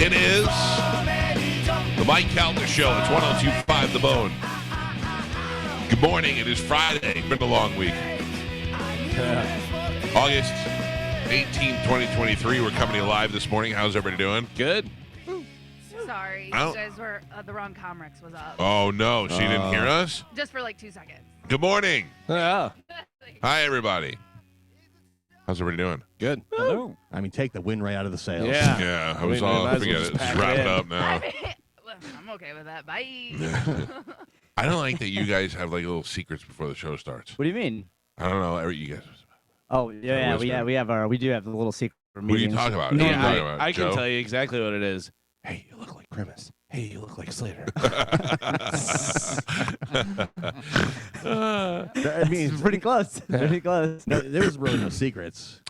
It is the Mike Calta Show. It's 102.5 The Bone. Good morning. It is Friday. Been a long week. August 18th, 2023. We're coming to you live this morning. How's everybody doing? Good. Sorry, you guys were the wrong Comrex was up. Oh, no. She didn't hear us? Just for like 2 seconds. Good morning. Yeah. Hi, everybody. How's everybody doing? Good. Hello. I mean, take the wind right out of the sails. Yeah. Yeah, I I was mean, all might as well forget just it. pack Just wrap it it in. up now. I'm okay with that. Bye. I don't like that you guys have like little secrets before the show starts. What do you mean? I don't know. You guys. Oh yeah, we do have the little secret What do you meetings. talk about? No, What are you talking about? I can Joe? tell you exactly what it is. Hey, you look like Grimace. Hey, you look like Slater. I mean, It's pretty close. Pretty close. no, there was really no secrets.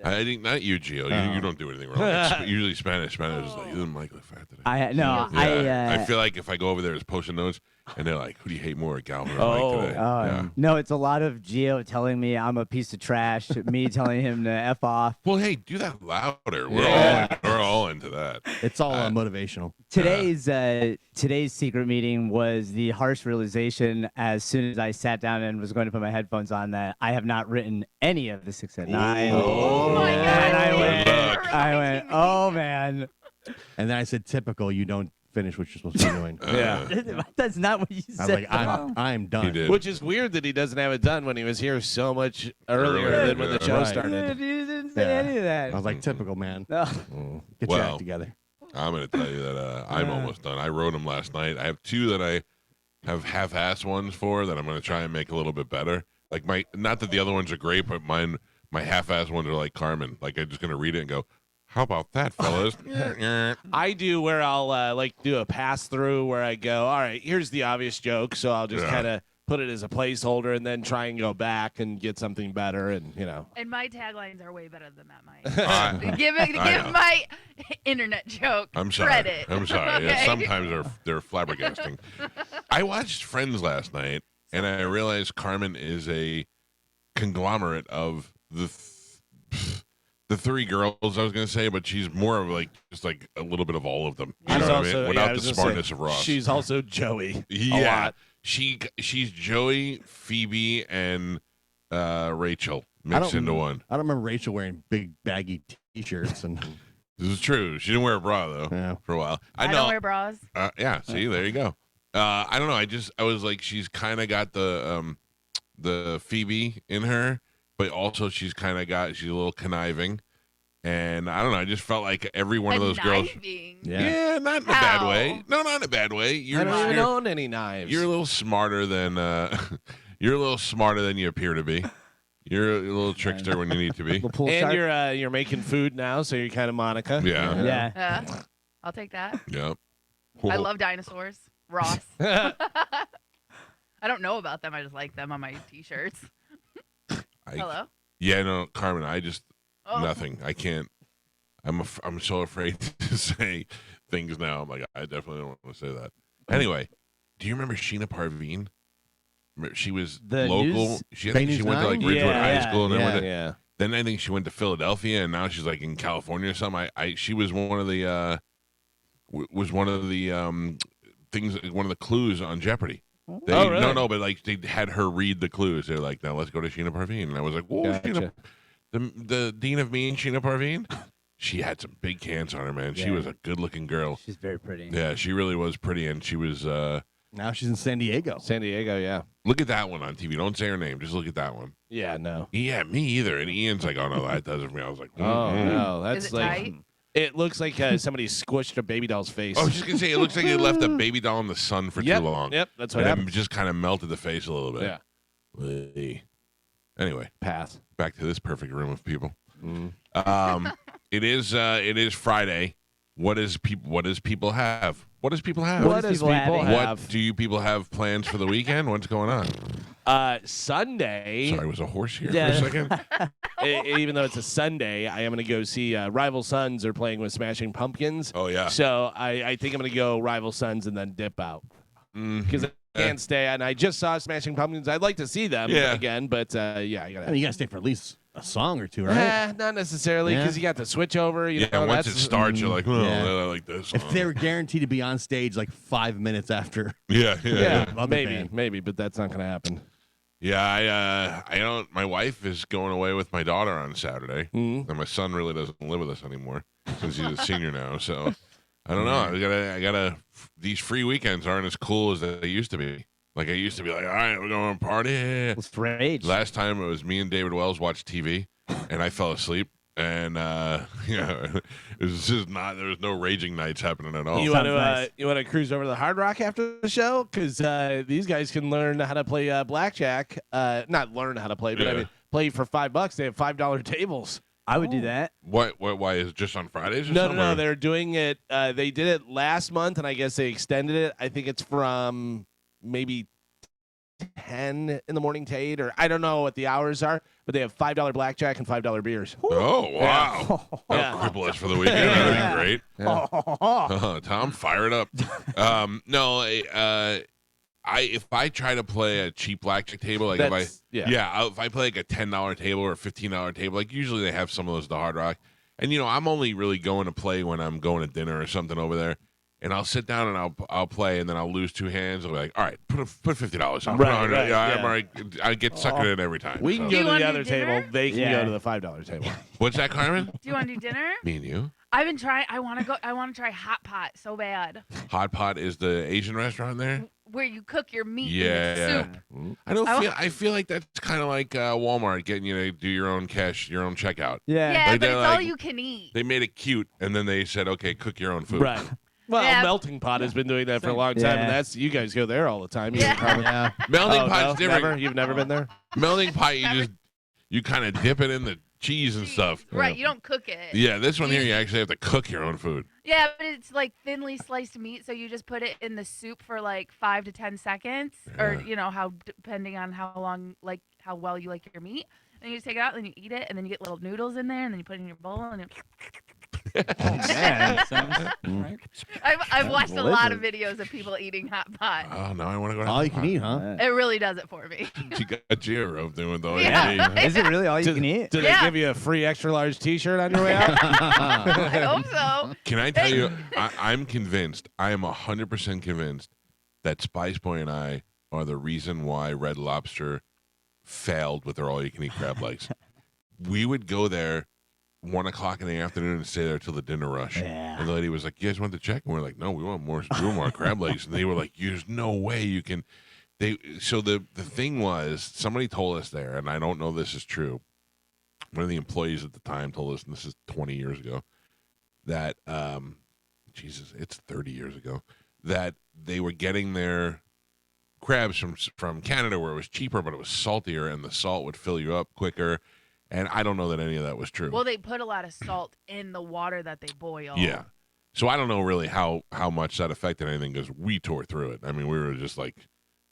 I think not you, Gio. You don't do anything wrong. It's usually Spanish is like, you didn't like the fact that I feel like if I go over there as post-it notes and they're like, who do you hate more, Galvin or Mike today? Yeah. No, it's a lot of Gio telling me I'm a piece of trash, me telling him to F off. Well, hey, do that louder. We're all into that. It's all motivational. Today's secret meeting was the harsh realization as soon as I sat down and was going to put my headphones on that I have not written any of the 6 at 9. Oh my God. And Good luck. I went, oh man. And then I said, typical, you don't finish what you're supposed to be doing. Yeah. That's not what you I said. was like, I'm done. He did. Which is weird that he doesn't have it done when he was here so much earlier Earlier, than when the yeah. show Right. started. You didn't say Yeah. any of that. I was like, typical, man. No. Get your Well, act together. I'm going to tell you that I'm almost done. I wrote them last night. I have two that I have half-assed ones for that I'm going to try and make a little bit better. Like not that the other ones are great, but my half-assed ones are like Carmen. Like I'm just going to read it and go, how about that, fellas? I do where I'll do a pass through where I go, all right, here's the obvious joke, so I'll just kind of put it as a placeholder and then try and go back and get something better, and And my taglines are way better than that, Mike. Give my internet joke I'm sorry. credit. I'm sorry. Yeah, Okay? sometimes they're flabbergasting. I watched Friends last night, and I realized Carmen is a conglomerate of the three girls I was going to say, but she's more of like just like a little bit of all of them. You she's know what I also mean? Without the smartness of Ross. She's also Joey. Yeah, A lot. she's Joey, Phoebe, and Rachel mixed into one. I don't remember Rachel wearing big baggy T-shirts and This is true. She didn't wear a bra though for a while. I know. don't wear bras. Yeah. See, there you go. I don't know. I was like, she's kind of got the Phoebe in her, but also she's a little conniving, and I don't know. I just felt like every one of those girls. Conniving? Yeah, not in a bad way. No, not in a bad way. I don't even own any knives. You're a little smarter than you appear to be. You're a little trickster when you need to be. And you're making food now, so you're kind of Monica. Yeah. Yeah. I'll take that. Yep. I love dinosaurs. Ross. I don't know about them. I just like them on my T-shirts. Hello? Yeah, no, Carmen. I just nothing. Oh. I can't. I'm so afraid to say things now. I'm like, I definitely don't want to say that. Anyway, do you remember Sheena Parveen? She was The local. news- She went to like 9? Ridgewood High School, and then went to, Yeah. then I think she went to Philadelphia, and now she's like in California or something. She was one of the things, one of the clues on Jeopardy. Really? No, but like they had her read the clues. They're like, now let's go to Sheena Parveen, and I was like, whoa, Gotcha. Sheena, the Dean of Mean, Sheena Parveen. She had some big cans on her, man. She was a good-looking girl. She's very pretty. Yeah, she really was pretty, and she was. now she's in San Diego. San Diego, yeah. Look at that one on TV. Don't say her name. Just look at that one. Yeah, no. Yeah, me either. And Ian's like, oh no, that doesn't me. I was like, Oh, no. That's Is it like. tight? It looks like somebody squished a baby doll's face. I was just gonna say, it looks like they left a baby doll in the sun for too long. Yep, that's what And happened. then just kind of melted the face a little bit. Yeah. Anyway, Pass. back to this perfect room of people. Mm. It is Friday. What does people have? What does people have? What does people have? What do you people have plans for the weekend? What's going on? Sunday. Sorry, was a horse here Yeah. for a second? Even though it's a Sunday, I am going to go see Rival Sons are playing with Smashing Pumpkins. Oh, yeah. So I think I'm going to go Rival Sons and then dip out because I can't stay. And I just saw Smashing Pumpkins. I'd like to see them again, but I I got mean, you got to stay for at least a song or two, right? Not necessarily, because you got to switch over. You know, once it starts, you're like, oh, Yeah. I like this. If they were guaranteed to be on stage like 5 minutes after. yeah, Other band. maybe, but that's not going to happen. Yeah, I don't. My wife is going away with my daughter on Saturday, Mhm. and my son really doesn't live with us anymore since he's a senior now. So I don't know. I gotta. These free weekends aren't as cool as they used to be. Like I used to be like, all right, we're going to party. Let's rage. Last time it was me and David Wells watched TV, and I fell asleep. And it was just not. There was no raging nights happening at all. You want Sounds to nice. you want to cruise over to the Hard Rock after the show? Because these guys can learn how to play blackjack. Not learn how to play, but I Yeah. mean, play for $5. They have $5 tables. I would do that. What? Why is it just on Fridays? Or No, something? they're doing it. They did it last month, and I guess they extended it. I think it's from maybe 10 in the morning to 8, or I don't know what the hours are, but they have $5 blackjack and $5 beers. Oh wow! That'll Yeah. cripple us for the weekend. That'd be great. Yeah. Tom, fire it up. No, if I try to play a cheap blackjack table, like That's- if I play like a $10 table or a $15 table, like usually they have some of those at the Hard Rock, and I'm only really going to play when I'm going to dinner or something over there. And I'll sit down and I'll play, and then I'll lose 2 hands. I'll be like, all right, put $50 on. Right, Put 100. right, Yeah, I'm yeah. all right. I get suckered in every time. We can so. Do go you to wanna the do other dinner? table. They can Yeah. go to the $5 table. What's that, Carmen? Do you want to do dinner? Me and you. I've been trying. I want to go. I want to try Hot Pot so bad, Hot Pot is the Asian restaurant there. where you cook your meat Yeah, in the yeah. soup. I feel like that's kind of like Walmart getting you to do your own your own checkout. Yeah. Yeah, Like but they're it's all like- you can eat. They made it cute, and then they said, okay, cook your own food. Right. Well, Yeah. Melting Pot has been doing that for a long time, Yeah. and that's you guys go there all the time. You Yeah. and Carmen. Yeah. Melting Oh, pot's no? different. Never? You've never been there? Melting pot, Never. you kind of dip it in the cheese and stuff. Right, you don't cook it. Yeah, this one here, you actually have to cook your own food. Yeah, but it's like thinly sliced meat, so you just put it in the soup for like 5 to 10 seconds, or how depending on how long, like how well you like your meat. Then you just take it out, then you eat it, and then you get little noodles in there, and then you put it in your bowl. And Man. I've watched a lot of videos of people eating hot pot. Oh, now I want to go to All you Hot can eat, huh? It really does it for me. Pot. You got Gio roped in with all Yeah. you can eat. Is it really all you can eat? Do Yeah. they give you a free extra large T-shirt on your way out? I hope so. Can I tell you, I'm convinced, I am 100% convinced that Spice Boy and I are the reason why Red Lobster failed with their all-you-can-eat crab legs. We would go there 1 o'clock in the afternoon and stay there till the dinner rush. Yeah. And the lady was like, "You guys want the check?" And we're like, "No, we want more crab legs." And they were like, "There's no way you can." So the thing was, somebody told us there, and I don't know this is true. One of the employees at the time told us, and this is 20 years ago, that Jesus, it's 30 years ago, that they were getting their crabs from Canada where it was cheaper, but it was saltier, and the salt would fill you up quicker. And I don't know that any of that was true. Well, they put a lot of salt in the water that they boil. Yeah. So I don't know really how much that affected anything because we tore through it. I mean, we were just like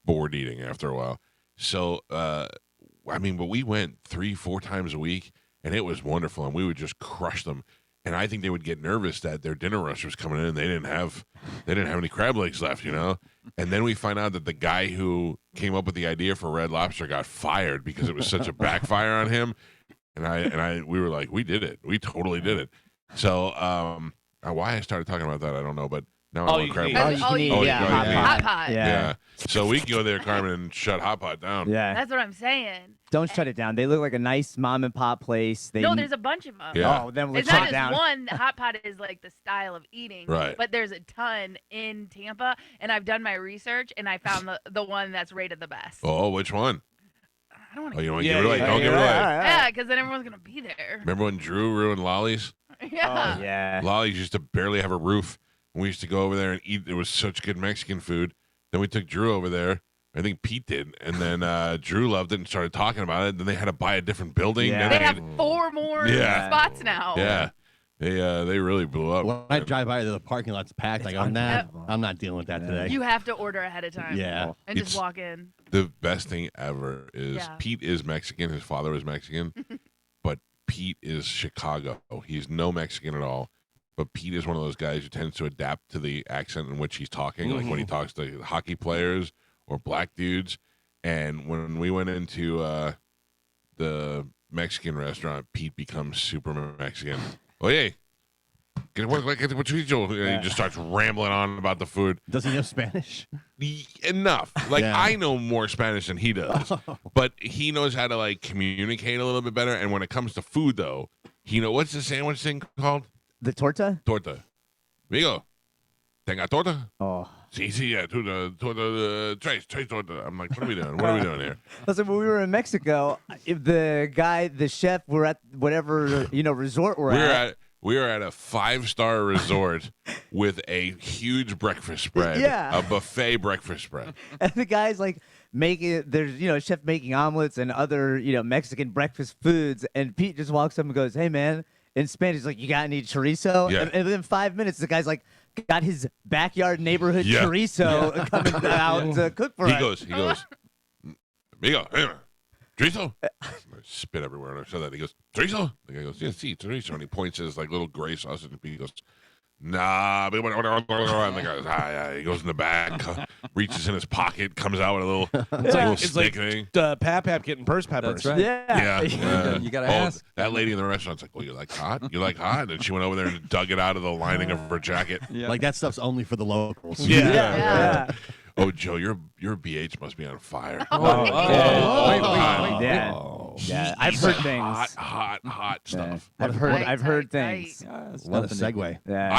bored eating after a while. So, but we went 3-4 times a week and it was wonderful. And we would just crush them. And I think they would get nervous that their dinner rush was coming in and they didn't have any crab legs left, And then we find out that the guy who came up with the idea for Red Lobster got fired because it was such a backfire on him. And we were like, we did it. We totally did it. So, why I started talking about that, I don't know, but now I All want you crab can legs. eat. All you can eat. Oh, Yeah. you Hot can eat. pot. Hot pot. Yeah. Yeah. So we can go there, Carmen, and shut Hot Pot down. Yeah. That's what I'm saying. Don't shut it down. They look like a nice mom and pop place. They No, there's a bunch of them. Yeah. Oh, then let's It's shut not it just down. one. Hot pot is like the style of eating. Right. But there's a ton in Tampa, and I've done my research, and I found the one that's rated the best. Oh, which one? I don't want Oh, to. you want to Yeah, give it away? yeah, Don't give it All away. right, all right. Yeah, because then everyone's gonna be there. Remember when Drew ruined Lolly's? Yeah. Oh, yeah. Lolly's used to barely have a roof. We used to go over there and eat. It was such good Mexican food. Then we took Drew over there. I think Pete did. And then Drew loved it and started talking about it. Then they had to buy a different building. Yeah. Then They have 4 more Yeah. spots now. Yeah. They really blew up. When I drive by the parking lot's packed, I go, I'm not dealing with that today. You have to order ahead of time. Yeah. And just It's- walk in. The best thing ever is Yeah. Pete is Mexican. His father is Mexican. But Pete is Chicago. He's no Mexican at all. But Pete is one of those guys who tends to adapt to the accent in which he's talking. Like when he talks to hockey players or black dudes. And when we went into the Mexican restaurant, Pete becomes super Mexican. Oye, what chorizo? And he just starts rambling on about the food. Does he know Spanish? Enough. Like, Yeah. I know more Spanish than he does, but he knows how to, like, communicate a little bit better. And when it comes to food, though, what's the sandwich thing called? The torta? Torta. Amigo, tenga torta? Oh. Sí, yeah, torta, tres torta. I'm like, what are we doing? What are we doing here? Listen, when we were in Mexico, if the chef, were at whatever resort we're at. We are at a 5-star resort with a huge breakfast spread. Yeah. A buffet breakfast spread. And the guy's like there's chef making omelets and other Mexican breakfast foods, and Pete just walks up and goes, "Hey man," in Spanish, he's like, "You got any chorizo?" Yeah. And within 5 minutes, the guy's like, got his backyard neighborhood chorizo coming out to cook for us. He goes, amigo, hey, chorizo? I spit everywhere when I said that. He goes, chorizo? The guy goes, yeah, sí, chorizo. And he points his like little gray sausage, and he goes, nah. And the guy goes, yeah. He goes in the back, reaches in his pocket, comes out with a little, It's stick like thing. Pap getting purse peppers. That's right. Yeah. Yeah. You gotta ask. That lady in the restaurant's like, well, you like hot? You like hot? And she went over there and dug it out of the lining of her jacket. Yeah. Like that stuff's only for the locals. Yeah. Oh, Joe, your BH must be on fire. Wait. Yeah, I've heard things. Hot stuff. I've heard things. Yeah, it's What a nothing to- segue. Yeah.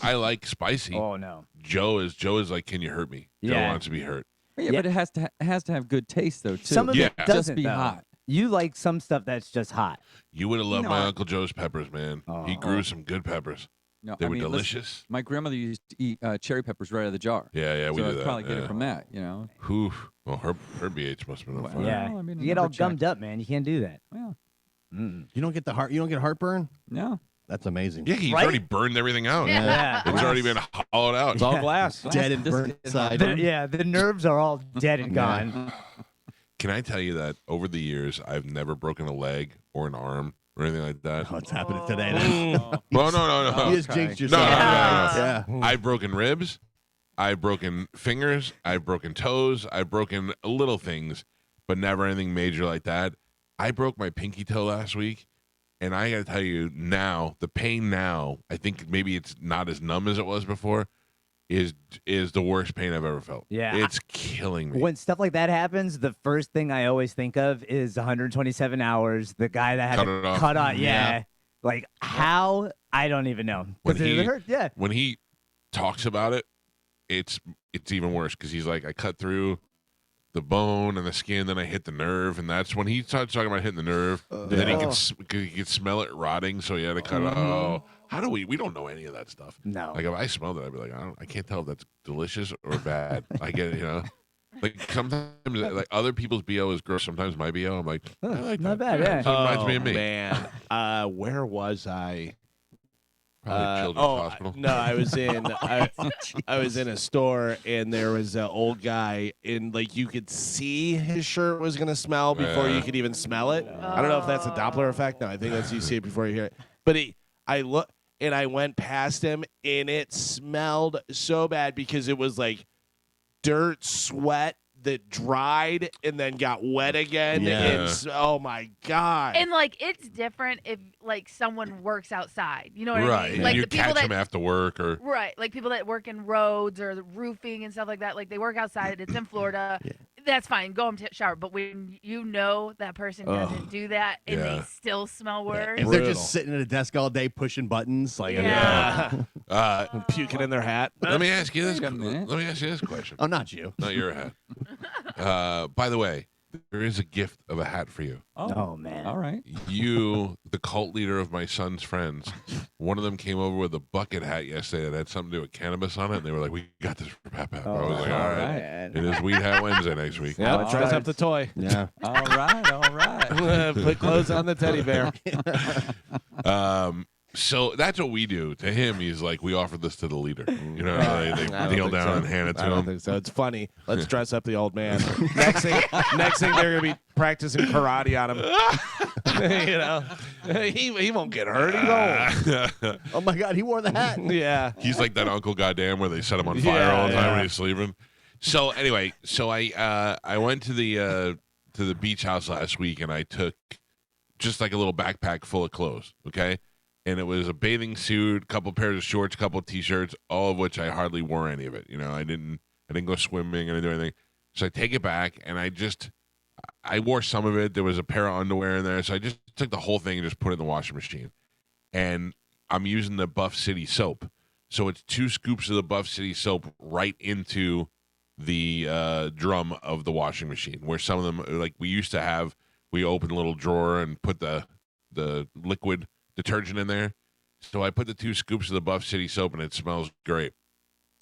I like spicy. Oh no. Joe is like, can you hurt me? Joe Yeah. wants to be hurt. Yeah, but it has to have good taste though too. Some of Yeah. it Just doesn't be though. hot. You like some stuff that's just hot. You would have loved No, my I- Uncle Joe's peppers, man. He Oh. grew some good peppers. No, They I were mean, listen, delicious. my grandmother used to eat cherry peppers right out of the jar. Yeah, we so do I'd that. probably get yeah. it from that, you know. Whew. Well, her BH must have been on Well, fire. Yeah. I mean, You get all never checked. gummed up, man. You can't do that. Well, You don't get heartburn? no. That's amazing. Yeah, he's Right? already burned everything out. Yeah. It's already been hollowed out. It's all glass. Dead and This burnt is- inside. The nerves are all dead and gone. Can I tell you that over the years, I've never broken a leg or an arm or anything like that? What's happening today? Then? Well, no. You just jinxed No, yourself. no. Yeah. I've broken ribs. I've broken fingers. I've broken toes. I've broken little things, but never anything major like that. I broke my pinky toe last week, and I got to tell you now, the pain now, I think maybe it's not as numb as it was before, is the worst pain I've ever felt. Yeah. It's killing me. When stuff like that happens, the first thing I always think of is 127 hours. The guy that had Cut to it off. cut on. Yeah. Yeah. Like how? I don't even know. When 'Cause it he- hurt. Yeah. When he talks about it, it's even worse because he's like, I cut through the bone and the skin, then I hit the nerve, and that's when he starts talking about hitting the nerve. And then he could smell it rotting, so he had to cut it. Oh, how do we don't know any of that stuff. No. Like if I smelled it, I'd be like, I can't tell if that's delicious or bad. I get it, Like sometimes, like other people's BO is gross. Sometimes my BO, I'm like, I like Not that. bad, yeah. So it reminds me of me. Man, where was I? Probably Children's Hospital. No, I was in I was in a store and there was an old guy and like you could see his shirt was gonna smell before you could even smell it. I don't know if that's a Doppler effect. No, I think that's you see it before you hear it. But I look and I went past him and it smelled so bad because it was like dirt, sweat that dried and then got wet again. Yeah. And oh my god! And like it's different if like someone works outside. You know what I Right. mean? Like you the people catch that him after work or right, like people that work in roads or the roofing and stuff like that. Like they work outside. It's in Florida. That's fine. Go home, shower. But when you know that person doesn't do that and Yeah. they still smell worse. If they're Brutal. just sitting at a desk all day pushing buttons, like Yeah. Puking in their hat. Let me ask you this. Wait a minute. Let me ask you this question. oh, not you. Not your hat. By the way, there is a gift of a hat for you. Oh man. All right. You, the cult leader of my son's friends, one of them came over with a bucket hat yesterday that had something to do with cannabis on it, and they were like, "We got this for Pap Pap." I was like, "All right, man. it is Weed Hat Wednesday next week." Yeah, All dress right. up the toy. Yeah. All right. All right. Put clothes on the teddy bear. So that's what we do. To him, he's like, "We offered this to the leader." You know, I they don't kneel think down so. and hand it I to don't him. think so. It's funny. Let's dress up the old man. next thing they're gonna be practicing karate on him. you know, he won't get hurt. He won't. Oh my God, he wore the hat. Yeah. He's like that Uncle Goddamn where they set him on fire all the time when he's sleeping. So anyway, I went to the beach house last week and I took just like a little backpack full of clothes. Okay. And it was a bathing suit, a couple pairs of shorts, a couple of t-shirts, all of which I hardly wore any of it. You know, I didn't go swimming, I didn't do anything. So I take it back, and I wore some of it. There was a pair of underwear in there, so I just took the whole thing and just put it in the washing machine. And I'm using the Buff City soap, so it's 2 scoops of the Buff City soap right into the drum of the washing machine. Where some of them, like we used to have, we opened a little drawer and put the liquid detergent in there. So I put the 2 scoops of the Buff City soap, and it smells great.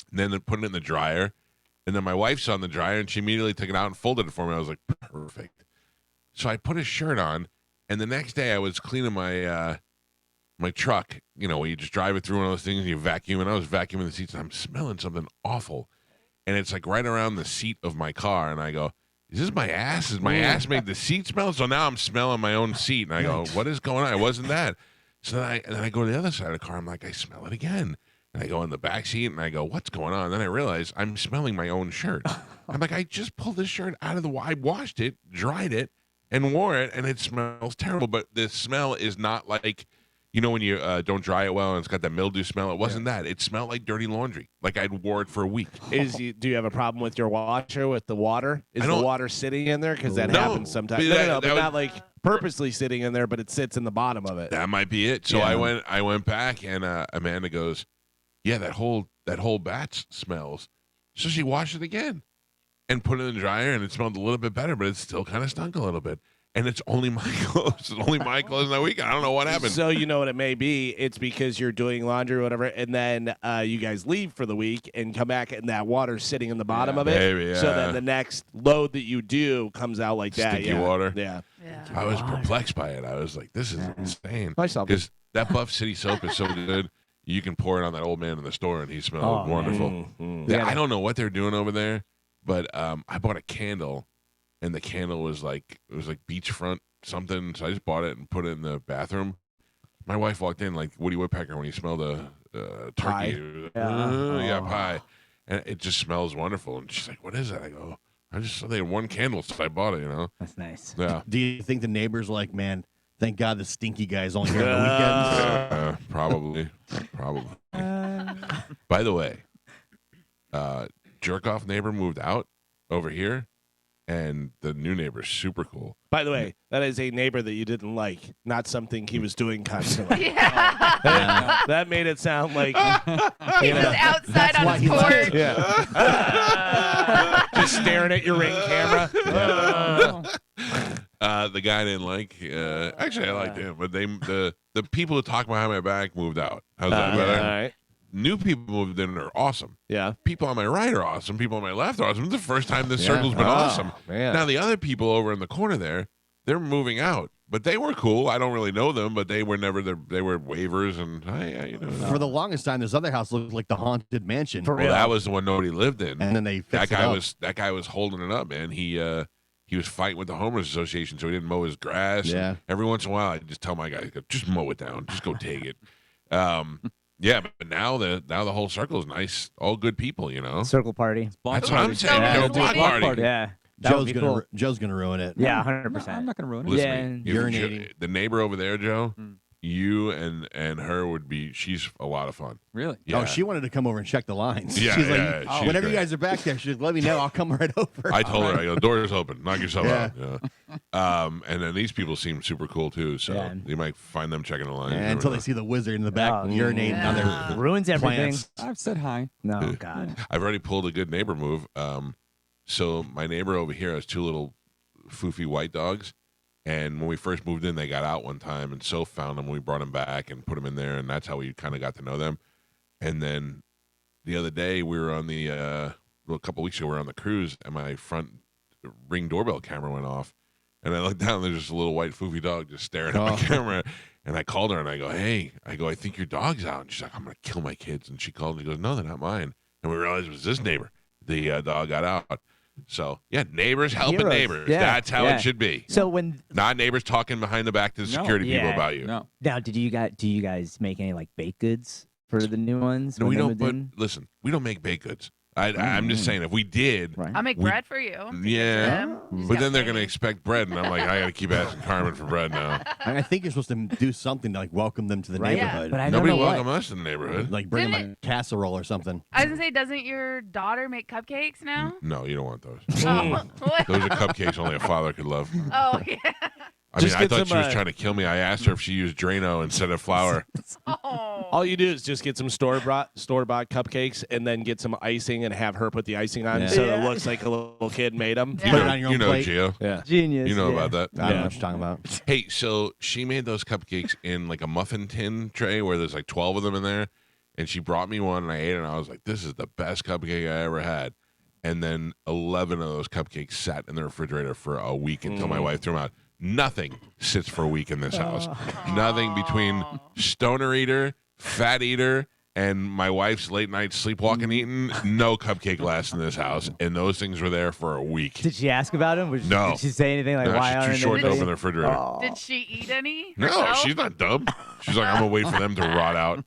And then I put it in the dryer, and then my wife saw in the dryer, and she immediately took it out and folded it for me. I was like, perfect. So I put a shirt on, and the next day I was cleaning my my truck. You know, where you just drive it through one of those things, and you vacuum, and I was vacuuming the seats, and I'm smelling something awful. And it's like right around the seat of my car, and I go, is this my ass? Is my ass made the seat smell? So now I'm smelling my own seat, and I go, what is going on? It wasn't that. So then I go to the other side of the car. I'm like, I smell it again. And I go in the back seat, and I go, what's going on? And then I realize I'm smelling my own shirt. I'm like, I just pulled this shirt out of I washed it, dried it, and wore it, and it smells terrible. But the smell is not like, you know, when you don't dry it well and it's got that mildew smell. It wasn't that. It smelled like dirty laundry. Like I'd wore it for a week. Do you have a problem with your washer with the water? Is the water sitting in there? Because that No, happens sometimes. but No, that but would- not like purposely sitting in there, but it sits in the bottom of it. That might be it. So Yeah. I went back, and Amanda goes, yeah, that whole batch smells. So she washed it again and put it in the dryer, and it smelled a little bit better, but it still kind of stunk a little bit. And it's only my clothes. It's only my clothes that week. I don't know what happened. So you know what it may be. It's because you're doing laundry or whatever, and then you guys leave for the week and come back, and that water's sitting in the bottom of it. Maybe, So yeah. then the next load that you do comes out like that. Stinky Yeah. water. Yeah. Yeah. I was perplexed by it. I was like, this is insane. Nice help. Because that Buff City soap is so good. You can pour it on that old man in the store, and he smells Oh, wonderful. Mm-hmm. Yeah, I don't know what they're doing over there, but I bought a candle, and the candle was like beachfront something. So I just bought it and put it in the bathroom. My wife walked in like Woody Woodpecker when he smelled a turkey. Yeah. Pie, and it just smells wonderful. And she's like, "What is that?" I go, "I just saw they had 1 candle, so I bought it." You know? That's nice. Yeah. Do you think the neighbors are like, man, thank God the stinky guy's only here on the weekends? Probably. By the way, jerk off neighbor moved out over here, and the new neighbor's super cool. By the way, that is a neighbor that you didn't like, not something he was doing constantly. Yeah. That made it sound like He was outside on his porch. yeah. Just staring at your Ring camera. The guy didn't like. Actually, I liked him, but the people who talk behind my back moved out. How's that better? All right. New people moved in and are awesome. Yeah. People on my right are awesome. People on my left are awesome. It's the first time this circle's been awesome. Man. Now the other people over in the corner there, they're moving out, but they were cool. I don't really know them, but they were never there. They were waivers, and you know. For the longest time, this other house looked like the haunted mansion. For Well, that was the one nobody lived in. And then they fixed that guy was holding it up, man. He was fighting with the homeowners association, so he didn't mow his grass. Yeah. And every once in a while, I just tell my guy, just mow it down, just go take it. Yeah, but now the whole circle is nice, all good people, you know. Circle party. That's what I'm saying. Yeah. You know, block Block party. Yeah. That would be cool. Joe's gonna ruin it. Yeah, No, 100%. I'm not going to ruin it. Listen, Yeah, to and me, if urinating. the neighbor over there, Joe, Mm. you and her would be. She's a lot of fun. Really? Yeah. Oh, she wanted to come over and check the lines. Yeah, she's yeah, like, she's whenever great. you guys are back there, she's like, let me know. I'll come right over. I told her, I go, door's open, knock yourself Yeah. out. Yeah. And then these people seem super cool too, so Yeah. you might find them checking the lines. And until they see the wizard in the back Oh, urinating on yeah. their Ruins everything. plants. I've said hi. No, God. I've already pulled a good neighbor move. So my neighbor over here has 2 little foofy white dogs. And when we first moved in, they got out one time, and Soph found them. We brought them back and put them in there, and that's how we kind of got to know them. And then the other day, we were on a couple weeks ago, we were on the cruise, and my front Ring doorbell camera went off. And I looked down, and there's just a little white foofy dog just staring at my camera. And I called her, and I go, hey, I think your dog's out. And she's like, I'm going to kill my kids. And she called me, goes, no, they're not mine. And we realized it was this neighbor. The dog got out. So, yeah, neighbors helping Heroes. neighbors. Yeah, That's how yeah. it should be. So when Not neighbors talking behind the back to the No. security people Yeah. about you. No. now, do you guys make any like baked goods for the new ones? No, when we they don't. moved But in? listen, we don't make baked goods. I'm just saying, if we did, Right. I'll make We- bread for you. to give to yeah, them. Just but gotta then they're pay gonna me. expect bread, and I'm like, I gotta keep asking Carmen for bread now. I think you're supposed to do something to like welcome them to the Right. neighborhood. But I don't Nobody know welcome what. us in the neighborhood. Like bring them Didn't a casserole or something. I was gonna say, doesn't your daughter make cupcakes now? No, you don't want those. Oh, what? Those are cupcakes only a father could love. Oh, yeah. I mean, Just I get thought some, she was trying to kill me. I asked her if she used Drano instead of flour. Oh. All you do is just get some store-bought cupcakes and then get some icing and have her put the icing on Yeah. so it Yeah. looks like a little kid made them. Yeah. Put it on your own plate. Gio. Yeah. Genius. You know yeah. about that. I don't know Yeah. what you're talking about. Hey, so she made those cupcakes in like a muffin tin tray where there's like 12 of them in there. And she brought me one and I ate it and I was like, this is the best cupcake I ever had. And then 11 of those cupcakes sat in the refrigerator for a week until my wife threw them out. Nothing sits for a week in this house. Nothing between stoner eater, fat eater, and my wife's late night sleepwalking eating. No cupcake lasts in this house. And those things were there for a week. Did she ask about him? No. Did she say anything like No, why she's too aren't short to anybody- open the refrigerator. Oh. Did she eat any? No, herself? she's not dumb. She's like, I'm gonna wait for them to rot out.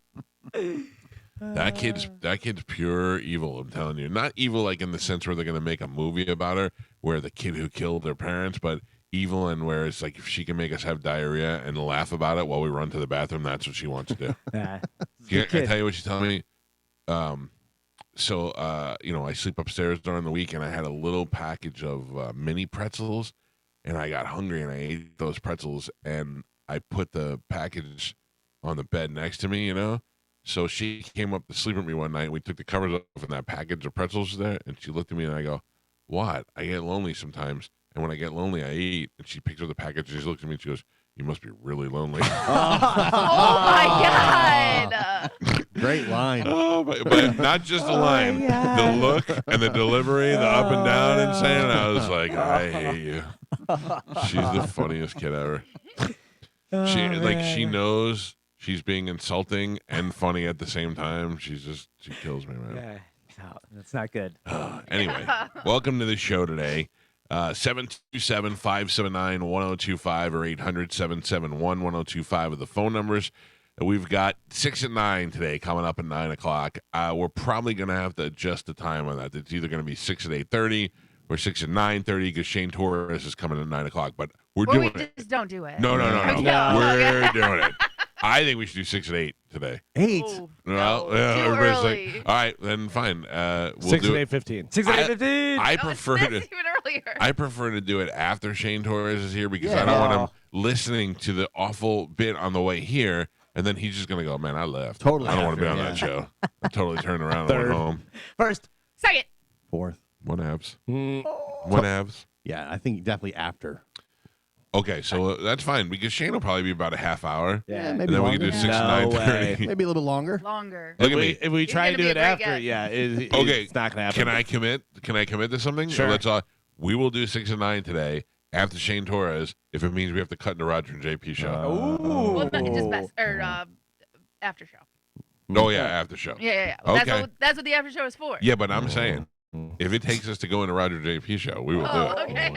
That kid's pure evil. I'm telling you, not evil like in the sense where they're gonna make a movie about her, where the kid who killed their parents, but evil and where it's like if she can make us have diarrhea and laugh about it while we run to the bathroom, that's what she wants to do. Yeah. Can I kid. tell you what she's telling me? I sleep upstairs during the week, and I had a little package of mini pretzels, and I got hungry, and I ate those pretzels, and I put the package on the bed next to me, So she came up to sleep with me one night, and we took the covers off, and that package of pretzels was there, and she looked at me, and I go, what? I get lonely sometimes, and when I get lonely, I eat, and she picks up the package, and she looks at me, and she goes, you must be really lonely. Oh my God. Great line. Oh, but not just the line, the look and the delivery, the up and down and saying, I was like, I hate you. She's the funniest kid ever. She knows she's being insulting and funny at the same time. She kills me, man. Yeah. No, that's not good. Anyway, welcome to the show today. 727-579-1025 or 800-771-1025 are the phone numbers. We've got 6 at 9 today coming up at 9 o'clock. We're probably going to have to adjust the time on that. It's either going to be 6 at 8:30 or 6 at 9:30 because Shane Torres is coming at 9 o'clock. But we're Or we doing it. just don't do it. No. Okay. We're doing it. I think we should do 6 at 8 today. 8. Oh, Well, no, yeah, too everybody's early. like, all right, then fine. We'll 6 do and it. 8:15. 6 I- 15. I No, prefer that's to. even earlier. I prefer to do it after Shane Torres is here because I don't want him listening to the awful bit on the way here, and then he's just gonna go, "Man, I left. Totally I don't want to be on after, that show." I totally turned around and went Third. home. First. Second. 4th. One abs. Mm, One abs. Yeah, I think definitely after. Okay, so that's fine because Shane will probably be about a half hour, Yeah, and maybe then we longer. can do 6 No to 9:30. Maybe a little bit longer. Longer. Look if at me. we He's try to gonna do be it a great after, guest. yeah, Okay, it's not gonna happen. Can I commit? Can I commit to something? Sure. So let's. We will do 6 to 9 today after Shane Torres. If it means we have to cut into Roger and JP show. Well, not just best or after show. Oh yeah, after show. Yeah. Well, Okay. That's what the after show is for. Yeah, but I'm saying if it takes us to go into Roger JP show, we will Oh, do it. okay.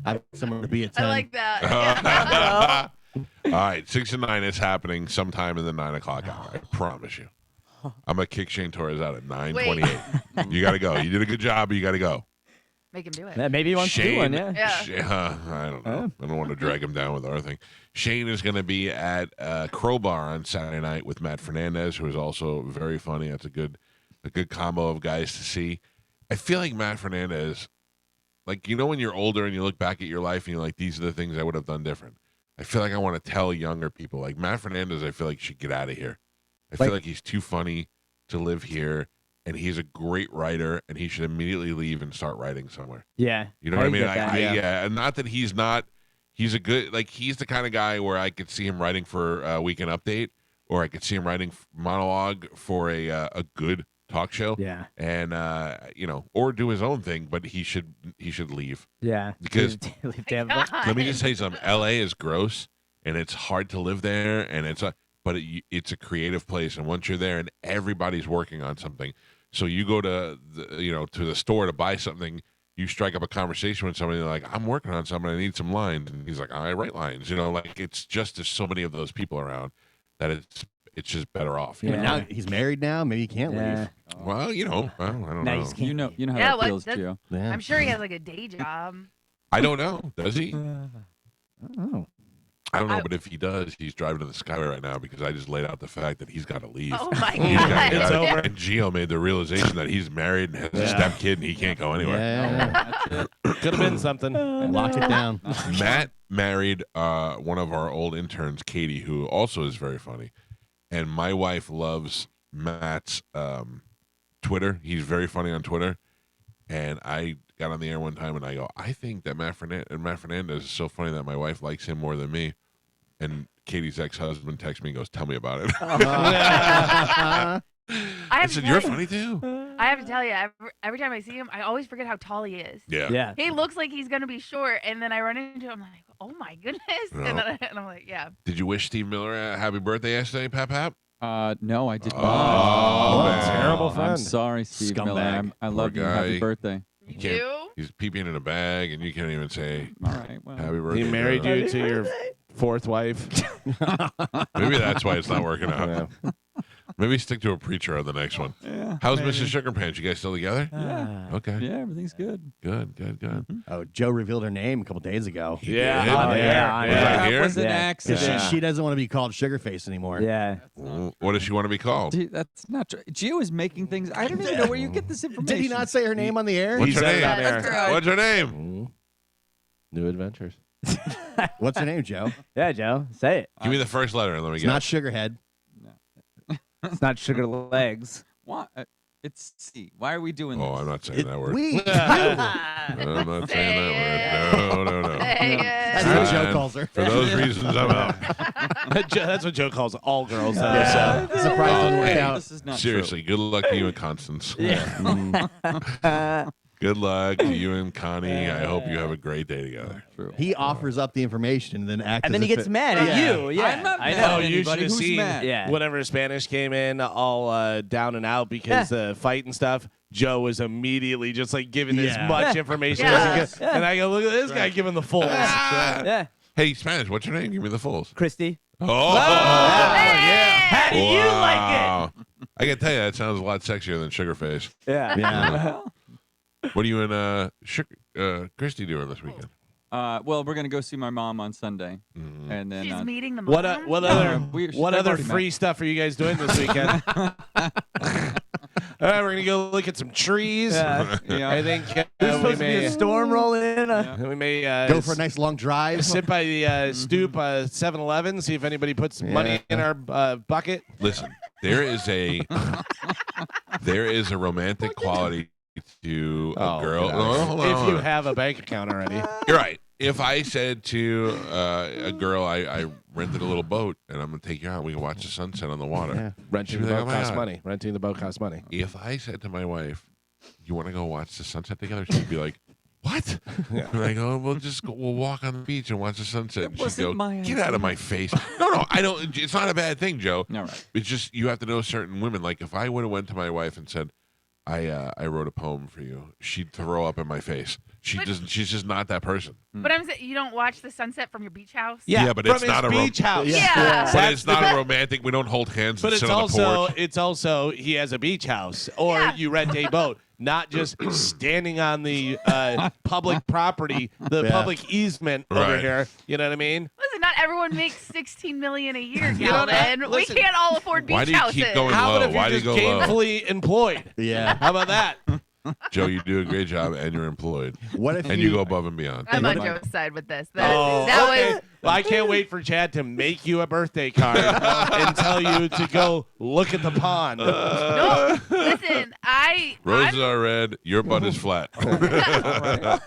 I want someone to be at 10. I like that. Yeah. All right, 6 to 9 is happening sometime in the 9 o'clock hour. I promise you. I'm gonna kick Shane Torres out at 9:28. You got to go. You did a good job, but you got to go. Make him do it. Yeah, maybe he wants to do one, yeah. Yeah. I don't know. I don't want to drag him down with our thing. Shane is going to be at Crowbar on Saturday night with Matt Fernandez, who is also very funny. That's a good combo of guys to see. I feel like Matt Fernandez, like when you're older and you look back at your life and you're like, these are the things I would have done different. I feel like I want to tell younger people, like Matt Fernandez, I feel like should get out of here. I feel like he's too funny to live here, and he's a great writer, and he should immediately leave and start writing somewhere. Yeah. You know what I mean? get that. Yeah, and not that he's not. He's a good, he's the kind of guy where I could see him writing for Weekend Update, or I could see him writing monologue for a good talk show. Yeah. And or do his own thing, but he should leave. Yeah. Because- Leave Tampa. Let me just say something. L.A. is gross, and it's hard to live there, and but it's a creative place, and once you're there, and everybody's working on something, so you go to the store to buy something. You strike up a conversation with somebody, they're like, I'm working on something, I need some lines. And he's like, I write lines. It's just there's so many of those people around that It's just better off. But now he's married now. Maybe he can't Yeah. leave. Well, I don't Now know. he's You know how Yeah, that what- feels, that's- Gio. Yeah. I'm sure he has like a day job. I don't know. Does he? Oh. I don't know, I- but if he does, he's driving to the Skyway right now because I just laid out the fact that he's got to leave. Oh my He's gotta god. get It's out. over. And Gio made the realization that he's married and has a Yeah. step kid and he can't go anywhere. Yeah. Could have been something. Locked it down. Matt married one of our old interns, Katie, who also is very funny. And my wife loves Matt's Twitter. He's very funny on Twitter. And I got on the air one time and I go, I think that Matt Fernandez is so funny that my wife likes him more than me. And Katie's ex-husband texts me and goes, tell me about it. I I have said, to you're tell funny too. I have to tell you, every time I see him, I always forget how tall he is. Yeah. Yeah. He looks like he's gonna be short, and then I run into him, I'm like, oh my goodness, No. and I'm like, yeah. Did you wish Steve Miller a happy birthday yesterday, Pap? No, I did Oh, not. man. terrible I'm friend. sorry, Steve Miller. Scumbag. I love you. guy. Happy birthday. You can't- do? He's peeping in a bag, and you can't even say All right. Well, happy birthday. He married to him. you to your fourth wife. Maybe that's why it's not working out. Yeah. Maybe stick to a preacher on the next one. yeah. How's maybe. Mrs. Sugar Pants? You guys still together? Yeah. Okay. Yeah, everything's good. Good. Oh, Joe revealed her name a couple days ago. He Yeah. did? Oh, yeah. Was Yeah. I here? That was an Yeah. 'Cause accident. she doesn't want to be called Sugarface anymore. Yeah. What does she want to be called? Dude, that's not true. Gio is making things. I don't even know where you get this information. Did he not say her name on the air? What's He her said it name? on air. That's correct. What's her name? New adventures. What's her name, Joe? Yeah, Joe. Say it. Give me the first letter and let me It's get not Sugarhead. It's not sugar legs. Why? It's C. Why are we doing Oh, this? I'm not saying that word. We. I'm not saying that word. No. That's Uh, what Joe calls her. For those reasons, I'm out. That's what Joe calls all girls. Though, Yeah. so. Surprised it worked Hey, out. This is not Seriously, good luck to you and Constance. Mm. Good luck to you and Connie. I hope you have a great day together. true. He offers up the information and then acts And then as he if gets it- mad at Yeah. you. Yeah. I'm not I mad know. at Oh, you should anybody. have Who's seen mad? Yeah. whenever Spanish came in, all down and out because the fight and stuff. Joe was immediately just like giving as Yeah. much information Yeah. as he could. And I go, look at this guy giving the full. Ah! Yeah. Hey, Spanish, what's your name? Give me the fulls. Christy. Oh, How do you like wow. I can tell you that sounds a lot sexier than Sugarface. it? Yeah. Yeah. What are you and Christy doing this weekend? Well, we're gonna go see my mom on Sunday, Mhm. and then She's meeting the What mom? what No, other we- what they've other already met. free stuff are you guys doing this weekend? All right, we're gonna go look at some trees. Yeah. yeah. I think There's we supposed to be a may storm rolling in. we may Go for a nice long drive. sit by the stoop 7-Eleven, see if anybody puts money in our bucket. Listen, there is a romantic quality to a girl. get out of Oh, here. hold on, If hold you on. have a bank account already. You're right. If I said to a girl, I rented a little boat and I'm gonna take you out, we can watch the sunset on the water. Yeah. Renting She'd the be like, boat "Oh my costs God." money. Renting the boat costs money. If I said to my wife, "You want to go watch the sunset together?" She'd be like, "What?" And I go, we'll walk on the beach and watch the sunset." And she'd wasn't go, my "Get out of my face!" No, I don't. It's not a bad thing, Joe. All right. It's just you have to know certain women. Like if I would have went to my wife and said, I wrote a poem for you," she'd throw up in my face. She's just not that person. But I'm saying you don't watch the sunset from your beach house. Yeah, but from it's his not a beach house. Yeah. But That's it's not the- a romantic. We don't hold hands But and it's sit on the porch. also he has a beach house or Yeah. you rent a boat, not just standing on the public property, the Yeah. public easement over Right. here. You know what I mean? Listen, not everyone makes $16 million a year, You know what? Calvin. Listen. We can't all afford beach Why do you houses. keep going How low? about if Why do you're you just go low? gainfully employed? Yeah. How about that? Joe, you do a great job and you're employed. What if And you go above and beyond. I'm on Hey, Joe's side with this. Oh, That okay. was Well, I can't wait for Chad to make you a birthday card and tell you to go look at the pond. no. Listen, Roses are red. Your butt is flat.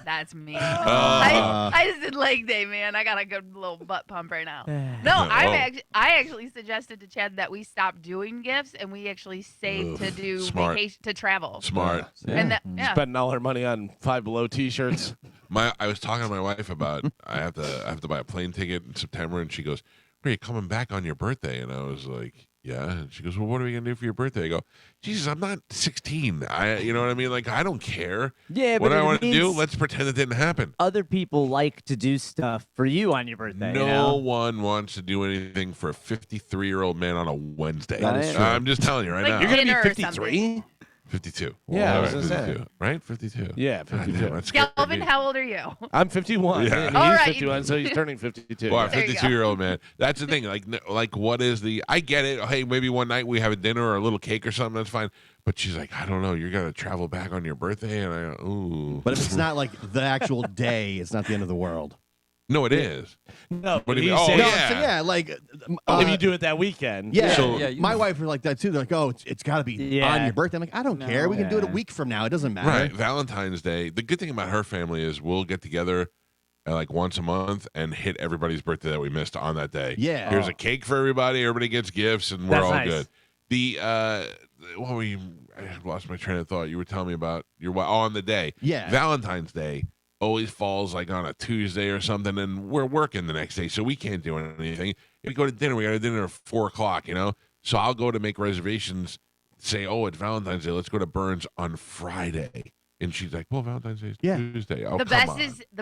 That's me. I just did leg day, man. I got a good little butt pump right now. No, I actually suggested to Chad that we stop doing gifts and we actually save to do Smart. vacation to travel. Smart. And that, yeah. Spending all our money on Five Below T-shirts. I was talking to my wife about I have to buy a plane ticket in September, and she goes, "Are you coming back on your birthday?" And I was like, yeah. And she goes, well, what are we going to do for your birthday? I go, Jesus, I'm not 16. You know what I mean? Like, I don't care. Yeah, What but I it want to do, means let's pretend it didn't happen. other people like to do stuff for you on your birthday. No you know? one wants to do anything for a 53-year-old man on a Wednesday. That is true. I'm just telling you right Like, now. You're gonna Dinner or be 53. 52. Yeah, I All was right, gonna say. 52. Right? 52. Yeah, God 52. damn, that scared Galvin, me. how old are you? I'm 51. Yeah. And All he's right. 51, so he's turning 52. Well, a There you go. 52-year-old man. That's the thing. Like, what is the? I get it. Hey, maybe one night we have a dinner or a little cake or something. That's fine. But she's like, I don't know. You're gonna travel back on your birthday, and I go, ooh. But if it's not like the actual day, it's not the end of the world. No, it is. No, What do you he's mean? Oh, saying No, yeah. so yeah, like if you do it that weekend. yeah. So- Yeah, you my know. wife was like that too. They're like, oh, it's got to be Yeah. on your birthday. I'm like, I don't care. We can do it a Yeah. week from now. It doesn't matter. Right. Valentine's Day. The good thing about her family is we'll get together like once a month and hit everybody's birthday that we missed on that day. Yeah. Here's a cake for everybody. Everybody gets gifts, and we're That's all nice. good. The what were you? I lost my train of thought. You were telling me about on the day. Yeah. Valentine's Day always falls like on a Tuesday or something, and we're working the next day, so we can't do anything. If we go to dinner, we got to dinner at 4:00. You know, so I'll go to make reservations. Say, oh, it's Valentine's Day. Let's go to Burns on Friday. And she's like, well, Valentine's Day is Yeah. Tuesday. Oh, the come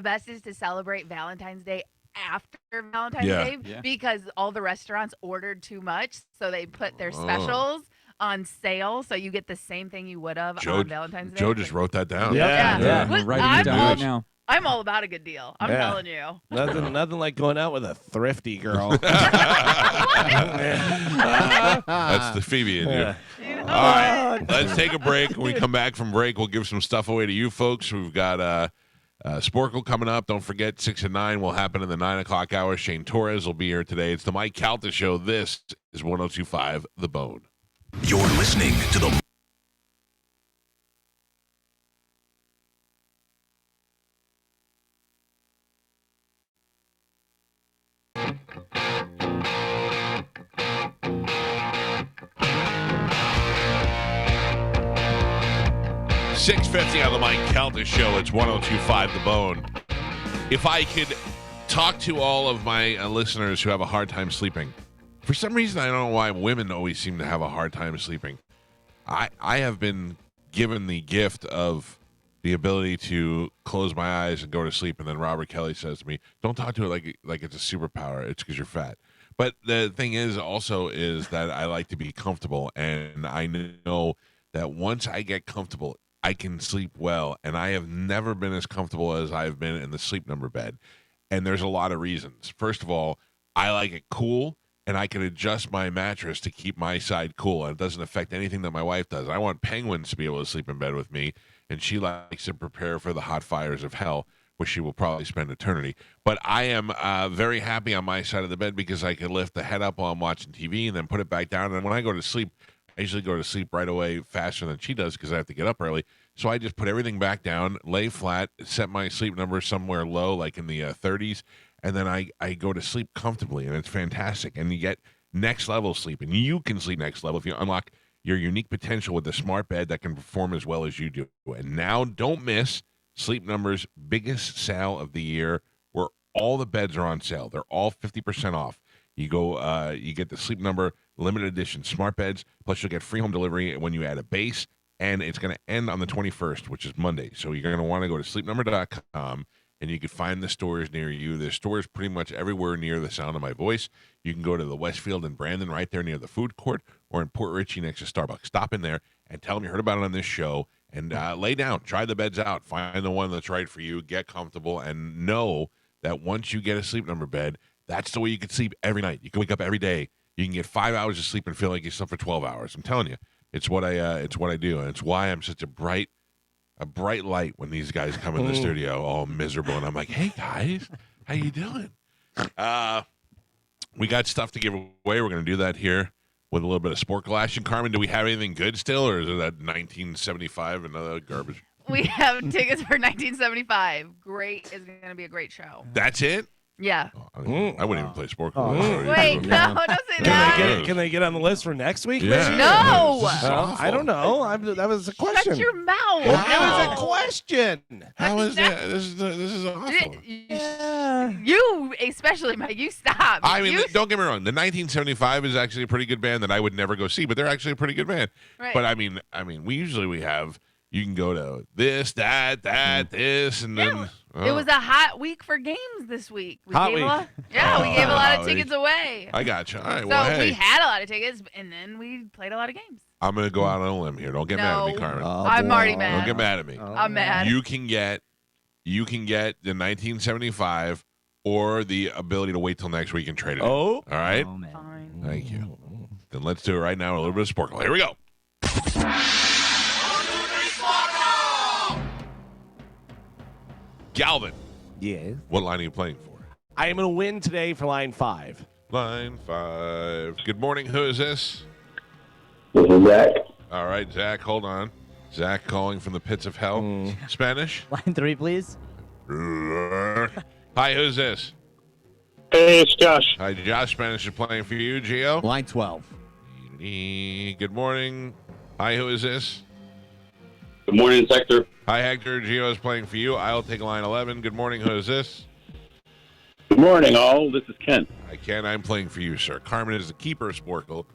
best on. is to celebrate Valentine's Day after Valentine's Yeah. Day Yeah. because all the restaurants ordered too much, so they put their Oh. specials on sale, so you get the same thing you would have on Valentine's Day. Joe just wrote that down. Yeah. Yeah. I'm writing I'm it down all- right now. I'm all about a good deal. I'm Yeah. telling you. Nothing like going out with a thrifty girl. That's the Phoebe in you. Yeah. All right, let's take a break. When we come back from break, we'll give some stuff away to you folks. We've got Sporkle coming up. Don't forget, 6 and 9 will happen in the 9 o'clock hour. Shane Torres will be here today. It's the Mike Calta Show. This is 102.5 The Bone. You're listening to the $6.50 on the Mike Calta Show. It's 102.5 The Bone. If I could talk to all of my listeners who have a hard time sleeping, for some reason, I don't know why women always seem to have a hard time sleeping. I have been given the gift of the ability to close my eyes and go to sleep, and then Robert Kelly says to me, don't talk to it like it's a superpower. It's because you're fat. But the thing is also is that I like to be comfortable, and I know that once I get comfortable, I can sleep well, and I have never been as comfortable as I've been in the Sleep Number bed. And there's a lot of reasons. First of all, I like it cool, and I can adjust my mattress to keep my side cool, and it doesn't affect anything that my wife does. I want penguins to be able to sleep in bed with me, and she likes to prepare for the hot fires of hell, where she will probably spend eternity. But I am very happy on my side of the bed because I can lift the head up while I'm watching TV and then put it back down. And when I go to sleep, I usually go to sleep right away faster than she does because I have to get up early. So I just put everything back down, lay flat, set my sleep number somewhere low, like in the 30s, and then I go to sleep comfortably, and it's fantastic. And you get next level sleep, and you can sleep next level if you unlock your unique potential with the smart bed that can perform as well as you do. And now don't miss Sleep Number's biggest sale of the year, where all the beds are on sale. They're all 50% off. You go, you get the Sleep Number limited edition smart beds, plus you'll get free home delivery when you add a base, and it's going to end on the 21st, which is Monday. So you're going to want to go to sleepnumber.com, and you can find the stores near you. There's stores pretty much everywhere near the sound of my voice. You can go to the Westfield in Brandon, right there near the food court, or in Port Richey next to Starbucks. Stop in there and tell them you heard about it on this show, and lay down. Try the beds out. Find the one that's right for you. Get comfortable, and know that once you get a Sleep Number bed, that's the way you can sleep every night. You can wake up every day. You can get 5 hours of sleep and feel like you slept for 12 hours. I'm telling you, it's what I do, and it's why I'm such a bright light when these guys come in the studio all miserable, and I'm like, hey guys, how you doing? We got stuff to give away. We're going to do that here with a little bit of Sporkle action. Carmen, do we have anything good still, or is it that 1975 another garbage? We have tickets for 1975. Great is going to be a great show. That's it? Yeah. Oh, I wouldn't even play sport. Wait, no, don't say that. Can they get on the list for next week? Yeah. maybe? No. Well, I don't know. That was a question. Shut your mouth. That was a question. How is that? This is awful. You, especially, Mike, you stop. I mean, don't get me wrong. The 1975 is actually a pretty good band that I would never go see, but they're actually a pretty good band. Right. But I mean, we have. You can go to this, that, this, and then. It was a hot week for games this week. We Hot gave week. we gave a lot hot of week. tickets away. I got you. All right. So Well, hey, we had a lot of tickets, and then we played a lot of games. I'm gonna go out on a limb here. Don't get mad at me, No. Carmen. I'm already Don't mad. get mad at me. I'm mad. You can get the 1975 or the ability to wait till next week and trade it. Oh. All right. Oh, man. Fine. Thank you. Then let's do it right now. A little bit of Sporkle. Here we go. Galvin, Yeah. what line are you playing for? I am going to win today for line 5. Line 5. Good morning. Who is this? This is Zach. All right, Zach. Hold on. Zach calling from the pits of hell. Spanish. Line 3, please. Hi. Who's this? Hey, it's Josh. Hi, Josh. Spanish is playing for you. Gio. Line 12. Good morning. Hi. Who is this? Good morning, Sector. Hi, Hector. Gio is playing for you. I'll take line 11. Good morning. Who is this? Good morning, all. This is Ken. Hi, Ken. I'm playing for you, sir. Carmen is the keeper of Sporkle.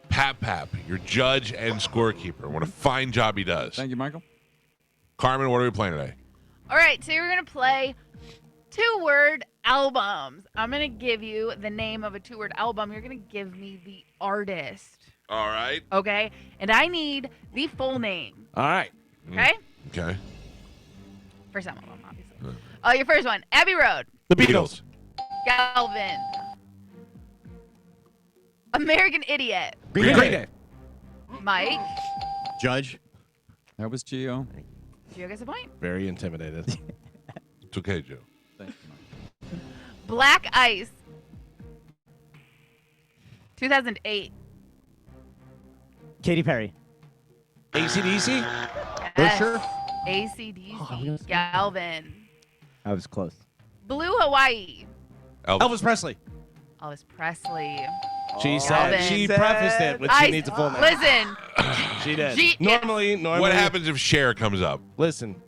Pap, your judge and scorekeeper. What a fine job he does. Thank you, Michael. Carmen, what are we playing today? All right, today we're going to play 2-word albums. I'm going to give you the name of a 2-word album. You're going to give me the artist, All right. okay? And I need the full name, All right. okay? Okay. For some of them, obviously. Your first one, Abbey Road, The Beatles. Galvin, American Idiot, Green Day. Mike. Judge. That was Gio. Gio gets a point. Very intimidated. It's okay, Joe. Thank you, Michael. Black Ice, 2008. Katy Perry. AC/DC. Yes. Sure. AC/DC, Galvin. I was close. Blue Hawaii, Elvis Presley. Elvis Presley. She Galvin. said she prefaced it with she needs a full name. Listen, She did. G- Normally. What happens if Cher comes up? Listen.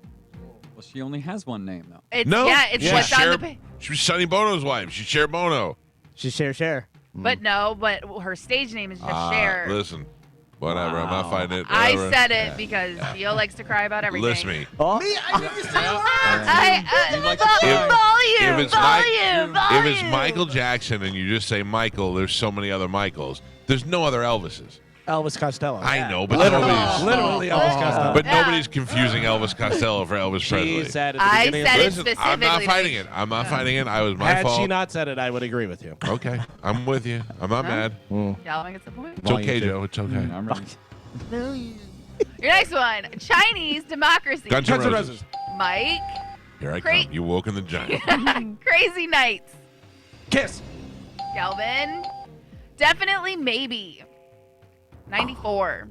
Well, she only has one name, though. it's No. it's She's what's on Cher- the page. She was Sonny Bono's wife. She's Cher Bono. She's Cher. But no, but her stage name is just Cher. Listen. Whatever. I'm not fighting it. I Whatever. said it because Gio likes to cry about everything. Listen to me. Oh, You like to cry. Volume, If it's Mike- volume, If it's volume. Michael Jackson and you just say Michael, there's so many other Michaels. There's no other Elvises. Elvis Costello. I know, but Literally nobody's. Elvis Costello. But Yeah. nobody's confusing Elvis Costello for Elvis She Presley. said at the I beginning said of it the Listen, I'm not specifically. fighting it. I'm not fighting it. I was my Had fault. she not said it, I would agree with you. Okay, I'm with you. I'm not mad. Galvin gets the point. It's okay, Joe. It's okay. I'm ready. Your next one, Chinese democracy. Guns N' Roses. Mike, Here I Great. come. You woke in the giant. Crazy Nights. Kiss. Galvin, definitely maybe. 94.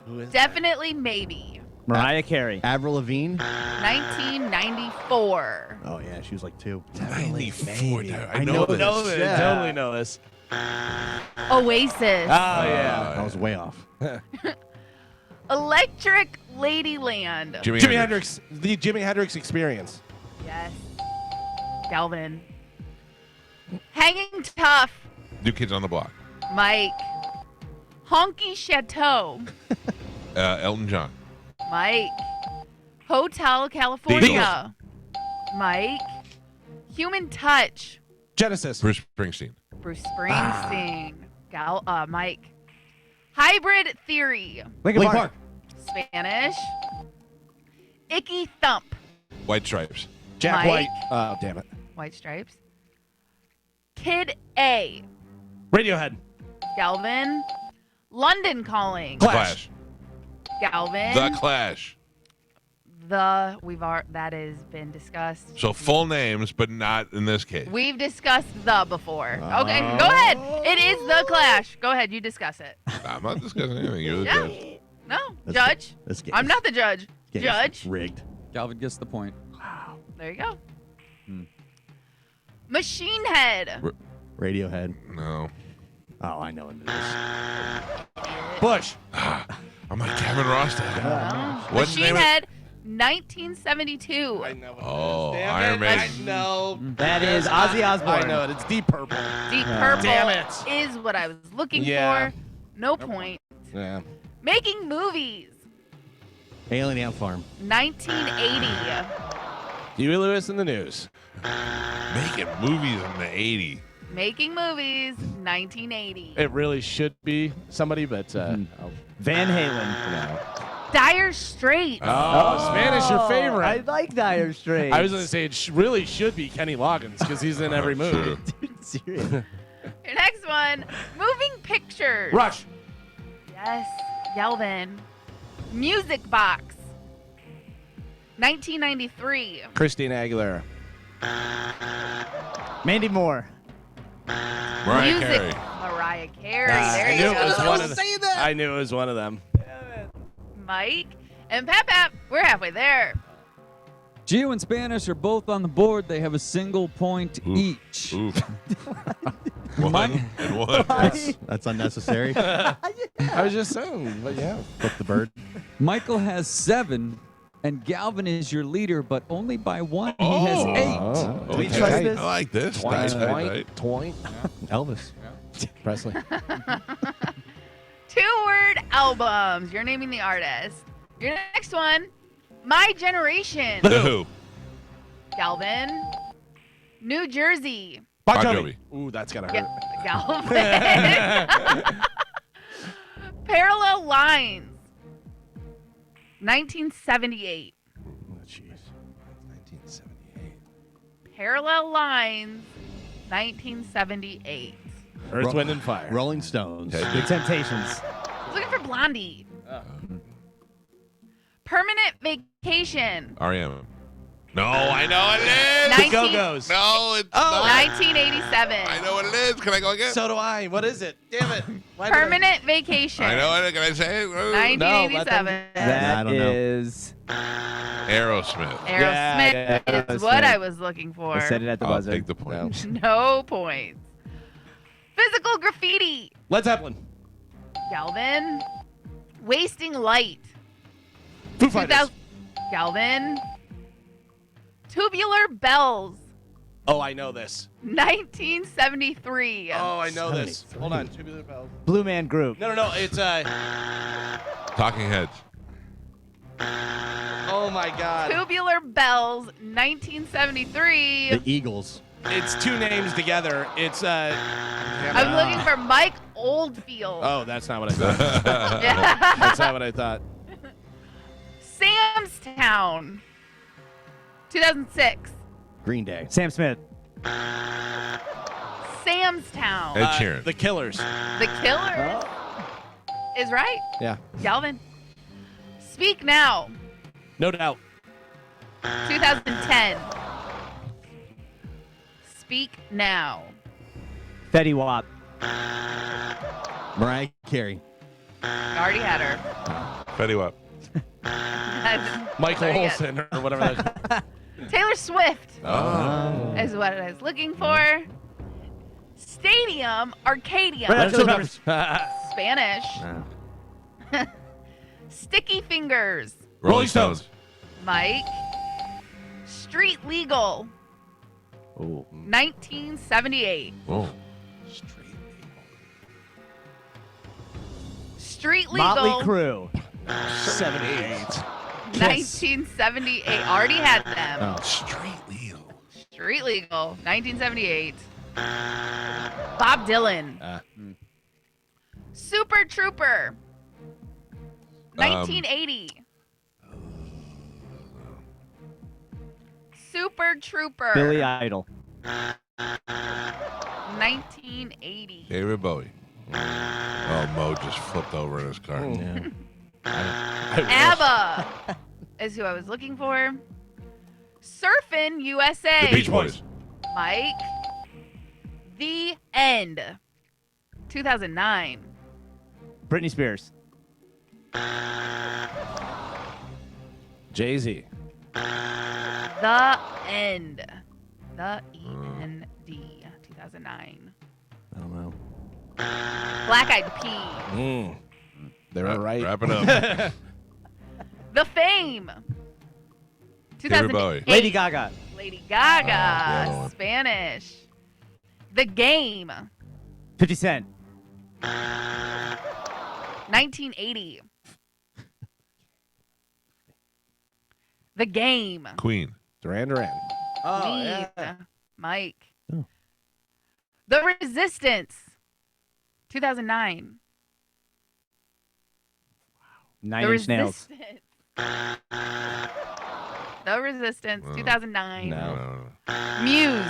Who is Definitely maybe. Mariah Carey. Avril Lavigne. 1994. Oh, yeah. She was like 2. 94. I know know this. this. Yeah. Totally know this. Oasis. Oh, yeah. I was way off. Electric Ladyland. Jimi Hendrix. The Jimi Hendrix Experience. Yes. Galvin. Hanging Tough. New Kids on the Block. Mike. Honky Chateau. Elton John. Mike. Hotel California. Mike. Human Touch. Genesis. Bruce Springsteen. Bruce Springsteen. Mike. Hybrid Theory. Linkin Linkin Park. Spanish. Icky Thump. White Stripes. Jack Mike. White. Oh, damn it. White Stripes. Kid A. Radiohead. Galvin. London Calling. Clash. Galvin. The Clash. That has been discussed. So full names, but not in this case. We've discussed the before. Okay, go ahead. It is the Clash. Go ahead, you discuss it. I'm not discussing anything. You're the Yeah. judge. No, This judge. This game. I'm not the judge. game's Judge. Rigged. Galvin gets the point. There you go. Machine Head. Radiohead. No. Oh, I know what it is. Bush. I'm like Kevin Rostad. What's the Machine name of it? Head, 1972. I know what Oh, it is. Damn Iron it. Maiden. I know. That is Ozzy Osbourne. I know it. It's Deep Purple. Deep Purple Damn it. is what I was looking Yeah. for. No point. Yeah. Making movies, Alien Ant Farm. 1980. Huey Lewis in the news. Making movies in the 80s. Making movies, 1980. It really should be somebody, but Van Halen. no. Dire Straits. Spanish, your favorite. I like Dire Straits. I was going to say it really should be Kenny Loggins because he's in every movie. True. Dude, serious. Your next one, moving pictures. Rush. Yes, Yelvin. Music Box, 1993. Christina Aguilera. Mandy Moore. Mariah Music, Carey. Mariah Carey. There I you knew go. it was one of them. I knew it was one of them. Mike and Pap, we're halfway there. Gio and Spanish are both on the board. They have a single point each. Oof. One and one. That's unnecessary. I was just saying, but yeah. Flip the bird. Michael has 7, and Galvin is your leader, but only by 1. He has 8. Oh, we trust this? I like this. Nice, nice. Elvis. Presley. 2-word albums. You're naming the artist. Your next one, My Generation. The Who. Galvin. New Jersey. Bon Bon Jovi. Jovi. Ooh, that's gotta hurt. Galvin. Parallel Lines. 1978. Oh, jeez. 1978. Parallel Lines. 1978. Earth, Wind, and Fire. Rolling Stones. Okay. The Temptations. Looking for Blondie. Permanent Vacation. R.E.M. No, I know what it is. 19 Go-Go's. No, it's Oh. not. 1987. I know what it is. Can I go again? So do I. What is it? Damn it. Why did I- Permanent Vacation. I know it. Can I say it? 1987. I That don't know. is. Aerosmith. Aerosmith Yeah, is what Aerosmith. I was looking for. I said it at the I'll buzzer. take the point. No points. Physical Graffiti. Led Zeppelin. Galvin. Wasting Light. Foo Fighters. Galvin. Tubular Bells. Oh, I know this. 1973. Oh, I know this. Hold on. Tubular Bells. Blue Man Group. No. It's Talking Heads. Oh my God. Tubular Bells. 1973. The Eagles. It's two names together. It's I'm looking for Mike Oldfield. Oh, that's not what I thought. Yeah. That's not what I thought. Samstown. 2006. Green Day. Sam Smith. Samstown. Ed Sheeran. The Killers. The Killers is right. Yeah. Galvin. Speak Now. No doubt. 2010. Speak Now. Fetty Wap. Mariah Carey. Already had her. Fetty Wap. Michael Sorry, Olsen or whatever that is. Taylor Swift Oh. is what I was looking for. Stadium Arcadia. Red Hot Chili Peppers. Spanish. Sticky Fingers. Rolling Stones. Mike. Street Legal. Ooh. 1978. Oh. Street Legal. Motley Crue. 78. 1978. Already had them. Oh. Street Legal. Street Legal. 1978. Bob Dylan. Super Trooper. 1980. Super Trooper. Billy Idol. 1980. David Bowie. Oh, Mo just flipped over in his car. Yeah. ABBA is who I was looking for. Surfin' USA. The Beach Boys. Mike. The End. 2009. Britney Spears. Jay-Z. The End. The E-N-D. 2009. I don't know. Black Eyed Peas. They were right. Wrap it up. The Fame. David Bowie. 2008. Lady Gaga. Lady Gaga. the other one. Spanish. The Game. 50 Cent. 1980. The Game. Queen. Duran Duran. Queen. Mike. Oh. The Resistance. 2009. Nine The Inch Nails. Resistance. The Resistance. 2009. No. Muse.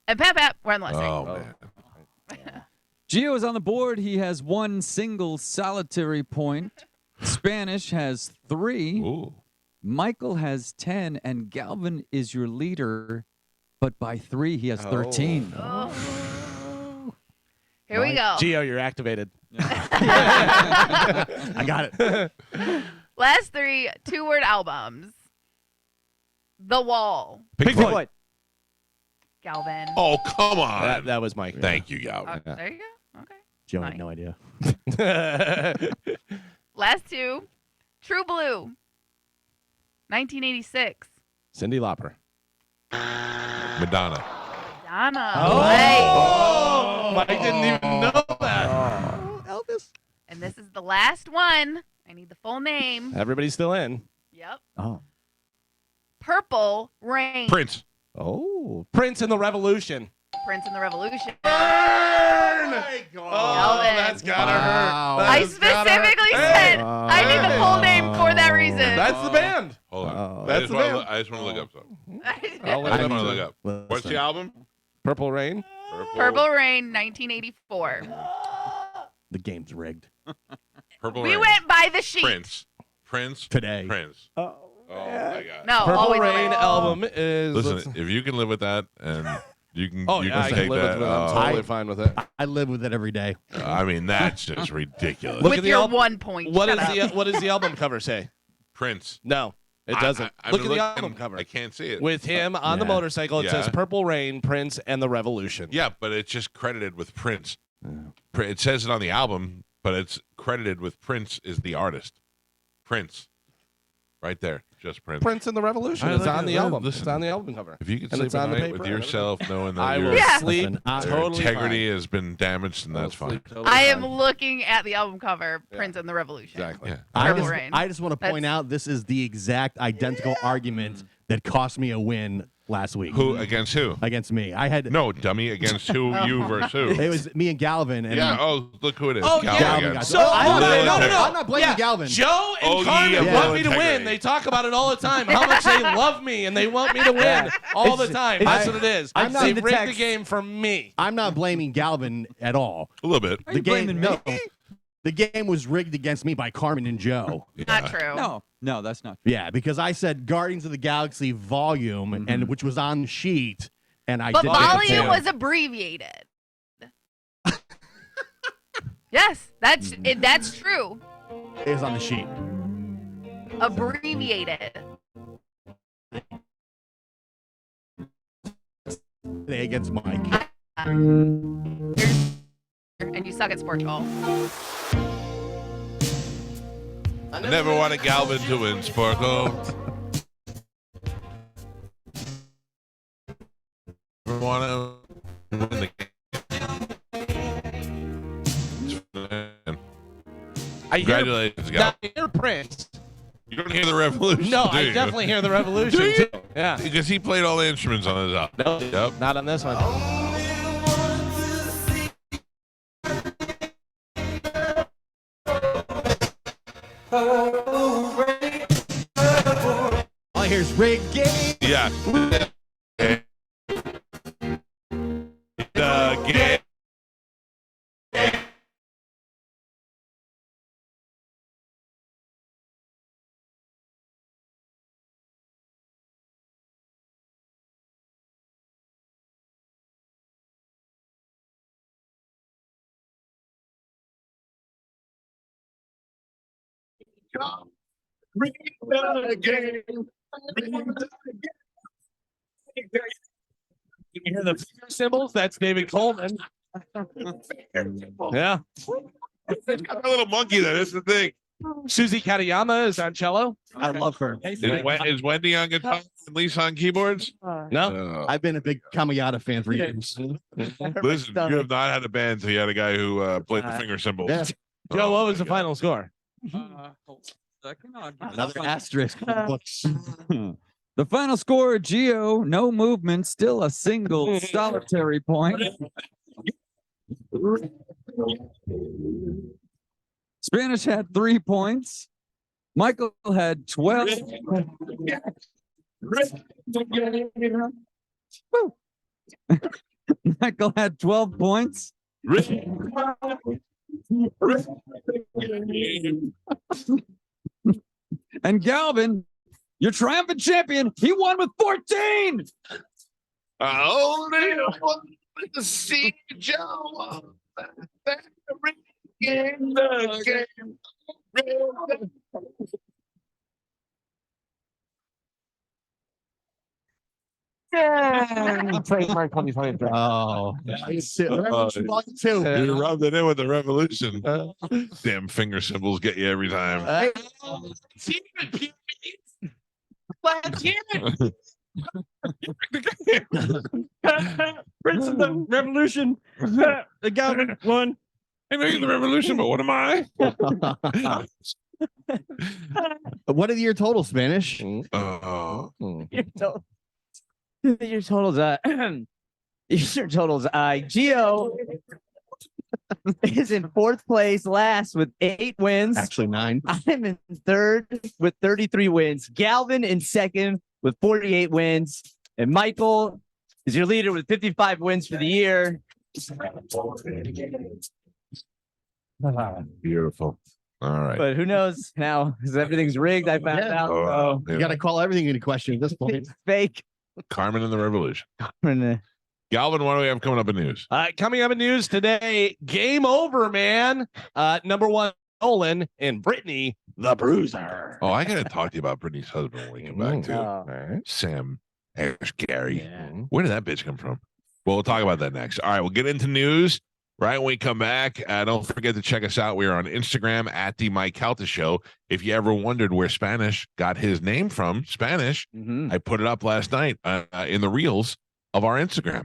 And Pat, we're on the last Oh, segment. man. Gio is on the board. He has one single solitary point. Spanish has 3. Ooh. Michael has 10, and Galvin is your leader, but by 3, he has 13. Oh. Here we go. Gio, you're activated. I got it. Last 3 2-word albums. The Wall. Bigfoot. Galvin. Oh, come on. That was Mike. Thank you, Galvin. There you go. Okay. Joe Fine. had no idea. Last 2. True Blue. 1986. Cyndi Lauper. Madonna. Donna. Oh, Mike didn't even know that. Elvis. And this is the last one. I need the full name. Everybody's still in. Yep. Oh. Purple Rain. Prince. Oh, Prince and the Revolution. Prince and the Revolution. Burn! Galvin. That's gotta Wow. hurt. I That has gotta hurt. specifically said I need the full name for that reason. That's the band. Hold on. That's the band. I just want to look up something. I'll I look just it want to up look too. up. Listen. What's the album? Purple Rain. Purple Rain, 1984. The game's rigged. Purple We Rain. went by the sheet. Prince. Today. Prince. Oh my God. No, Purple always Rain right. album is. Listen, if you can live with that, and you can, Oh you yeah, I can can take live that. with it. I'm oh, totally fine with it. I live with it every day. I mean, that's just ridiculous. Look at With the your album. 1 point. What Shut is up. what does the album cover say? Prince. No, it doesn't. I'm Look at the looking- album cover. I can't see it. With him on the Yeah. motorcycle, it says Yeah. Purple Rain, Prince, and the Revolution. Yeah, but it's just credited with Prince. It says it on the album, but it's credited with Prince is the artist. Prince. Right there. Just Prince. Prince and the Revolution. I It's like on it. the album. Listen. It's on the album cover. If you can And sleep it's at on the night paper with and yourself knowing that I will Yeah. sleep Listen, I- your totally integrity fine. has been damaged, and that's I'll fine. sleep totally I am fine. looking at the album cover, Prince and the Revolution. Exactly. Yeah. Purple Rain. I just want to point That's- out this is the exact identical argument that cost me a win last week. Who against who? Against me. I had No, dummy. Against who? You versus who? it was me and Galvin and Yeah. Oh, look who it is. Oh, Galvin yeah. Galvin again. got So I'm hold not- on, no, no. I'm not blaming Yeah, Galvin. Joe and Oh, Carmen yeah. want me to Integrity. win. They talk about it all the time. How much they love me and they want me to win all the time. That's what it is. I'm not- They the rigged the text. game for me. I'm not blaming Galvin at all. A little bit. Are you blaming me? The game was rigged against me by Carmen and Joe. Not true. No, that's not. Yeah, because I said Guardians of the Galaxy volume, and which was on the sheet, and I But did volume was abbreviated. Yes, that's true. it was on the sheet. Abbreviated. Today against Mike. And you suck at sports ball. I never wanted Galvin to win, Sparkle. Never want to win the game. I hear, Congratulations, now, Galvin. I hear Prince. You don't hear the revolution. No, do I you? definitely hear the Revolution. Do you? too. Yeah. Because he played all the instruments on his album. No, Yep. not on this one. All I hear is rigged game. Yeah. The game. You hear the finger symbols? That's David Coleman. Yeah. A little monkey there. That's the thing. Susie Katayama is on cello. I love her. Is Wendy on guitar and Lisa on keyboards? No. I've been a big Kamiyata fan for years. Listen, you have not had a band until you had a guy who played the finger cymbals. Yeah. Joe, what was the my final score? Another asterisk. in the books. The final score, Geo, no movement, still a single solitary point. Spanish had 3 points. Michael had 12. Woo. Michael had 12 points. And Galvin, your triumphant champion, he won with 14. Only want to see Joe. In the game. Trademark 2023. Oh, volume 2. You rubbed it in with the revolution. Damn finger symbols get you every time. Prince of the Revolution. The government won. I know you're the revolution, but what am I? What are your total Spanish? Oh, Your totals, your totals. Geo is in 4th place, last with 8 wins. Actually, 9. I'm in 3rd with 33 wins. Galvin in 2nd with 48 wins, and Michael is your leader with 55 wins for the year. beautiful. All right. But who knows now? Because everything's rigged. I found Yeah. out. Oh, You got to call everything into question at this point. It's fake. Carmen and the Revolution. And, Galvin, what do we have coming up in news? Coming up in news today, game over, man. Number 1, Nolan and Brittany, the Bruiser. Oh, I got to talk to you about Brittany's husband when we come back, too. Oh. Sam Ash Gary. Yeah. Where did that bitch come from? Well, we'll talk about that next. All right, we'll get into news right when we come back. Don't forget to check us out. We are on Instagram at the Mike Calta Show. If you ever wondered where Spanish got his name from, Spanish, I put it up last night in the reels of our Instagram.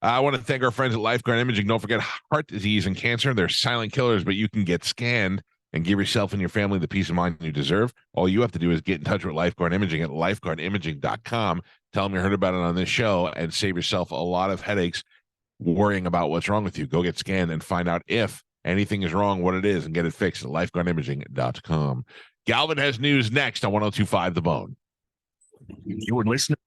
I want to thank our friends at Lifeguard Imaging. Don't forget heart disease and cancer. They're silent killers, but you can get scanned and give yourself and your family the peace of mind you deserve. All you have to do is get in touch with Lifeguard Imaging at lifeguardimaging.com. Tell them you heard about it on this show and save yourself a lot of headaches worrying about what's wrong with you. Go get scanned and find out if anything is wrong, what it is, and get it fixed at lifeguardimaging.com. Galvin has news next on 102.5 The Bone. You're listening.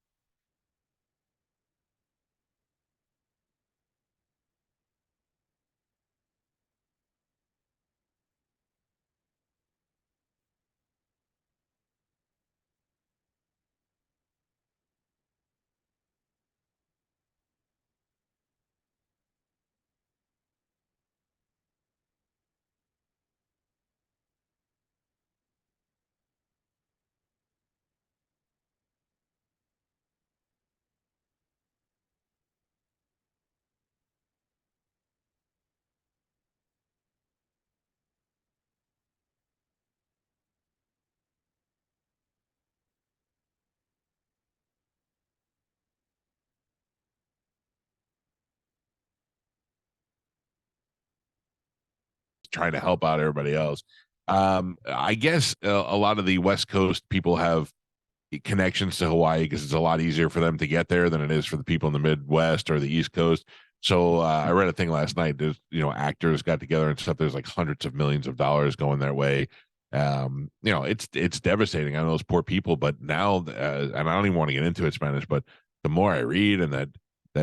Trying to help out everybody else. I guess a lot of the West Coast people have connections to Hawaii because it's a lot easier for them to get there than it is for the people in the Midwest or the East Coast. So I read a thing last night. There's, actors got together and stuff. There's like hundreds of millions of dollars going their way. It's devastating on those poor people. But now, and I don't even want to get into it Spanish, but the more I read and that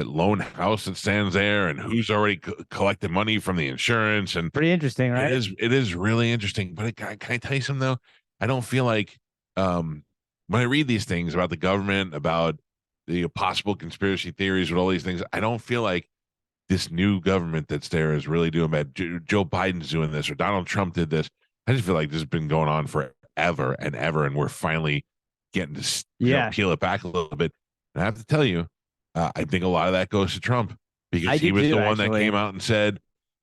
lone house that stands there and who's already collected money from the insurance and Pretty interesting, right? it is really interesting. But can I tell you something though? I don't feel like when I read these things about the government, about the possible conspiracy theories with all these things, I don't feel like this new government that's there is really doing bad. Joe Biden's doing this or Donald Trump did this. I just feel like this has been going on forever and ever, and we're finally getting to peel it back a little bit. And I have to tell you, I think a lot of that goes to Trump because I he do was too, the one that actually. came out and said,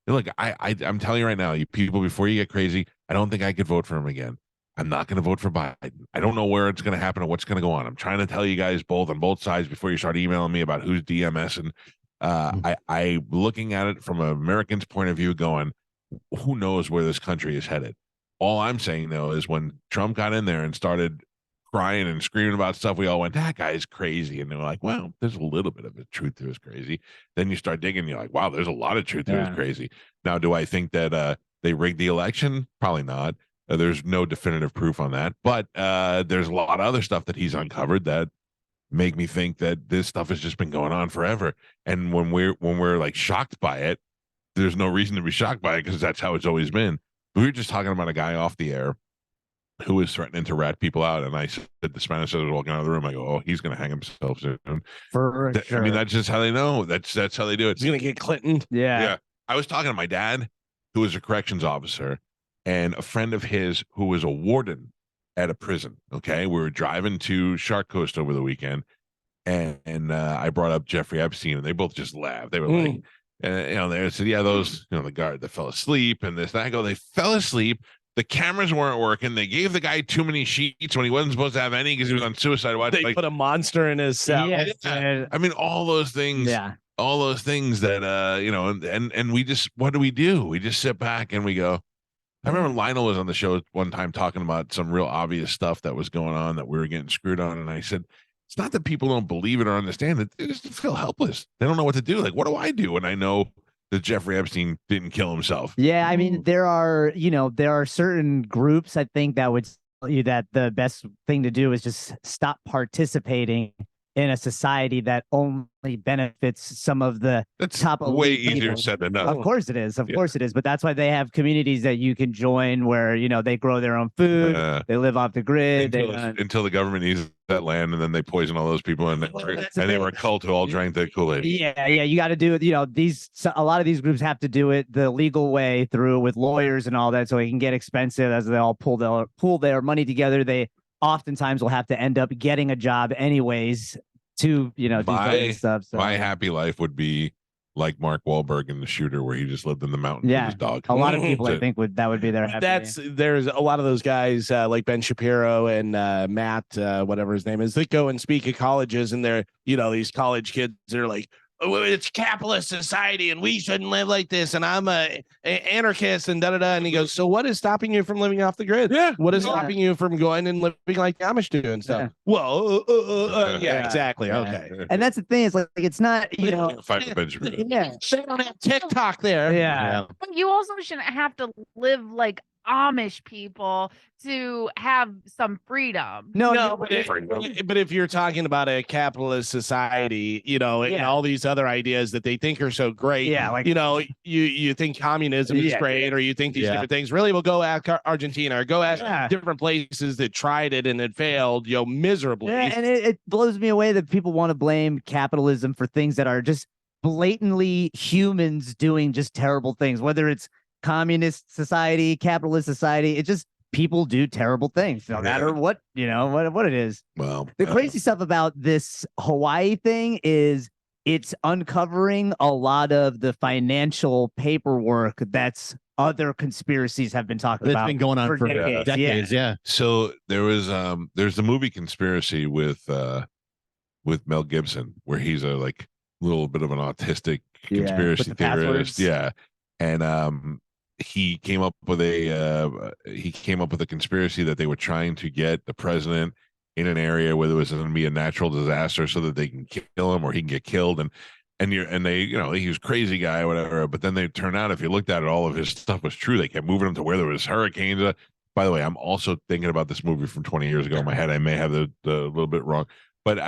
"Look, I'm telling you right now, you people, before you get crazy, I don't think I could vote for him again. I'm not going to vote for Biden. I don't know where it's going to happen or what's going to go on. I'm trying to tell you guys both on both sides before you start emailing me about who's DMS." And I looking at it from an American's point of view, going, who knows where this country is headed? All I'm saying though is when Trump got in there and started crying and screaming about stuff, we all went, "That guy's crazy." And they were like, "Well, there's a little bit of a truth to his crazy." Then you start digging, you're like, "Wow, there's a lot of truth to his Yeah. crazy." Now, do I think that they rigged the election? Probably not. There's no definitive proof on that, but there's a lot of other stuff that he's uncovered that make me think that this stuff has just been going on forever. And when we're like shocked by it, there's no reason to be shocked by it because that's how it's always been. We were just talking about a guy off the air who was threatening to rat people out, and I said, the Spanish was walking out of the room, I go, "Oh, he's going to hang himself soon." For sure. I mean, that's just how they know. That's how they do it. He's gonna get Clinton. yeah. I was talking to my dad, who was a corrections officer, and a friend of his who was a warden at a prison. Okay, we were driving to Shark Coast over the weekend, and I brought up Jeffrey Epstein, and they both just laughed. They were like, they said, "Yeah, those, the guard that fell asleep and this." That I go, "They fell asleep. The cameras weren't working. They gave the guy too many sheets when he wasn't supposed to have any because he was on suicide watch." They put a monster in his cell. Yeah. I mean, all those things. Yeah. All those things that and we just, what do? We just sit back and we go. I remember Lionel was on the show one time talking about some real obvious stuff that was going on that we were getting screwed on, and I said, it's not that people don't believe it or understand it; they just feel helpless. They don't know what to do. Like, what do I do when I know that Jeffrey Epstein didn't kill himself? Yeah, I mean, there are certain groups, I think, that would tell you that the best thing to do is just stop participating in a society that only benefits some of the That's top way elite easier people. said than done. Of course it is. Of Yeah. course it is. But that's why they have communities that you can join where, they grow their own food. They live off the grid. Until the government needs that land, and then they poison all those people, and that's the they thing. were a cult who all drank the Kool-Aid. Yeah, you got to do it. A lot of these groups have to do it the legal way through with lawyers and all that, so it can get expensive as they all pool their money together. They oftentimes will have to end up getting a job anyways to do some of this stuff. So. My happy life would be like Mark Wahlberg in The Shooter, where he just lived in the mountains with his dog. A lot of people, So- I think, that would be their happy. There's a lot of those guys like Ben Shapiro and Matt, whatever his name is, that go and speak at colleges, and they're, these college kids are like, "Oh, it's capitalist society and we shouldn't live like this, and I'm a anarchist and da da da." And he goes, "So what is stopping you from living off the grid? Yeah. What is stopping you from going and living like the Amish do and stuff?" Yeah. Well, yeah, exactly. Yeah. Okay. And that's the thing. It's like it's not, Fight with Ben Shapiro. yeah, They don't have TikTok there. yeah. But you also shouldn't have to live like Amish people to have some freedom. No, but if you're talking about a capitalist society, and all these other ideas that they think are so great, Yeah, like- you think communism is Yeah. great, or you think these Yeah. different things. Really, will go at Argentina or go at Yeah. different places that tried it and it failed, miserably. Yeah, and it blows me away that people want to blame capitalism for things that are just blatantly humans doing just terrible things, whether it's communist society, capitalist society. It just people do terrible things, no matter what, what it is. Well, The crazy stuff about this Hawaii thing is it's uncovering a lot of the financial paperwork that's other conspiracies have been talking It's about. been going on for decades. decades. Yeah. So there's the movie Conspiracy with Mel Gibson, where he's a like little bit of an autistic Yeah, conspiracy with the theorist. passwords. Yeah. And he came up with a conspiracy that they were trying to get the president in an area where there was going to be a natural disaster so that they can kill him or he can get killed. And they, he was crazy guy or whatever. But then they turned out, if you looked at it, all of his stuff was true. They kept moving him to where there was hurricanes. By the way, I'm also thinking about this movie from 20 years ago in my head. I may have the little bit wrong, but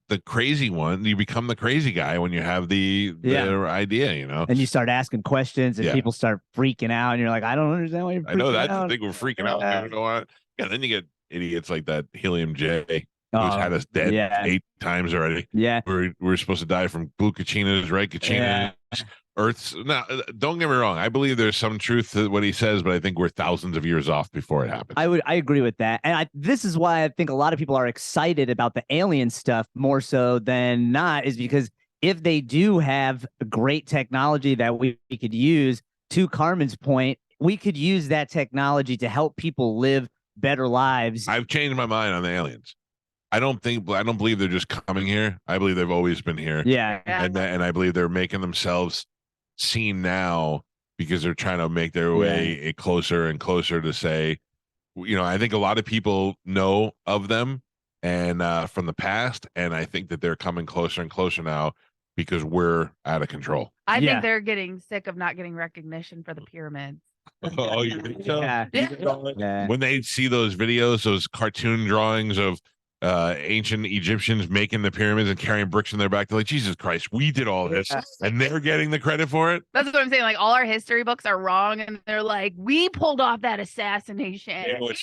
the crazy one, you become the crazy guy when you have the idea, And you start asking questions, and Yeah. people start freaking out, and you're like, I don't understand why you're freaking I know that's out. the thing, we're freaking out. Yeah. You know what? Yeah, then you get idiots like that Helium J, who's Oh, had us dead yeah. 8 times already. Yeah. We're supposed to die from blue cachinas, red cachinas, Earth's now. Don't get me wrong. I believe there's some truth to what he says, but I think we're thousands of years off before it happens. I agree with that, and this is why I think a lot of people are excited about the alien stuff more so than not, is because if they do have great technology that we could use, to Carmen's point, we could use that technology to help people live better lives. I've changed my mind on the aliens. I don't believe they're just coming here. I believe they've always been here. Yeah. And I believe they're making themselves seen now because they're trying to make their way closer and closer to say, I think a lot of people know of them and from the past, and I think that they're coming closer and closer now because we're out of control. I think they're getting sick of not getting recognition for the pyramids. Oh, you think so? Yeah. When they see those videos, those cartoon drawings of ancient Egyptians making the pyramids and carrying bricks in their back, they're like, Jesus Christ, we did all this, and they're getting the credit for it. That's what I'm saying. Like, all our history books are wrong, and they're like, we pulled off that assassination. You know what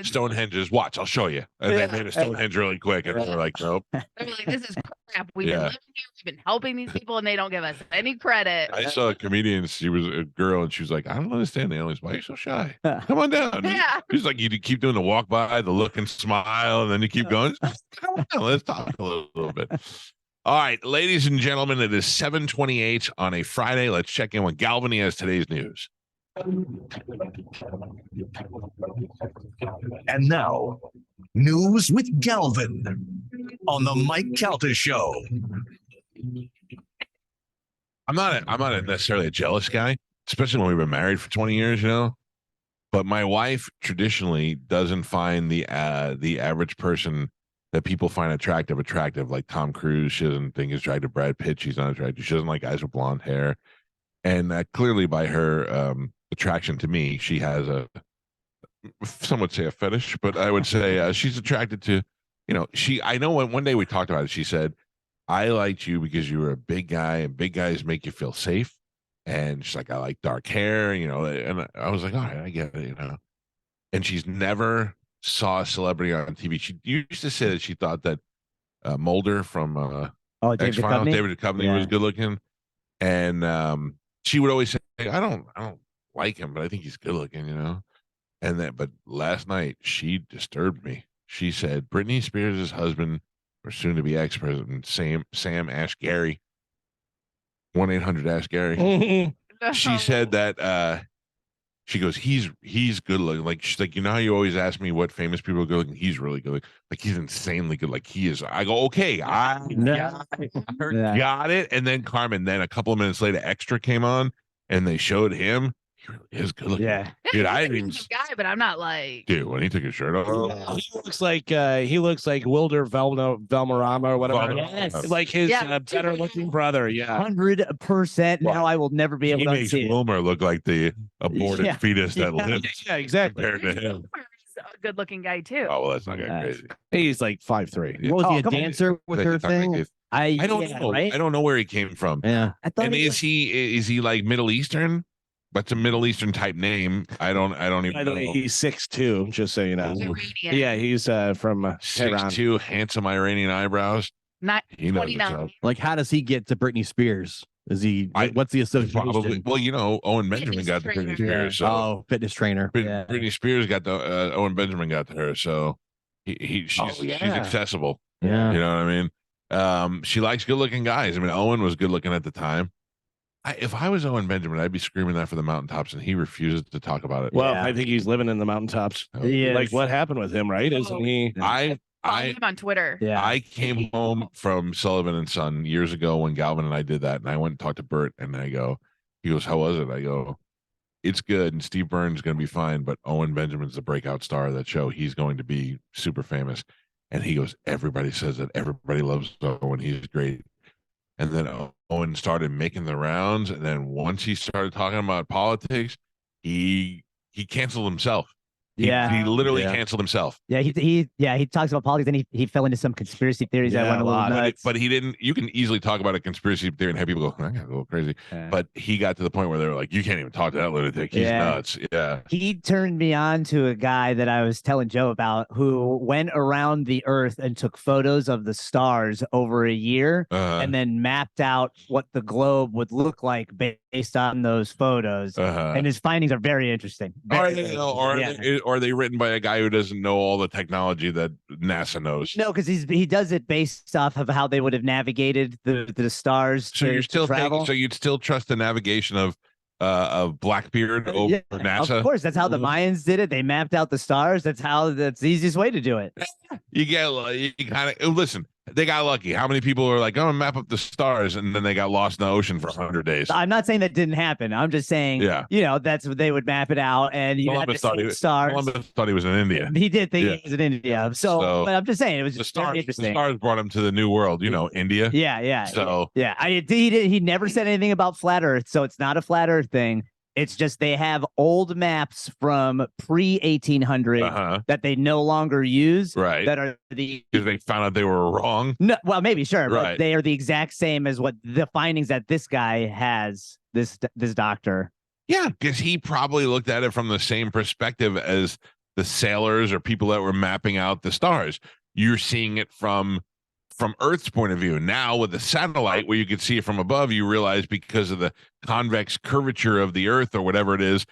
Stonehenge is? Watch, I'll show you. And they made a Stonehenge really quick, and they're like, nope. They're like, this is crap. We've been living here, we've been helping these people, and they don't give us any credit. I saw a comedian. She was a girl, and she was like, I don't understand the aliens. Why are you so shy? Come on down. Yeah. She's like, you keep doing the walk by, the look and smile, and then you keep going. Come on, let's talk a little bit. All right, ladies and gentlemen, it is 7:28 on a Friday. Let's check in with Galvin. He has today's news. And now, news with Galvin on the Mike Calta Show. I'm not necessarily a jealous guy, especially when we've been married for 20 years, But my wife traditionally doesn't find the average person that people find attractive, like Tom Cruise. She doesn't think he's attractive. Brad Pitt, she's not attractive. She doesn't like guys with blonde hair. And clearly by her attraction to me, she has some would say a fetish, but I would say she's attracted to, I know one day we talked about it. She said, I liked you because you were a big guy, and big guys make you feel safe. And she's like, I like dark hair, and I was like, all right, I get it, And she's never saw a celebrity on TV. She used to say that she thought that Mulder from X-Files, David Duchovny was good looking. And she would always say, I don't like him, but I think he's good looking, but last night she disturbed me. She said Britney Spears' husband, or soon to be ex-president, Sam Ash Gary, 1-800-ASK-GARY. She said that she goes, he's good looking. Like, she's like, how you always ask me what famous people are good looking? He's really good looking. Like, he's insanely good. Like, he is. I go, okay, I got it. And then Carmen, a couple of minutes later, Extra came on and they showed him. He really is good looking. Yeah. Dude, I didn't even guy, but I'm not like. Dude, when he took his shirt off. He looks like Wilder Valderrama or whatever. Yes. Like his better looking brother. Yeah. 100%. Now I will never be able to makes see it. Wilmer look like the aborted fetus that lives. Yeah, exactly. Compared to him. A good looking guy too. Oh, well, that's not getting crazy. He's like 5'3". What was he, a dancer with her thing? I don't know. Right? I don't know where he came from. Yeah. I thought And is he like Middle Eastern? That's a Middle Eastern type name. I don't even know. He's 6'2", just so you know. Iranian. Yeah, he's from Tehran. 6'2", handsome Iranian eyebrows. Not He knows what's 29. up. Like, how does he get to Britney Spears? Is he? What's the association? Probably. Well, Owen Benjamin got to Britney Spears. So fitness trainer. Britney Spears got the Owen Benjamin got to her. So she's accessible. Yeah. You know what I mean? She likes good looking guys. I mean, Owen was good looking at the time. If I was Owen Benjamin, I'd be screaming that for the mountaintops, and he refuses to talk about it. Well, I think he's living in the mountaintops. Like, what happened with him, right? Isn't he? Follow him on Twitter. Yeah. I came home from Sullivan and Son years ago when Galvin and I did that, and I went and talked to Bert, and he goes, how was it? I go, it's good, and Steve Burns is going to be fine, but Owen Benjamin's the breakout star of that show. He's going to be super famous. And he goes, everybody says that. Everybody loves Owen. He's great. And then Owen started making the rounds, and then once he started talking about politics, he canceled himself. He literally canceled himself. Yeah, he talks about politics, and he fell into some conspiracy theories that went a little nuts. But he didn't. You can easily talk about a conspiracy theory and have people go, I gotta go crazy. But he got to the point where they were like, you can't even talk to that lunatic. He's nuts. Yeah. He turned me on to a guy that I was telling Joe about who went around the Earth and took photos of the stars over a year and then mapped out what the globe would look like based on those photos. And his findings are very interesting. Are they written by a guy who doesn't know all the technology that NASA knows? No, because he does it based off of how they would have navigated the stars. So you're still travel. so you'd still trust the navigation of Blackbeard over NASA? Of course, that's how the Mayans did it. They mapped out the stars. That's the easiest way to do it. You kind of listen. They got lucky. How many people are like, I'm gonna map up the stars, and then they got lost in the ocean for 100 days? I'm not saying that didn't happen. I'm just saying, that's what they would map it out, and you had the stars. Columbus thought he was in India. He did think he was in India. So, but I'm just saying it was just very interesting. The stars brought him to the new world. India. Yeah. So he never said anything about flat Earth, so it's not a flat Earth thing. It's just they have old maps from pre-1800 that they no longer use. Right. That are because they found out they were wrong. No, well, maybe sure, right. But they are the exact same as what the findings that this guy has. This doctor. Yeah, because he probably looked at it from the same perspective as the sailors or people that were mapping out the stars. You're seeing it from Earth's point of view. Now with the satellite where you can see it from above, you realize because of the convex curvature of the Earth or whatever it is,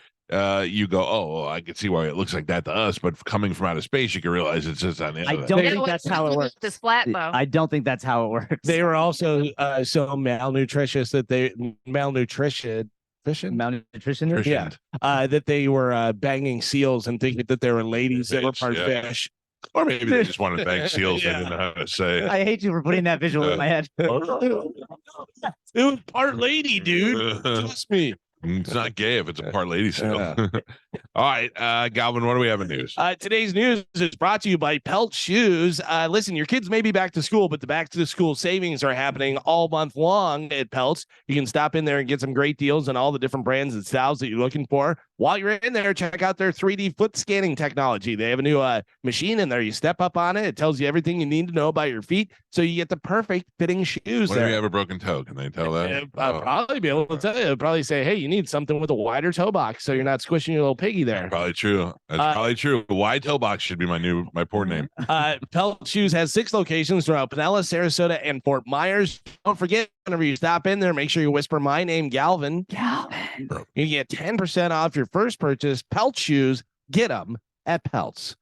you go, well, I can see why it looks like that to us, but coming from outer space, you can realize it's just on the I don't think that's how it works. This flat though. I don't think that's how it works. They were also so malnutritious that malnutrition, that they were banging seals and thinking that they were ladies that were part fish. Or maybe they just wanted to bang seals. They didn't know how to say. I hate you for putting that visual in my head. It was part lady, dude. Trust me. It's not gay if it's a part lady seal. All right, Galvin, what do we have in news? Today's news is brought to you by Pelt Shoes. Listen, your kids may be back to school, but the back to the school savings are happening all month long at Pelts. You can stop in there and get some great deals on all the different brands and styles that you're looking for. While you're in there, check out their 3D foot scanning technology. They have a new machine in there. You step up on it. It tells you everything you need to know about your feet, so you get the perfect fitting shoes. What if you have a broken toe? Can they tell that? I'll probably be able to tell you. I'll probably say, hey, you need something with a wider toe box so you're not squishing your little piggy there. Probably true. That's probably true. Wide toe box should be my port name. Pelt Shoes has 6 locations throughout Pinellas, Sarasota, and Fort Myers. Don't forget, whenever you stop in there, make sure you whisper my name, Galvin. You get 10% off your first purchase. Pelt Shoes, get them at Pelts.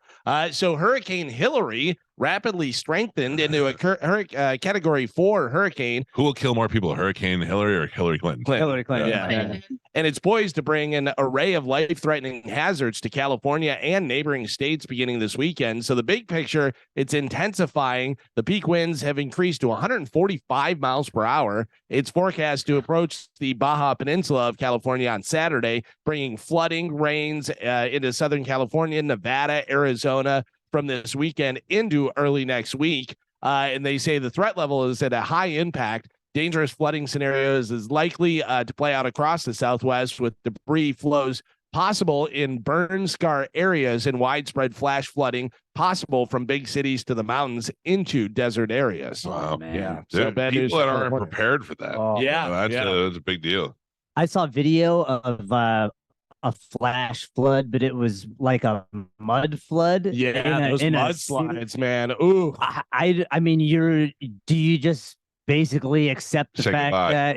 So Hurricane Hillary rapidly strengthened into a Category 4 hurricane. Who will kill more people, Hurricane Hillary or Hillary Clinton? Hillary Clinton. Yeah. And it's poised to bring an array of life-threatening hazards to California and neighboring states beginning this weekend. So the big picture, it's intensifying. The peak winds have increased to 145 miles per hour. It's forecast to approach the Baja Peninsula of California on Saturday, bringing flooding, rains into Southern California, Nevada, Arizona from this weekend into early next week. And they say the threat level is at a high impact. Dangerous flooding scenarios is likely to play out across the Southwest, with debris flows possible in burn scar areas and widespread flash flooding possible from big cities to the mountains into desert areas. Wow. Yeah. So bad news. People that aren't prepared for that. That's a big deal. I saw video of a flash flood, but it was like a mud flood. Yeah, those mud slides, man. Ooh. I mean, do you just basically accept the fact that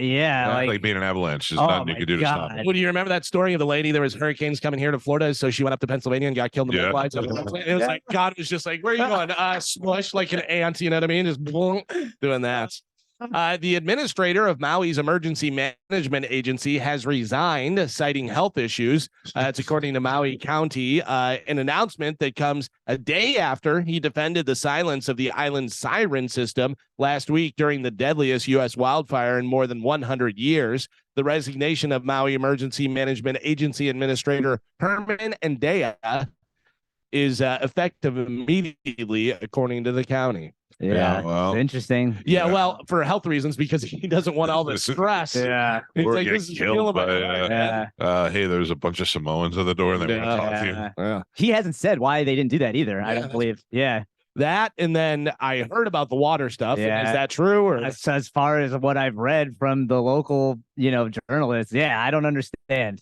like being an avalanche is nothing you could do to stop it. Well, do you remember that story of the lady? There was hurricanes coming here to Florida, so she went up to Pennsylvania and got killed in the mud slides. It was like God was just like, "Where are you going?" Smush like an ant. You know what I mean? Just boom, doing that. The administrator of Maui's emergency management agency has resigned, citing health issues. It's according to Maui County, an announcement that comes a day after he defended the silence of the island's siren system last week during the deadliest U.S. wildfire in more than 100 years. The resignation of Maui Emergency Management Agency Administrator Herman Andea is effective immediately, according to the county. Yeah, well, it's interesting. Yeah, well, for health reasons, because he doesn't want all the stress. Yeah, He's Or like, get this is killed killing my by, life, man. hey, there's a bunch of Samoans at the door and they want to talk to you. Yeah. he hasn't said why they didn't do that either. I don't believe. Yeah, That, and then I heard about the water stuff. Yeah. Is that true? Or as far as what I've read from the local, journalists, yeah, I don't understand.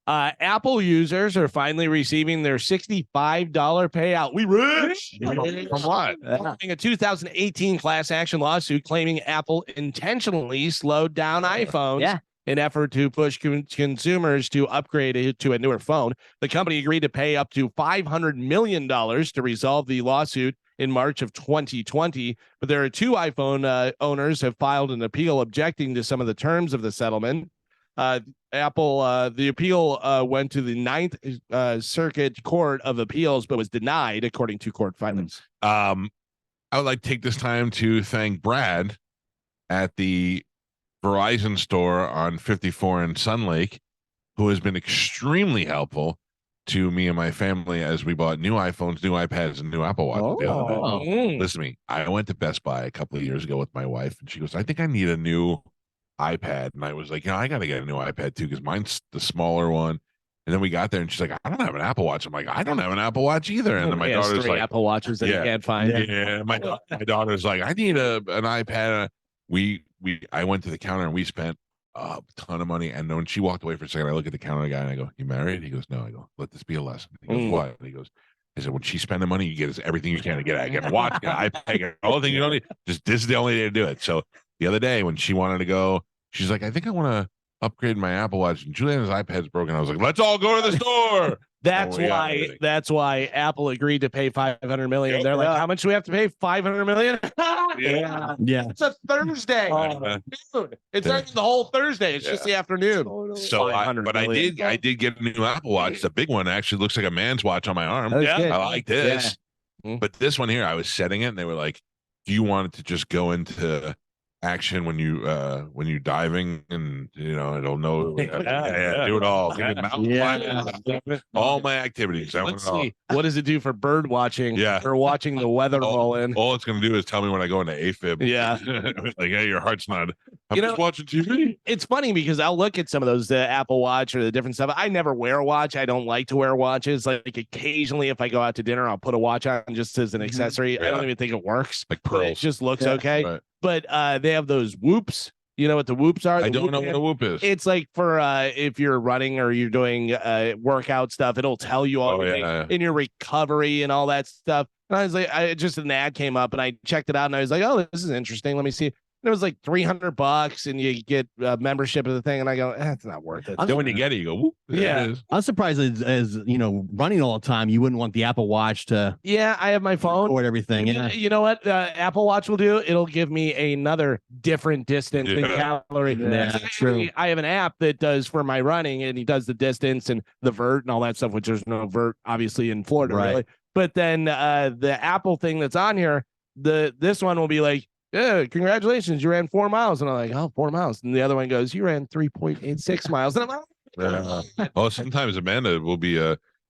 Apple users are finally receiving their $65 payout. We rich. From what? Following a 2018 class action lawsuit claiming Apple intentionally slowed down iPhones. Yeah. In effort to push consumers to upgrade it to a newer phone. The company agreed to pay up to $500 million to resolve the lawsuit in March of 2020. But there are two iPhone owners have filed an appeal objecting to some of the terms of the settlement. Apple, the appeal went to the Ninth Circuit Court of Appeals, but was denied according to court filings. I would like to take this time to thank Brad at the Verizon store on 54 in Sun Lake, who has been extremely helpful to me and my family as we bought new iPhones, new iPads, and new Apple Watches the other day. Listen to me. I went to Best Buy a couple of years ago with my wife, and she goes, I think I need a new iPad. And I was like, I got to get a new iPad too, because mine's the smaller one. And then we got there, and she's like, I don't have an Apple Watch. I'm like, I don't have an Apple Watch either. And then my daughter's like, Apple Watches that you can't find. Yeah, my daughter's like, I need an iPad. I went to the counter and we spent a ton of money. And then when she walked away for a second, I look at the counter guy and I go, "You married?" He goes, "No." I go, "Let this be a lesson." He goes, "What?" And he goes, I said, when she's spending money, you get everything you can to get. I get a watch, get an iPad, get all the things you don't need. Just this is the only day to do it. So the other day when she wanted to go, she's like, I think I want to upgrade my Apple Watch. And Juliana's iPad's broken. I was like, let's all go to the store. That's why Apple agreed to pay $500 million. They're like, how much do we have to pay? $500 million? Yeah. It's a Thursday. Dude, it's not even the whole Thursday. It's just the afternoon. So I did get a new Apple Watch. It's a big one. It actually looks like a man's watch on my arm. I like this. Yeah. But this one here, I was setting it and they were like, do you want it to just go into action when you diving, and it'll know do it all. All my activities. Let's see, what does it do for bird watching? Or watching the weather roll in. All it's going to do is tell me when I go into AFib. Like, hey, your heart's not. I'm just watching TV. It's funny because I'll look at some of those, the Apple Watch or the different stuff. I never wear a watch. I don't like to wear watches. Like occasionally if I go out to dinner, I'll put a watch on just as an accessory. I don't even think it works. Like pearls. It just looks okay. Right. But they have those whoops. You know what the whoops are? I don't know what a whoop is. It's like for if you're running or you're doing workout stuff, it'll tell you all in your recovery and all that stuff. And I was like, just an ad came up and I checked it out and I was like, oh, this is interesting. Let me see. And it was like $300 and you get a membership of the thing. And I go, it's not worth it. Then when you get it, you go, whoop. Yeah. I'm surprised as running all the time, you wouldn't want the Apple Watch to. Yeah, I have my phone. Record everything. Yeah. You know what Apple Watch will do? It'll give me another different distance in calorie. Yeah, true. I have an app that does for my running and he does the distance and the vert and all that stuff, which there's no vert obviously in Florida, really. But then the Apple thing that's on here, this one will be like, yeah, congratulations, you ran 4 miles. And I'm like, oh, 4 miles. And the other one goes, you ran 3.86 miles. And I'm like, oh, sometimes Amanda will be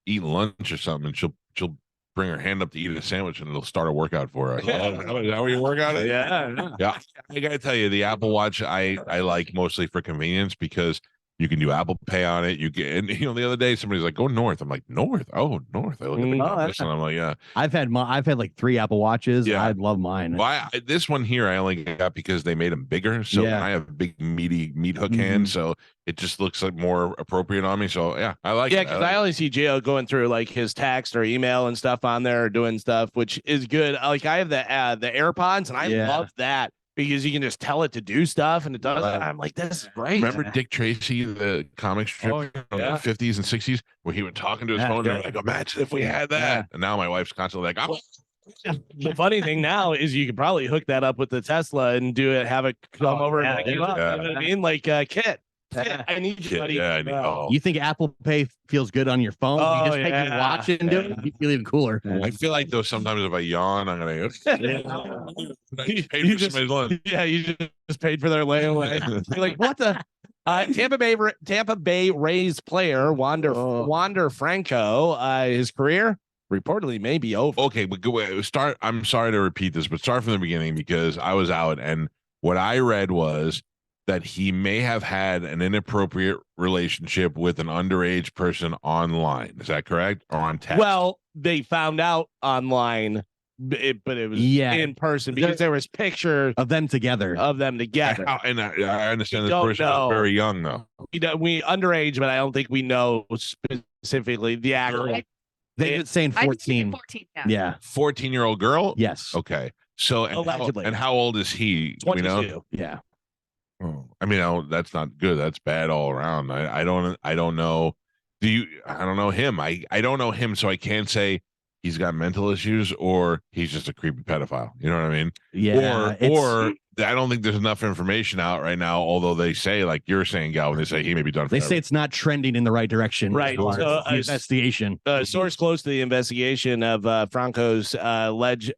eating lunch or something, and she'll bring her hand up to eat a sandwich, and it'll start a workout for her. How you work out? Yeah. I gotta tell you, the Apple Watch I like mostly for convenience because you can do Apple Pay on it. You can, the other day somebody's like, go north. I'm like, north? Oh, north. I look at the compass and I'm like, yeah. I've had like 3 Apple Watches. Yeah. I love mine. Well, this one here I only got because they made them bigger. So I have big meat hook hands. So it just looks like more appropriate on me. So yeah, I like it. Yeah, because I only see Gio going through like his text or email and stuff on there or doing stuff, which is good. Like I have the AirPods and I love that. Because you can just tell it to do stuff and it does. I'm like, this is great. Remember Dick Tracy, the comic strip from the 50s and 60s, where he would talk into his phone and like, imagine if we had that. And now my wife's constantly like, the funny thing now is you could probably hook that up with the Tesla and do it, have it come over and pick you up. You know what I mean? Like Kit. I need you, buddy. You think Apple Pay feels good on your phone? You just take your watch and do it. You feel even cooler. I feel like though sometimes if I yawn, I'm gonna. You just paid for their layaway. You're like, what the? Tampa Bay Rays player Wander Franco, his career reportedly may be over. Okay, but start. I'm sorry to repeat this, but start from the beginning because I was out, and what I read was that he may have had an inappropriate relationship with an underage person online. Is that correct? Or on text? Well, they found out online, but it was in person because there was picture of them together. And I understand this don't person know. was very young, though. We underage, but I don't think we know specifically the actual. They're saying 14. 14, yeah. 14-year-old girl? Yes. Okay. So, Allegedly. and how old is he? 22. We know? Yeah. Oh, I mean, that's not good. That's bad all around. I don't know. I don't know him. I don't know him, so I can't say he's got mental issues or he's just a creepy pedophile. You know what I mean? Yeah. Or I don't think there's enough information out right now, although they say, like you're saying, Galvin, they say he may be done They forever. say it's not trending in the right direction. Right. So, investigation. A source close to the investigation of Franco's alleged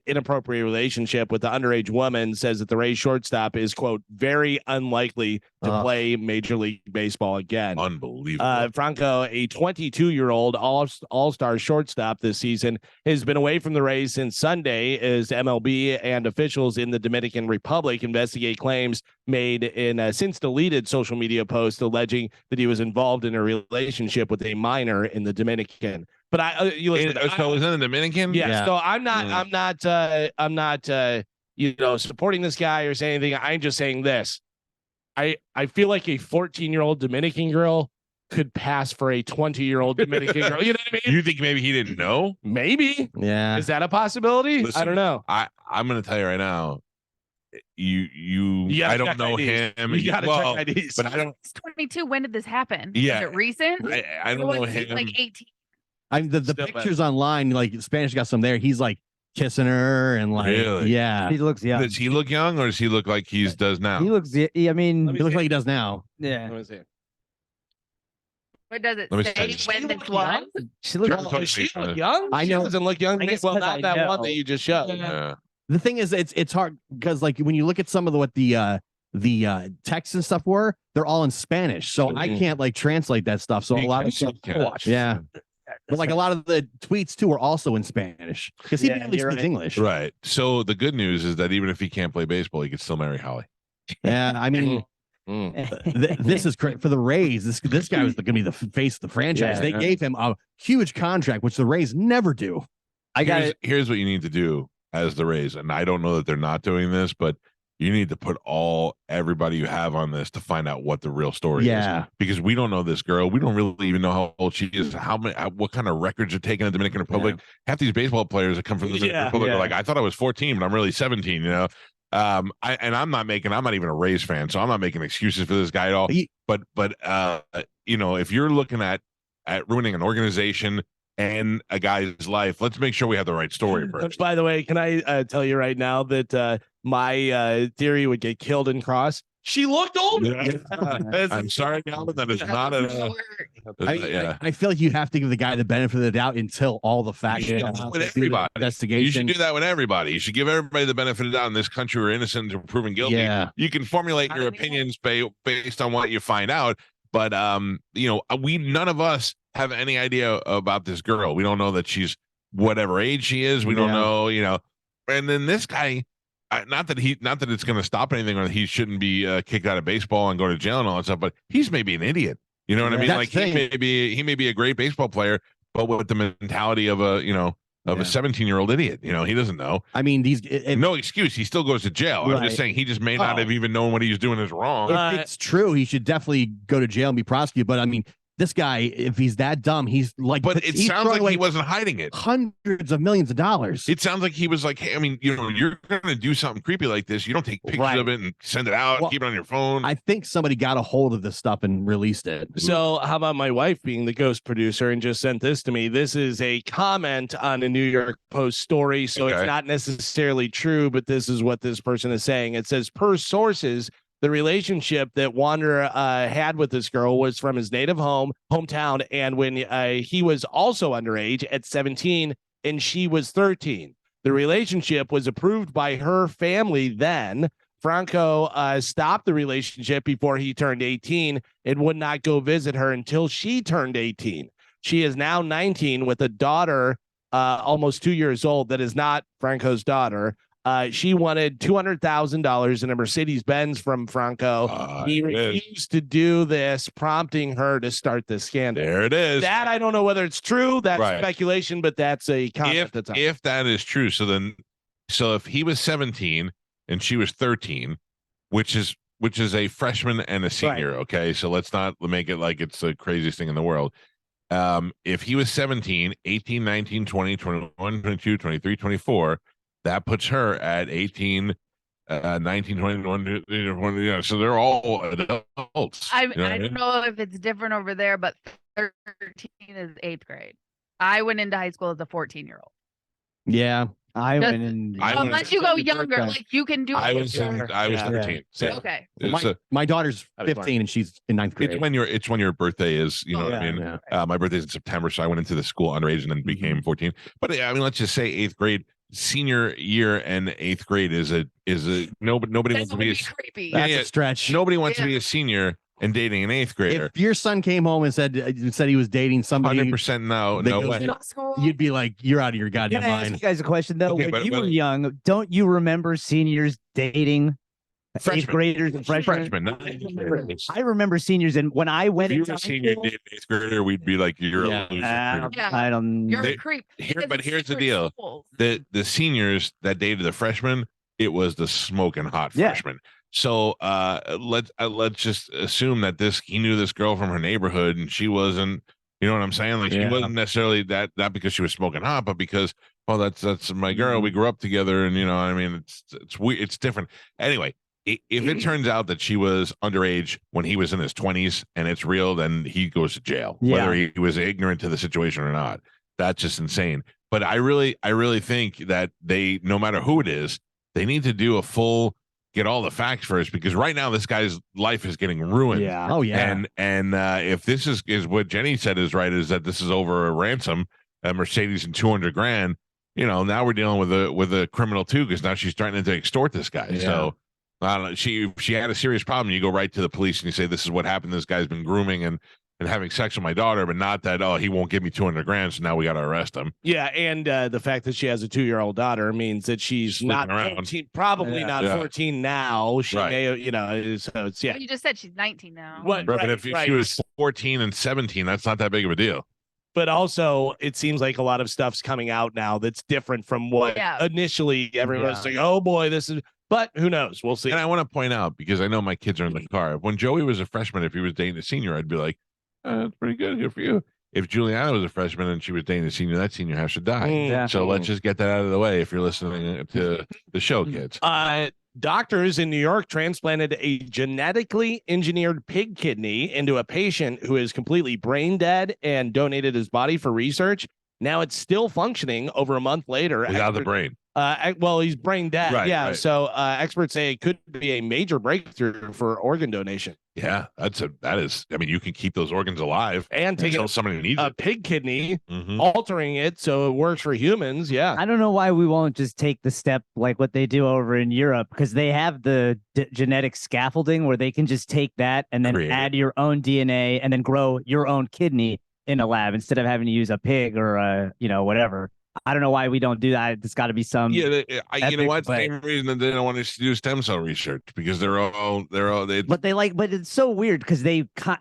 inappropriate relationship with the underage woman says that the Rays shortstop is, quote, very unlikely to play Major League Baseball again. Unbelievable. Franco, a 22-year-old all-star shortstop this season, has been away from the Rays since Sunday as MLB and officials in the Dominican Republic investigate claims made in a since deleted social media post alleging that he was involved in a relationship with a minor in the Dominican. But you listen. So is in the Dominican? Yeah. So I'm not supporting this guy or saying anything. I'm just saying this. I feel like a 14-year-old Dominican girl could pass for a 20-year-old Dominican girl. You know what I mean? You think maybe he didn't know? Maybe. Yeah. Is that a possibility? Listen, I don't know. I'm going to tell you right now. You I don't know IDs. him. You gotta check IDs. But I don't. He's 22. When did this happen? Yeah. Is it recent? I don't know him. Like 18. The pictures online, like Spanish got some there. He's like kissing her and like, Really? yeah. He looks young. Does he look young or does he look like he does now? He looks. I mean, He looks like he does now. yeah. Let me see. What does it Let me say see. when this was? She looks. Does she look young? I know. She doesn't look young. I guess Well, 'cause not I that one know. that you just showed. Yeah. The thing is, it's hard because like when you look at some of what the texts and stuff were, they're all in Spanish, so I can't like translate that stuff. So a lot of stuff, yeah. But like a lot of the tweets too are also in Spanish because he barely speaks English. Right. So the good news is that even if he can't play baseball, he could still marry Holly. Yeah, I mean, this is great for the Rays. This guy was going to be the face of the franchise. They gave him a huge contract, which the Rays never do. Here's what you need to do as the Rays, and I don't know that they're not doing this, but you need to put everybody you have on this to find out what the real story is. Because we don't know this girl. We don't really even know how old she is, what kind of records are taken in the Dominican Republic. Half these baseball players that come from the Dominican Republic are like, I thought I was 14, but I'm really 17, you know? I'm not even a Rays fan, so I'm not making excuses for this guy at all. But if you're looking at ruining an organization and a guy's life, let's make sure we have the right story first. By the way, can I tell you right now that my theory would get killed in cross? She looked older. I'm sorry, Calvin, that is not I feel like you have to give the guy the benefit of the doubt until all the facts come out. With everybody. Investigation. You should do that with everybody. You should give everybody the benefit of the doubt in this country where innocent until proven guilty. Yeah. You can formulate your opinions based on what you find out. But none of us have any idea about this girl. We don't know that she's whatever age she is. We don't know, and then this guy, not that it's going to stop anything or he shouldn't be kicked out of baseball and go to jail and all that stuff, but he's maybe an idiot. You know what I mean? Like he may be a great baseball player, but with the mentality of a 17-year-old idiot. He doesn't know. I mean, no excuse. He still goes to jail. Right. I'm just saying he just may not have even known what he was doing is wrong. If it's true, he should definitely go to jail and be prosecuted. But I mean, this guy, if he's that dumb, he's like. But it sounds like he wasn't hiding it. Hundreds of millions of dollars. It sounds like he was like, hey, I mean, you're going to do something creepy like this. You don't take pictures of it and send it out, and keep it on your phone. I think somebody got a hold of this stuff and released it. So how about my wife being the ghost producer and just sent this to me? This is a comment on a New York Post story. So it's not necessarily true, but this is what this person is saying. It says, per sources, the relationship that Wander had with this girl was from his native hometown, and when he was also underage at 17 and she was 13. The relationship was approved by her family then. Franco stopped the relationship before he turned 18 and would not go visit her until she turned 18. She is now 19 with a daughter almost 2 years old, that is not Franco's daughter. She wanted $200,000 in a Mercedes-Benz from Franco. He refused to do this, prompting her to start this scandal. There it is. That I don't know whether it's true. That's speculation, but that's a comment. If that is true, so if he was 17 and she was 13, which is a freshman and a senior, okay? So let's not make it like it's the craziest thing in the world. If he was 17, 18, 19, 20, 21, 22, 23, 24, that puts her at 18, 19, 21, 20, so they're all adults. I don't know if it's different over there, but 13 is 8th grade. I went into high school as a 14-year-old. Yeah. Unless you go younger, like you can do. I was 13. So okay. My daughter's 15 and she's in 9th grade. It's when your birthday is, you know what I mean? My birthday's in September, so I went into the school underage and then became 14. But I mean, let's just say 8th grade. Senior year and 8th grade is a nobody wants to be creepy. That's a stretch. Nobody wants to be a senior and dating an 8th grader. If your son came home and said he was dating somebody, 100% no way. You'd be like, you're out of your goddamn Can I ask mind. you guys a question though? Okay, when you were young, don't you remember seniors dating 8th graders and freshmen? I remember seniors, and when I went into senior dating 8th grader, we'd be like, "You're a loser." I don't. You're a creep. But here's the deal: the seniors that dated the freshmen, it was the smoking hot freshman. So let's just assume that he knew this girl from her neighborhood, and she wasn't. You know what I'm saying? Like she wasn't necessarily that not because she was smoking hot, but because that's my girl. We grew up together, and you know what I mean. It's weird. It's different. Anyway. If it turns out that she was underage when he was in his 20s and it's real, then he goes to jail, whether he was ignorant to the situation or not. That's just insane. But I really think that no matter who it is, they need to do get all the facts first, because right now this guy's life is getting ruined. Yeah. Oh yeah. And if this is what Jenny said is right, is that this is over a ransom, a Mercedes and $200,000. You know, now we're dealing with a criminal too, because now she's threatening to extort this guy. Yeah. So. I don't know. She had a serious problem. You go right to the police and you say, this is what happened. This guy's been grooming and having sex with my daughter, but not that, he won't give me $200,000, so now we got to arrest him. Yeah, and the fact that she has a 2-year-old daughter means that she's not 14, probably not 14 now. She may, so it's Well, you just said she's 19 now. Right, but if she was 14 and 17, that's not that big of a deal. But also, it seems like a lot of stuff's coming out now that's different from what initially everyone was like, oh boy, this is. But who knows? We'll see. And I want to point out, because I know my kids are in the car, when Joey was a freshman, if he was dating a senior, I'd be like, that's pretty good. Good for you. If Juliana was a freshman and she was dating a senior, that senior has to die. So let's just get that out of the way if you're listening to the show, kids. Doctors in New York transplanted a genetically engineered pig kidney into a patient who is completely brain dead and donated his body for research. Now it's still functioning over a month later. Without the brain. Well, he's brain dead. Right. So experts say it could be a major breakthrough for organ donation. Yeah, that is. I mean, you can keep those organs alive and take somebody needs a pig kidney, altering it so it works for humans. Yeah, I don't know why we won't just take the step like what they do over in Europe, because they have the genetic scaffolding where they can just take that and then add your own DNA and then grow your own kidney in a lab instead of having to use a pig or whatever. I don't know why we don't do that. It's got to be some. Yeah, you know what? Same reason that they don't want us to do stem cell research, because they're all. But it's so weird because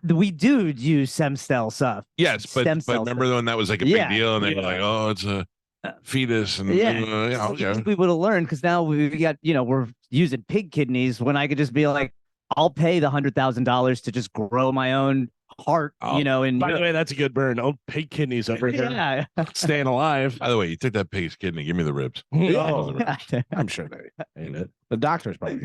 we do use stem cell stuff. Yes, but remember when that was like a big deal, and they were like, oh, it's a fetus, and okay. People to learn, because now we got we're using pig kidneys when I could just be like, I'll pay the $100,000 to just grow my own heart, and by the way, that's a good burn. Oh, pig kidneys over here. Staying alive. By the way, you took that pig's kidney. Give me the ribs. I'm sure they ain't it. The doctor's probably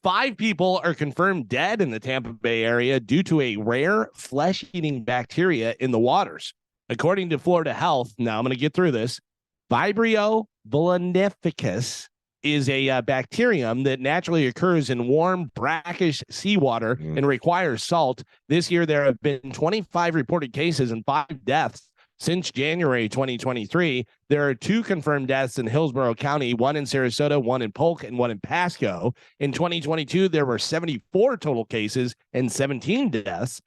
5 people are confirmed dead in the Tampa Bay area due to a rare flesh-eating bacteria in the waters. According to Florida Health, now I'm going to get through this. Vibrio vulnificus is a bacterium that naturally occurs in warm, brackish seawater and requires salt. This year, there have been 25 reported cases and 5 deaths since January 2023. There are 2 confirmed deaths in Hillsborough County, 1 in Sarasota, 1 in Polk, and 1 in Pasco. In 2022, there were 74 total cases and 17 deaths.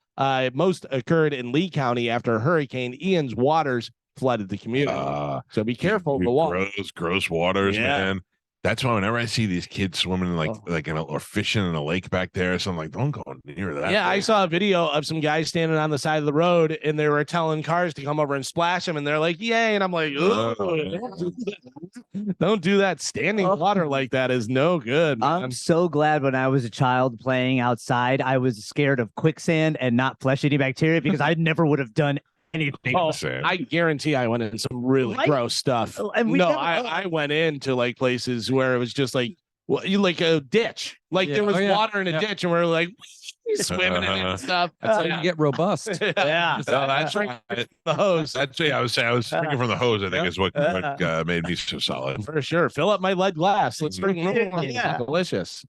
Most occurred in Lee County after Hurricane Ian's waters flooded the community. So be careful of the water. Gross waters, Yeah. man. That's why whenever I see these kids swimming or fishing in a lake back there, so I'm like, don't go near that. Yeah, I saw a video of some guys standing on the side of the road, and they were telling cars to come over and splash them, and they're like, "Yay!" And I'm like, "Don't do that. Standing water like that is no good." Man. I'm so glad when I was a child playing outside, I was scared of quicksand and not flesh-eating bacteria because I never would have done anything. Oh, I guarantee I went in some really gross stuff. And I went into like places where it was just like like a ditch, like there was water in a ditch, and we're like swimming in it and stuff. That's how you get robust. Yeah, No, that's right. the hose. That's it. I was drinking from the hose. I think is what made me so solid. For sure. Fill up my lead glass. Let's drink. Yeah. Delicious.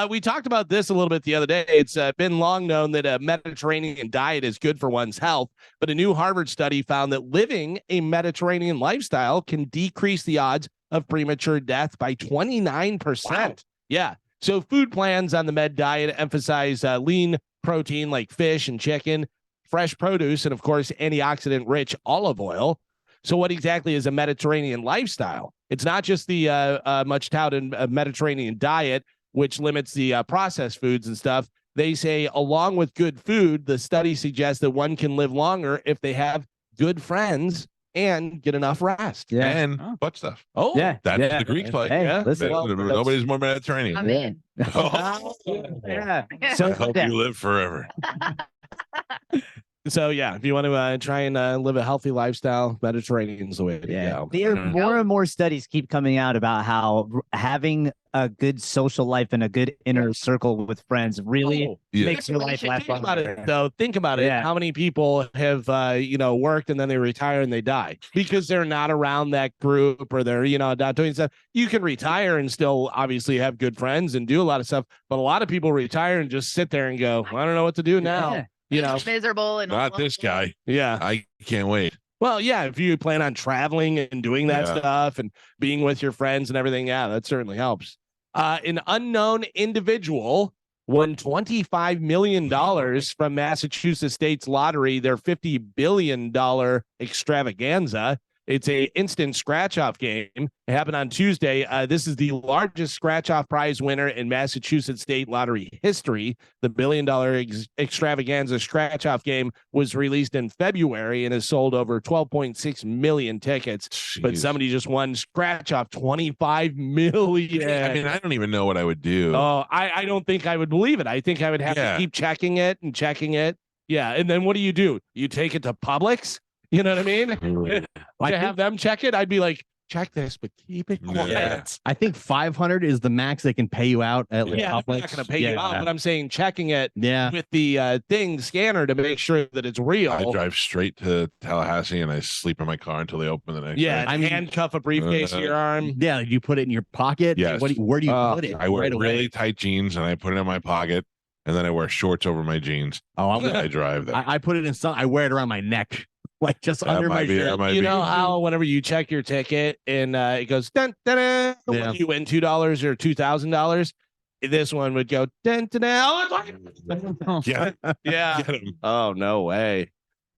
We talked about this a little bit the other day. It's been long known that a Mediterranean diet is good for one's health, but a new Harvard study found that living a Mediterranean lifestyle can decrease the odds of premature death by 29%. Wow. Yeah. So food plans on the Med diet emphasize lean protein like fish and chicken, fresh produce, and of course, antioxidant-rich olive oil. So what exactly is a Mediterranean lifestyle? It's not just the much touted Mediterranean diet, which limits the processed foods and stuff. They say, along with good food, the study suggests that one can live longer if they have good friends and get enough rest. Yeah. And butt stuff. Oh, Yeah. That's the Greek play. Hey, Yeah. listen. Nobody's more Mediterranean. I'm in. Yeah. I So hope you live forever. So yeah, if you want to try and live a healthy lifestyle, Mediterranean's the way to go. There are more and more studies keep coming out about how having a good social life and a good inner circle with friends really makes your life last Think about longer. it, though. Think about it. Yeah. How many people have worked and then they retire and they die because they're not around that group or they're not doing stuff. You can retire and still obviously have good friends and do a lot of stuff, but a lot of people retire and just sit there and go, I don't know what to do now. Yeah. Miserable and Not this guy. Yeah. I can't wait. Well, yeah, if you plan on traveling and doing that stuff and being with your friends and everything, yeah, that certainly helps. An unknown individual won $25 million from Massachusetts State's lottery, their $50 billion extravaganza. It's a instant scratch-off game. It happened on Tuesday. This is the largest scratch-off prize winner in Massachusetts State Lottery history. The $1 billion extravaganza scratch-off game was released in February and has sold over 12.6 million tickets. Jeez. But somebody just won scratch-off $25 million. I mean, I don't even know what I would do. Oh, I don't think I would believe it. I think I would have to keep checking it and checking it. Yeah, and then what do? You take it to Publix? You know what I mean? To have them check it, I'd be like, check this, but keep it quiet. Yeah. I think 500 is the max they can pay you out at Yeah, I'm Publix. not going to pay you out, but I'm saying checking it with the scanner to make sure that it's real. I drive straight to Tallahassee and I sleep in my car until they open the next day. I handcuff a briefcase to your arm. Yeah, you put it in your pocket. Yes. Where do you put it? I wear right away? really tight jeans and I put it in my pocket, and then I wear shorts over my jeans. Oh, I drive that. I put it in some. I wear it around my neck, like just under my shirt. You know how whenever you check your ticket and it goes dun, dun, dun, when you win $2 or $2,000, this one would go dun, dun, dun. Yeah. Yeah. Oh, no way.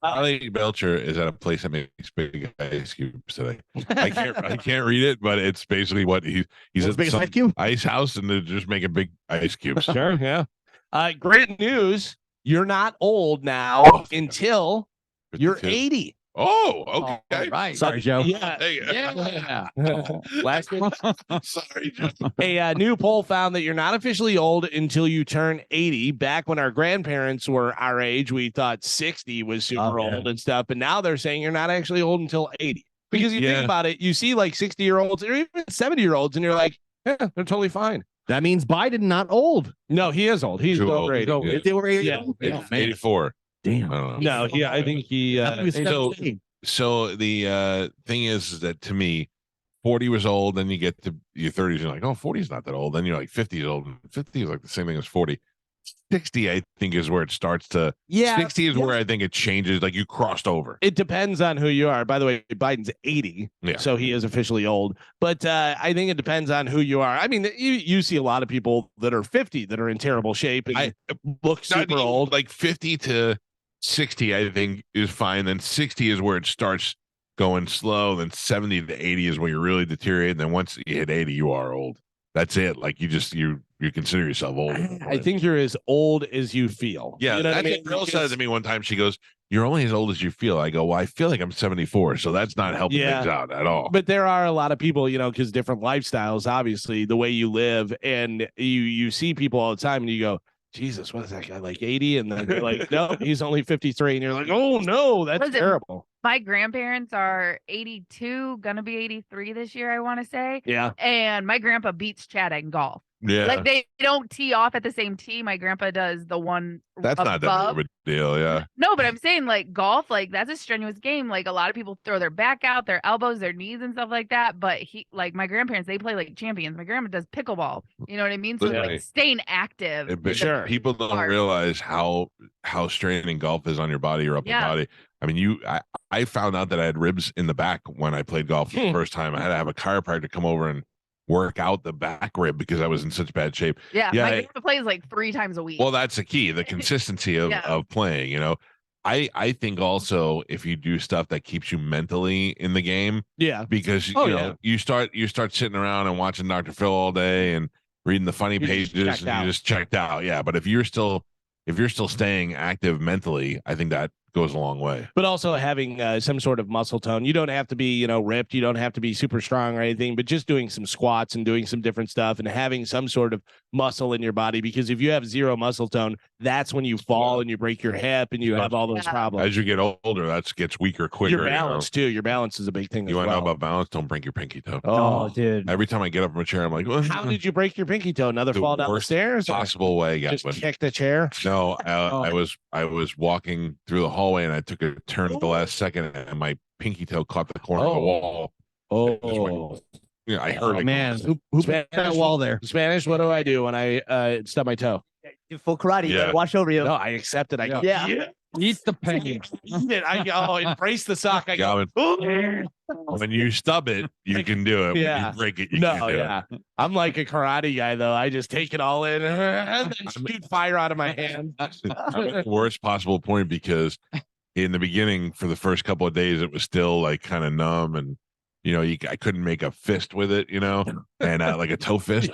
Charlie Belcher is at a place that makes big ice cubes today. I can't read it, but it's basically what he's at biggest some ice cube? ice house, and they're just making big ice cubes. Sure, yeah. Great news. You're not old now until you're 80. Oh, okay. Right. Sorry, Joe. Yeah. Yeah. Last one. Sorry, Joe. A new poll found that you're not officially old until you turn 80. Back when our grandparents were our age, we thought 60 was super old and stuff. But now they're saying you're not actually old until 80. Because you think about it, you see like 60-year-olds or even 70-year-olds, and you're like, yeah, they're totally fine. That means Biden not old. No, he is old. He's Too over old. 80. Yeah. They were 80. Yeah. Oh, man. 84. Damn. I don't know. No, I think he. So the thing is that to me, 40 was old. Then you get to your 30s, you're like, oh, 40 is not that old. Then you're like 50 is old. 50 is like the same thing as 40. 60, I think, is where it starts to. 60 is where I think it changes. Like you crossed over. It depends on who you are. By the way, Biden's 80, so he is officially old. But I think it depends on who you are. I mean, you see a lot of people that are 50 that are in terrible shape and look super old. Like 50 to 60, I think, is fine. Then 60 is where it starts going slow. Then 70 to 80 is when you're really deteriorating. Then once you hit 80, you are old. That's it. Like you consider yourself old. I think you're as old as you feel. Yeah, you know what I that's mean. what girl said to me one time. She goes, "You're only as old as you feel." I go, "Well, I feel like I'm 74, so that's not helping Yeah. things out at all." But there are a lot of people, because different lifestyles, obviously, the way you live, and you see people all the time, and you go, Jesus, what is that guy, like 80? And then they're like, no, he's only 53. And you're like, oh, no, that's Listen, terrible. My grandparents are 82, gonna be 83 this year, I want to say. Yeah. And my grandpa beats Chad at golf. Yeah, Like they don't tee off at the same tee. My grandpa does the one that's not that big of a deal. Yeah. No, but I'm saying like golf, like that's a strenuous game. Like a lot of people throw their back out, their elbows, their knees, and stuff like that. But like my grandparents, they play like champions. My grandma does pickleball. You know what I mean? So Yeah. like staying active. But Sure. people don't Hard. realize how straining golf is on your body, your upper Yeah. body. I mean, I found out that I had ribs in the back when I played golf for the first time. I had to have a chiropractor come over and work out the back rib because I was in such bad shape. Yeah, Yeah, my I- grandpa plays like 3 times a week. Well, that's the key, the consistency of, Yeah. of playing, I think also if you do stuff that keeps you mentally in the game, Yeah. because Oh, you yeah. know you start sitting around and watching Dr. Phil all day and reading the funny You're just pages checked and out. you just checked out. Yeah. But if you're still staying active mentally, I think that goes a long way. But also having some sort of muscle tone. You don't have to be, ripped. You don't have to be super strong or anything, but just doing some squats and doing some different stuff and having some sort of muscle in your body. Because if you have zero muscle tone, that's when you fall and you break your hip and you have all those Yeah. problems. As you get older, that gets weaker quicker. Your balance too. Your balance is a big thing. You as want to well. know about balance? Don't break your pinky toe. Oh, dude. Every time I get up from a chair, I'm like, well, How did you break your pinky toe? Another The fall down the worst stairs? Or possible way? just Gatlin. kick the chair? No, Oh. I was walking through the hallway and I took a turn at the last second and my pinky toe caught the corner of the Oh. wall. Oh, Yeah, I heard Oh it. man, who put that wall there? Spanish. What do I do when I stub my toe? Do full karate. You Yeah. gotta watch over you. No, I accept it. I go, Yeah. Eat the penny. eat it. I go, embrace the sock. I go, Galvin, "Ooh." when you stub it, you can do it. Yeah. When you break it, you No, can't do yeah. I'm like a karate guy though. I just take it all in and then shoot fire out of my hand. it. I'm at the worst possible point because in the beginning, for the first couple of days, it was still like kind of numb and I couldn't make a fist with it, and like a toe fist.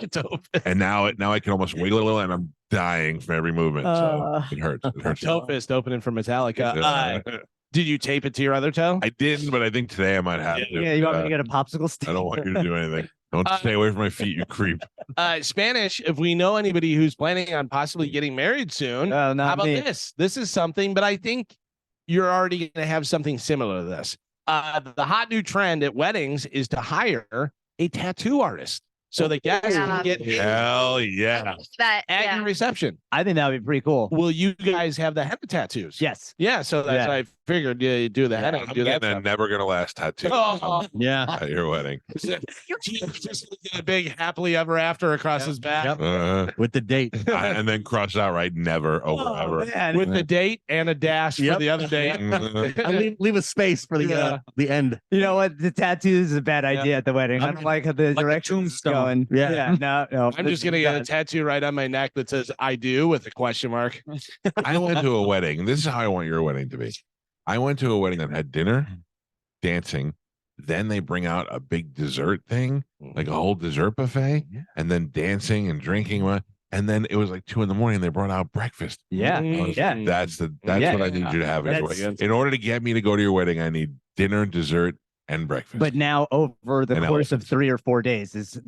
And now I can almost wiggle it and I'm dying from every movement. So it hurts. It hurts. Toe fist opening for Metallica. Yeah. Did you tape it to your other toe? I didn't, but I think today I might have to. Yeah, you want me to get a popsicle stick? I don't want you to do anything. Don't stay away from my feet, you creep. Spanish, if we know anybody who's planning on possibly getting married soon, Oh, how not about me. this? This is something, but I think you're already going to have something similar to this. The hot new trend at weddings is to hire a tattoo artist so the guests Yeah. can get Hell yeah. That at yeah. your reception. I think that would be pretty cool. Will you guys have the henna tattoos? Yes. Yeah, so that's Yeah. what I figured you do the henna. I'm Do that getting a stuff. never gonna last tattoo Oh, Yeah, at your wedding. just get a big happily ever after across his back Yep. With the date. and then cross out right never over Oh, ever. man. with the date and a dash for Yep. the other date. And leave a space for the end. You know what? The tattoos is a bad idea at the wedding. I don't like how the a direction tombstone. going. Yeah. No. I'm just gonna get a tattoo right on my neck that says "I do" with a question mark. I went to a wedding. This is how I want your wedding to be. I went to a wedding that had dinner, dancing, then they bring out a big dessert thing, like a whole dessert buffet, and then dancing and drinking. And then it was like 2 a.m. They brought out breakfast. Yeah. Mm. Yeah. That's Yeah. what I need you to have. at your That's- wedding. In order to get me to go to your wedding, I need dinner, dessert, and breakfast. But now over the And course of 3 or 4 days is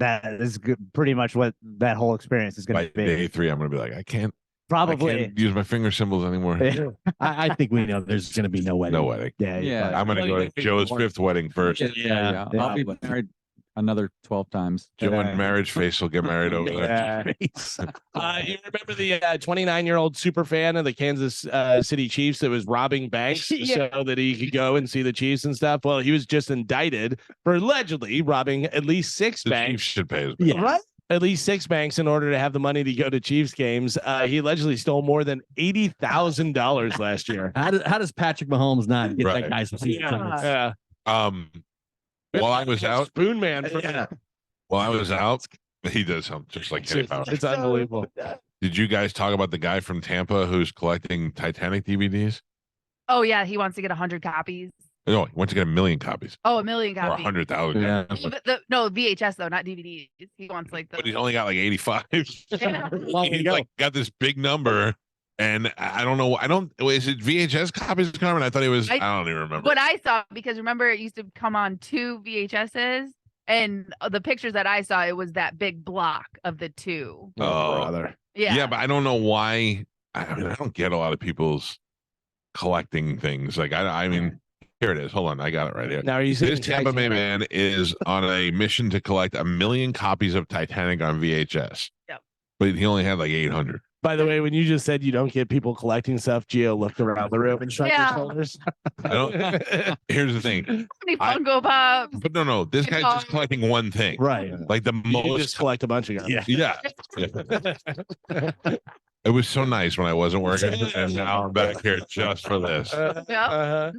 pretty much what that whole experience is going by to be. day 3, I'm gonna be like, I can't Probably. use my finger symbols anymore. Yeah. I think we know there's going to be no wedding. No wedding. Yeah. Yeah. I'm gonna go to Joe's 5th wedding first. Yeah. I'll be married another 12 times. Joe and marriage face will get married over there. You remember the 29-year-old super fan of the Kansas City Chiefs that was robbing banks Yeah. so that he could go and see the Chiefs and stuff? Well, he was just indicted for allegedly robbing at least 6 The Chiefs banks. should pay his Yeah. Right? At least 6 banks in order to have the money to go to Chiefs games. He allegedly stole more than $80,000 last year. How does Patrick Mahomes not get Right. that guy some season tickets? Yeah. While I was out, Spoon Man. while I was out, he does something just like Kenny Powers. It's unbelievable. Did you guys talk about the guy from Tampa who's collecting Titanic DVDs? Oh yeah, he wants to get 100 copies. No, he wants to get 1 million copies Oh, 1,000,000 or copies. 100,000. Yeah. But no VHS though, not DVDs. He wants like But he's the. only got like 85. Yeah. He's like got this big number, and I don't know. Is it VHS copies, Carmen? I thought it was. I don't even remember. What I saw, because remember it used to come on 2 VHSs, and the pictures that I saw, it was that big block of the 2. brother. Yeah. Yeah, but I don't know why. I mean, I don't get a lot of people's collecting things. Like I mean, here it is. Hold on, I got it right here. Now, are you saying This Tampa Bay man is on a mission to collect 1 million copies of Titanic on VHS. Yep. But he only had like 800. By the way, when you just said you don't get people collecting stuff, Gio looked around the room and shrugged his Yeah. shoulders. I don't. Here's the thing. How many Funko Pops? But no. This guy's just collecting one thing. Right. Like the You most. just collect a bunch of guns. Yeah. It was so nice when I wasn't working, and now I'm back here just for this. Yeah.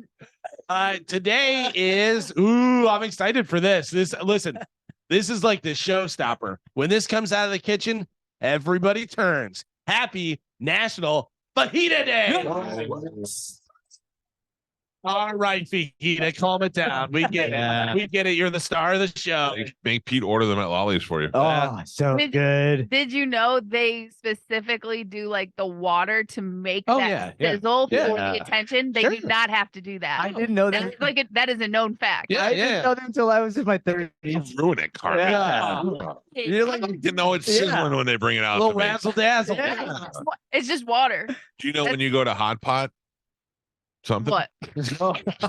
Today is I'm excited for this. This is like the showstopper. When this comes out of the kitchen, everybody turns. Happy National Fajita Day. All right, Fajita, calm it down. We get it. We get it. You're the star of the show. Make Pete order them at Lolly's for you. Oh, so Did- good. Did you know they specifically do like the water to make Oh, that yeah. sizzle for Yeah. the attention? They do not have to do that. I didn't know that. That's like that is a known fact. Yeah, I didn't know that until I was in my 30s. Ruin it, Carmen. Yeah. You're like, you know it's sizzling when they bring it A out. little to me. razzle dazzle. It's just water. Do you know when you go to Hot Pot? Something? What? It's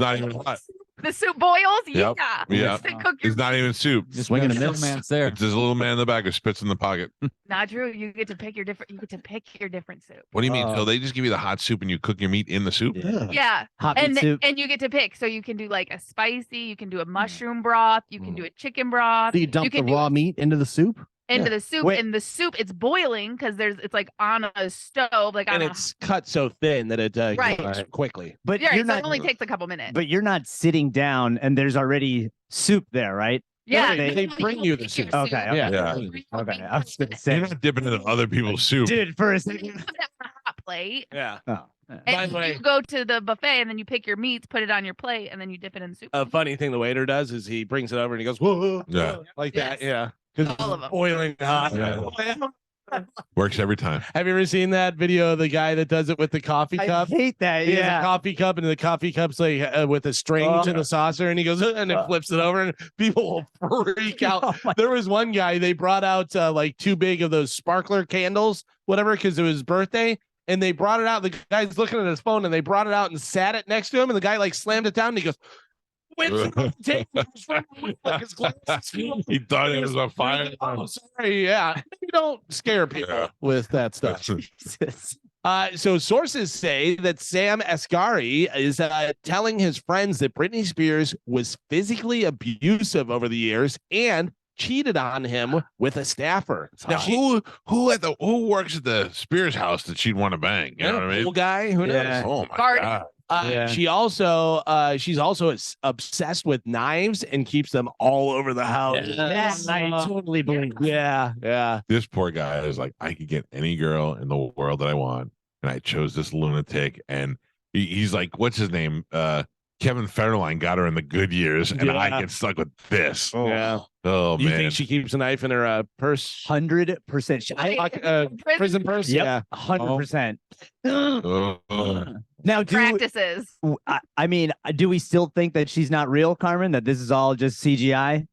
not even hot. The soup boils? Yep. Yeah. Yeah. They cook your It's not even soup. Just swinging a No miss. man's there. It's this little man in the back who spits in the pocket. Not true. You get to pick your different. You get to pick your different soup. What do you mean? So they just give you the hot soup and you cook your meat in the soup? Yeah, Hot meat and soup. and you get to pick. So you can do like a spicy. You can do a mushroom broth. You can do a chicken broth. So you dump the can do raw meat into the soup? into the soup. Wait. And the soup, it's boiling because it's like on a stove, like And on it's cut so thin that it Right. cooks quickly. But yeah, you're so not. it only takes a couple minutes. But you're not sitting down, and there's already soup there, right? yeah, they bring you the soup. Okay. Okay. Yeah. Okay. I was gonna You're say, not dipping into other people's soup. dude, for a You second. put that on a hot plate, Yeah. Oh. By and the way- you go to the buffet, and then you pick your meats, put it on your plate, and then you dip it in the soup. A funny thing the waiter does is he brings it over and he goes, whoa, Yeah. like Yes. that. Yeah. Because All of it's them. boiling hot. Yeah. Works every time. Have you ever seen that video of the guy that does it with the coffee I cup? hate that. He has a Yeah. coffee cup, and the coffee cup's like with a string to the saucer, and he goes and it flips it over, and people will freak out. Oh my- There was one guy, they brought out like too big of those sparkler candles, whatever, because it was his birthday, and they brought it out. The guy's looking at his phone, and they brought it out and sat it next to him, and the guy like slammed it down, and he goes, "Whips it off the table." It's right with, like, his glasses. He thought it was on fire. Oh, sorry. Yeah, you don't scare people Yeah. with that stuff. Jesus. So sources say that Sam Asghari is telling his friends that Britney Spears was physically abusive over the years and cheated on him with a staffer. Now, who works at the Spears house that she'd want to bang? You know what I mean? Cool guy. Who knows? Yeah. Oh my Garden. god! Yeah. She's also obsessed with knives and keeps them all over the house. Yeah, I totally believe. Yeah. This poor guy is like, I could get any girl in the world that I want, and I chose this lunatic. And he's like, what's his name? Kevin Federline got her in the good years, and I Yeah. get stuck with this. Yeah. Oh You man! think she keeps a knife in her purse? 100%. Prison purse? Yep. Yeah. 100%. Oh. Now, Practices. I mean, do we still think that she's not real, Carmen? That this is all just CGI?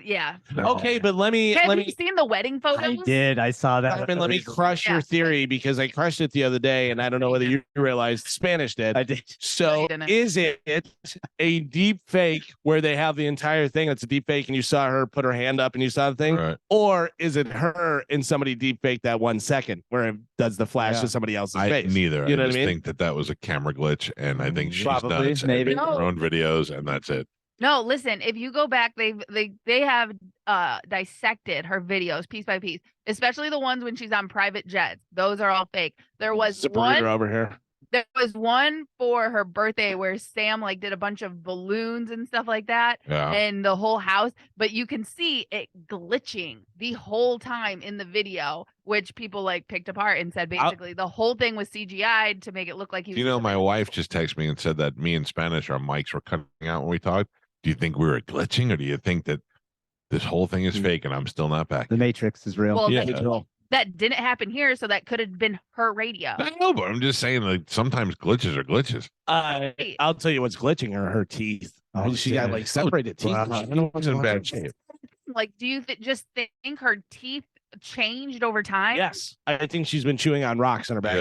Yeah. Okay, but let me Have you seen the wedding photos? I did. I saw that. Carmen, let me crush Yeah. your theory because I crushed it the other day, and I don't know whether you realized Spanish did. I did. No, So you didn't. is it a deep fake where they have the entire thing that's a deep fake and you saw her put her hand up and you saw the thing? Right. Or is it her and somebody deep fake that 1 second where it does the flash Yeah. to somebody else's I face? neither. You know I what I just mean? think that was a camera glitch, and I think she's Probably, nuts. maybe. And her own videos, and that's it. No, listen, if you go back, they have dissected her videos piece by piece, especially the ones when she's on private jets. Those are all fake. There was Zapruder one over here. There was one for her birthday where Sam like did a bunch of balloons and stuff like that, Yeah. and the whole house. But you can see it glitching the whole time in the video, which people like picked apart and said basically the whole thing was CGI'd to make it look like he was. You know, my wife just texted me and said that me and Spanish, our mics were cutting out when we talked. Do you think we were glitching, or do you think that this whole thing is fake and I'm still not back? The Matrix is real. Well, Yeah. that didn't happen here, so that could have been her radio. I know, but I'm just saying, like, sometimes glitches are glitches. I'll tell you what's glitching her teeth. Oh, She got like separated teeth. Wow, I was in bad shape. Like, do you just think her teeth changed over time? Yes, I think she's been chewing on rocks in her back.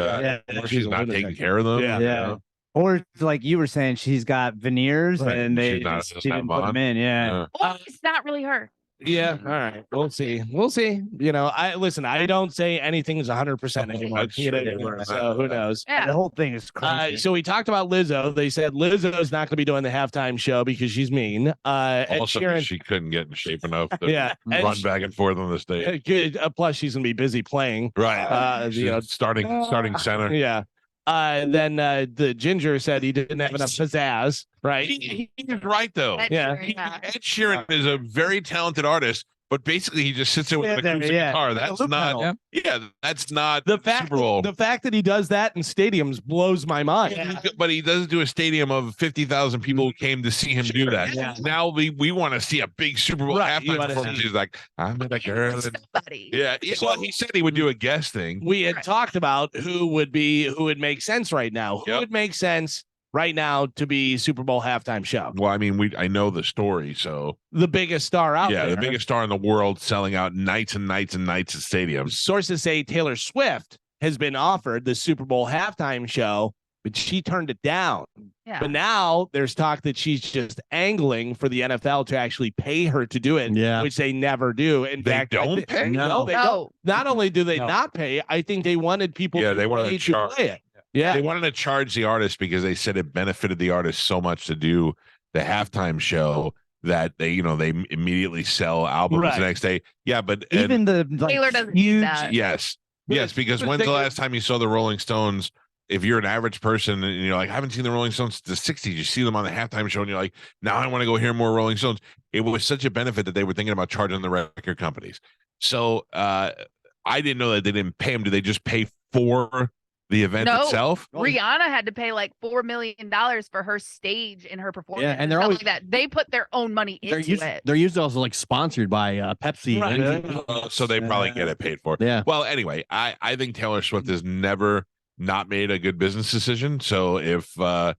Yeah. Or she's not taking care of them. Yeah. Yeah. Or like you were saying, she's got veneers Right. and She's not- she didn't put them in. Yeah. Or it's not really her. Yeah. All right. We'll see. We'll see. You know, I don't say anything's 100% anymore. That's You know, true. so who knows? Yeah. The whole thing is crazy. So we talked about Lizzo. They said Lizzo's not going to be doing the halftime show because she's mean. Ed Also, Sheeran, she couldn't get in shape enough to yeah. Ed run back and forth on the stage. Good. Plus, she's going to be busy playing. Right. You know, starting center. yeah. Then the Ginger said he didn't have enough pizzazz, right? He's right, though. Ed Yeah. Sheeran, yeah. Ed Sheeran is a very talented artist, but basically he just sits there with Yeah, an there, acoustic yeah. guitar. That's Loop not. pedal. Yeah, that's not The fact, Super Bowl. the fact that he does that in stadiums blows my mind. But he does do a stadium of 50,000 people who came to see him do that. Yeah. Now we want to see a big Super Bowl Right, you halftime wanna performance. see- He's like, I'm with a girl. and- Somebody. Yeah. Well, he said he would do a guest thing. We had talked about who would make sense right now. Who Yep. would make sense right now to be Super Bowl halftime show? Well, I mean, I know the story, so The biggest star out yeah, there. the biggest star in the world, selling out nights and nights and nights at stadiums. Sources say Taylor Swift has been offered the Super Bowl halftime show, but she turned it down. Yeah. But now there's talk that she's just angling for the NFL to actually pay her to do it, Yeah. which they never do. In They fact, don't pay? No, they No. don't. Not only do they No. not pay, I think they wanted people Yeah, to they wanted pay to to charge. play it. Yeah. They wanted to charge the artist because they said it benefited the artist so much to do the halftime show that they immediately sell albums Right. the next day. Yeah, but Even the Taylor like, doesn't do huge. that. yes, because But when's they- the last time you saw the Rolling Stones? If you're an average person and you're like, I haven't seen the Rolling Stones since the 60s, you see them on the halftime show and you're like, now I want to go hear more Rolling Stones. It was such a benefit that they were thinking about charging the record companies. So I didn't know that they didn't pay them. Do they just pay for the event No. itself? Rihanna had to pay like $4 million for her stage and her performance. Yeah, and they're stuff always- like that. They put their own money into it. They're usually also like sponsored by Pepsi. Right. So they probably get it paid for. Yeah. Well, anyway, I think Taylor Swift has never not made a good business decision. So if her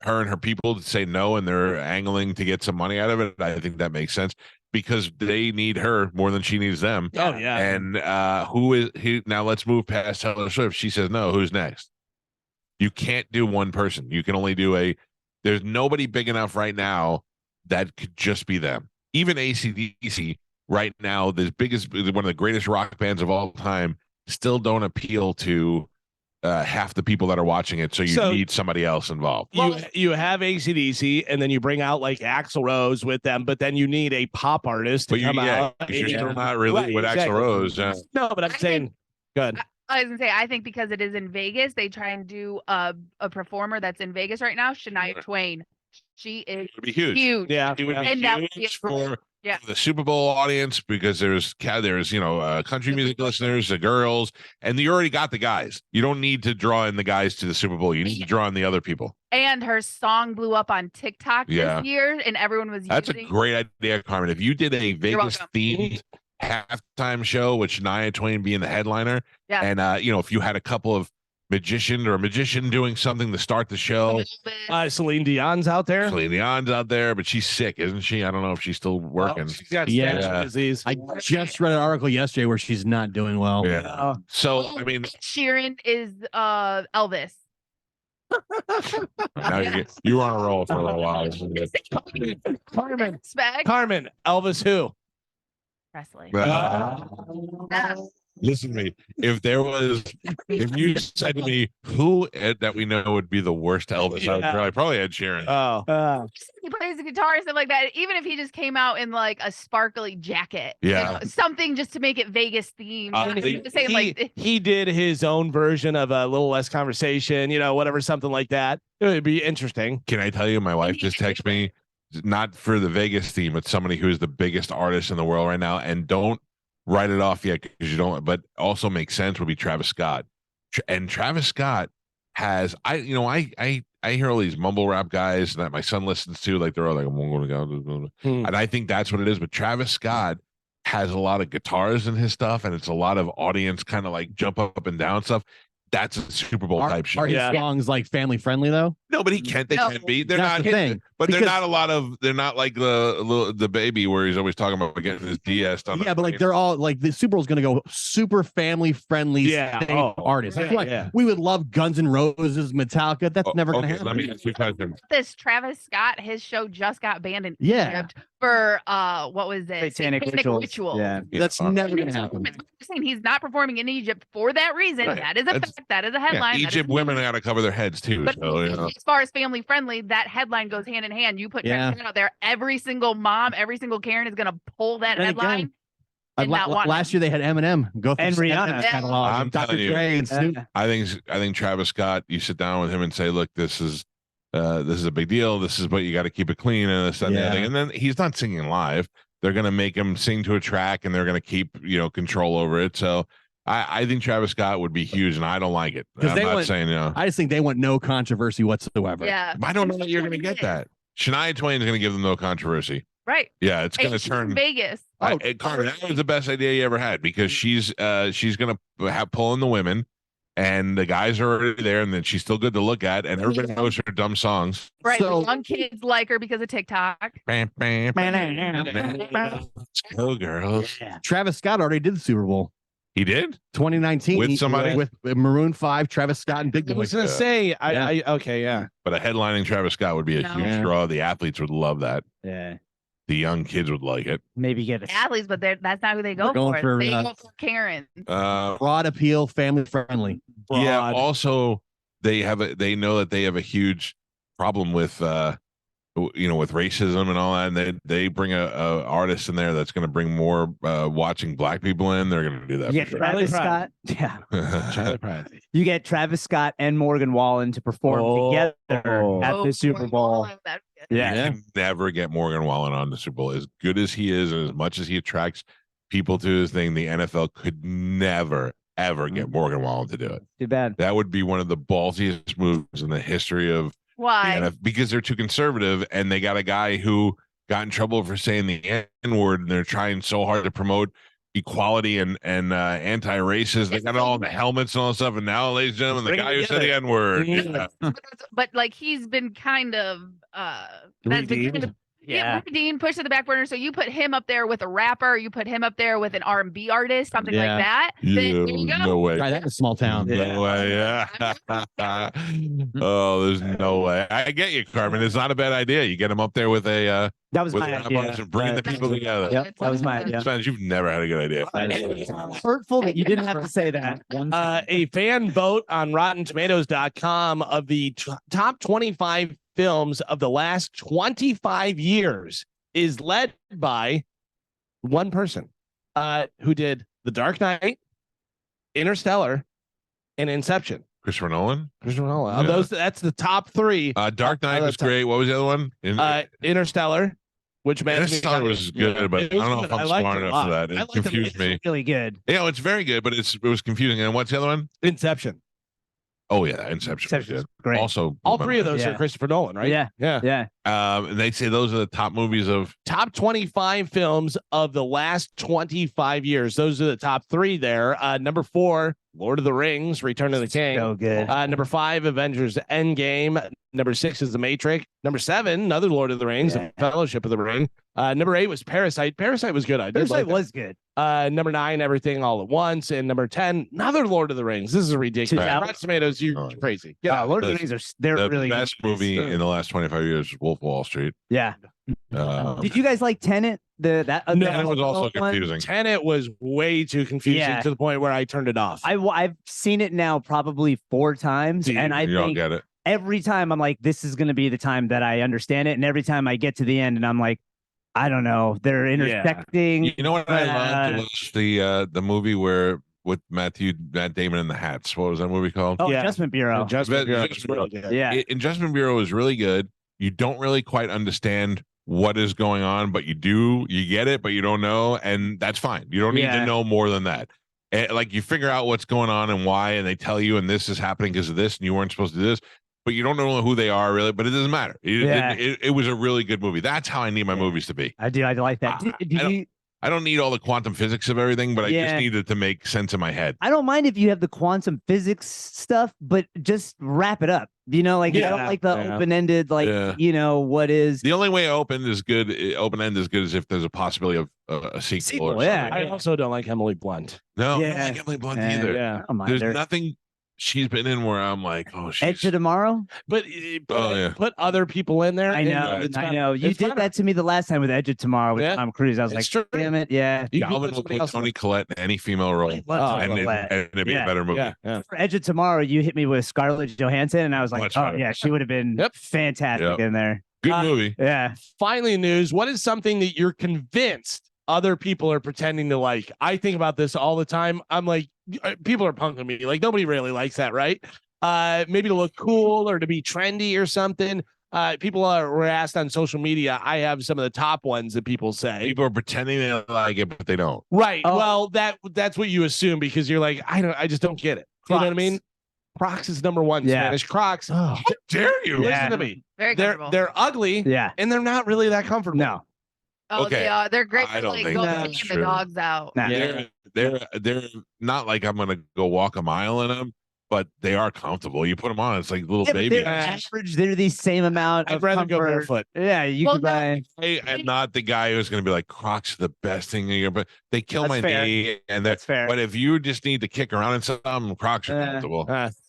and her people say no and they're angling to get some money out of it, I think that makes sense because they need her more than she needs them. Oh yeah. And who is he now? Let's move past Taylor Swift. She says no. Who's next? You can't do one person. You can only do there's nobody big enough right now that could just be them. Even AC/DC right now, the biggest, one of the greatest rock bands of all time, still don't appeal to half the people that are watching it. So you So- need somebody else involved. You have AC/DC, and then you bring out like Axl Rose with them, but then you need a pop artist to But come out. you're still not really Right, with exactly. Axl Rose. No, but I'm saying, good. I was gonna say, I think because it is in Vegas, they try and do a performer that's in Vegas right now, Shania Twain. She is It would be huge. huge. Yeah. It would be And that would be huge a- for Yeah. the Super Bowl audience because there's country music listeners, the girls, and you already got the guys. You don't need to draw in the guys to the Super Bowl. You need to draw in the other people. And her song blew up on TikTok Yeah. this year, and everyone was That's using. a great idea, Carmen. If you did a Vegas welcome. themed halftime show with Shania Twain being the headliner, Yeah. and if you had a couple of magician doing something to start the show. Celine Dion's out there. Celine Dion's out there, but she's sick, isn't she? I don't know if she's still working. She's got Yeah. staph disease. I just read an article yesterday where she's not doing well. Yeah. So I mean, Sheeran is Elvis. now you're on a roll for a little while. Carmen. Spag Carmen. Elvis who? Presley. Uh, Nah. Listen to me. If you said to me who that we know would be the worst Elvis, I would probably Ed Sheeran. Oh, He plays the guitar and stuff like that. Even if he just came out in like a sparkly jacket, something just to make it Vegas themed. He did his own version of a little less conversation, whatever, something like that. It would be interesting. Can I tell you, my wife just texted me, not for the Vegas theme, but somebody who's the biggest artist in the world right now, and don't write it off yet because you don't, but also makes sense, would be Travis Scott. And Travis Scott has, I hear all these mumble rap guys that my son listens to, like they're all like, I'm going to go, and I think that's what it is. But Travis Scott has a lot of guitars in his stuff, and it's a lot of audience kind of like jump up and down stuff. That's a Super Bowl type shit. Are his songs like family friendly though? No, but he can't. They can be. They're That's not the thing. but Because- they're not a lot of. They're not like the baby where he's always talking about getting his DS done. Yeah, but like they're all like the Super Bowl's going to go super family friendly artists. That's why we would love Guns N' Roses, Metallica. That's never going to happen. Let me ask you a question. This Travis Scott, his show just got banned in Yeah. Egypt for what was it? Satanic rituals. Yeah. That's never going to happen. I'm saying he's not performing in Egypt for that reason. Right. That is a fact. That is a headline. that Egypt is women got to cover their heads too. But So, as far as family friendly, that headline goes hand in hand. You put Travis Scott out there, every single mom, every single Karen is going to pull that Then headline. again, last year they had Eminem go through And Rihanna. catalog. I'm and Dr. telling you. Dre and Snoop. I think Travis Scott. You sit down with him and say, "Look, this is a big deal. This is what you got to keep it clean and this and that thing." And then he's not singing live. They're going to make him sing to a track, and they're going to keep control over it. So I think Travis Scott would be huge, and I don't like it. I'm not saying I just think they want no controversy whatsoever. Yeah. I don't know that you're going to get that. Shania Twain is going to give them no controversy. Right. Yeah, it's going to She's turn from Vegas. Carter, that was the best idea you ever had because she's going to pull in the women, and the guys are already there, and then she's still good to look at, and everybody knows her dumb songs. Right. So- the young kids like her because of TikTok. Bam, bam, go girls. Travis Scott already did the Super Bowl. He did 2019 With somebody? with Maroon 5, Travis Scott, and Big I Boy. was going to say, okay. But a headlining Travis Scott would be a No. huge draw. The athletes would love that. Yeah. The young kids would like it. Maybe get a Athletes, but that's not who they go They're going for, they go for Karen. Broad appeal, family friendly. Yeah. Also, they know that they have a huge problem with with racism and all that, and they bring a artist in there that's going to bring more watching black people in. They're going to do that. You for get sure. Travis Scott. Yeah. Charlie Pride. You get Travis Scott and Morgan Wallen to perform together at the Super Bowl. You Yeah. can never get Morgan Wallen on the Super Bowl. As good as he is, and as much as he attracts people to his thing, the NFL could never ever get Morgan Wallen to do it. Too bad. That would be one of the ballsiest moves in the history of Why? because they're too conservative, and they got a guy who got in trouble for saying the N-word, and they're trying so hard to promote equality and anti-racist. They got it all in the helmets and all that stuff. And now, ladies and gentlemen, the Bring guy it who said the together. N-word. Yeah. But like he's been kind of that's been kind of redeemed, pushed to the back burner. So you put him up there with a rapper, you put him up there with an R&B artist, something like that. Then there you go. No way. Guy, that's a small town. No way. Yeah. Oh, there's no way. I get you, Carmen. It's not a bad idea. You get him up there with a That was with my an idea. album and bringing the people together. Yep, that was my idea. Spanish, you've never had a good idea. Hurtful that you didn't have to say that. A fan vote on RottenTomatoes.com of the top 25 films of the last 25 years is led by one person who did The Dark Knight, Interstellar, and Inception. Christopher Nolan. Christopher Nolan. Of Yeah. those, that's the top three. Dark Knight was top- great. What was the other one? Interstellar, which meant Interstellar was good, but I don't know if I'm smart enough for that. It confused me. Really good. Yeah, it's very good, but it was confusing. And what's the other one? Inception. Oh yeah, Inception. Was Inception's good. great. Also, All three of those Yeah. are Christopher Nolan, right? Yeah. Yeah. Yeah. and they say those are the top movies of. Top 25 films of the last 25 years. Those are the top three there. Number 4, Lord of the Rings, Return of the King. So good. Number 5, Avengers Endgame. Number 6 is The Matrix. Number 7, another Lord of the Rings, Yeah. The Fellowship of the Ring. Number 8 was Parasite. Parasite was good. I did Parasite like that. was good. Number 9, Everything All at Once. And number 10, another Lord of the Rings. This is ridiculous. Yeah. Rotten Tomatoes, you're Oh. crazy. Yeah, Lord of the the- Rings they're The really best good. movie in the last 25 years was Wolf of Wall Street. Yeah. Um, Did you guys like Tenet? that No, Tenet was also one? confusing. Tenet was way too confusing Yeah. to the point where I turned it off. I've seen it now probably 4 times, See, and I You don't think get it. every time I'm like, this is going to be the time that I understand it, and every time I get to the end, and I'm like, I don't know, they're intersecting. You know what I loved was the movie where with Matt Damon and the Hats. What was that movie called? Oh, Yeah. Adjustment Bureau. Adjustment Bureau Adjustment is really good. Yeah. Adjustment Bureau is really good. You don't really quite understand what is going on, but you do. You get it, but you don't know, and that's fine. You don't need to Yeah. know more than that. Like you figure out what's going on and why, and they tell you, and this is happening because of this, and you weren't supposed to do this, but you don't know who they are really. But it doesn't matter. It was a really good movie. That's how I need my movies to be. I do. I like that. I don't need all the quantum physics of everything, but I just Yeah. need it to make sense in my head. I don't mind if you have the quantum physics stuff, but just wrap it up. You know, like I don't like the open-ended, like what is The only way open is good. Open end is good as if there's a possibility of a sequel. Or yeah. something. I also don't like Emily Blunt. No, I Yeah. don't like Emily Blunt Yeah. either. Yeah. I don't mind There's her. nothing she's been in where I'm like, oh, she's Edge of Tomorrow. But put other people in there. I know. and it's I not- know. You it's did better. that to me the last time with Edge of Tomorrow with Yeah. Tom Cruise. I was It's like, true. damn it, yeah. You can Galvin put will somebody put else in Toni Collette in any female role, Love Oh, Toni Collette. and it'd be Yeah. a better movie. Yeah. For Edge of Tomorrow, you hit me with Scarlett Johansson, and I was like, Much oh better. yeah, she would have been Yep. fantastic Yep. in there. Good movie. Yeah. Finally, news. What is something that you're convinced other people are pretending to like? I think about this all the time. I'm like, people are punking me. Like nobody really likes that, right? Maybe to look cool or to be trendy or something. People were asked on social media. I have some of the top ones that people say. People are pretending they like it, but they don't. Right. Oh. Well, that's what you assume because you're like, I just don't get it. You know what I Crocs. mean? Crocs is number one. Yeah. Spanish Crocs. Oh. How dare you? Yeah. Listen to me. Very comfortable. They're ugly Yeah. and they're not really that comfortable. No. Oh, Okay. they are. They're great I for don't like think going that's taking true. the dogs out. Nah. They're not like I'm gonna go walk a mile in them, but they are comfortable. You put them on, it's like little Yeah, but baby. they're average. They're the same amount I'd of rather go comfort. barefoot. Yeah, you Well, could no. buy. I am not the guy who's going to be like Crocs are the best thing in but they kill That's my fair. knee and That's fair. But if you just need to kick around and something, Crocs are comfortable.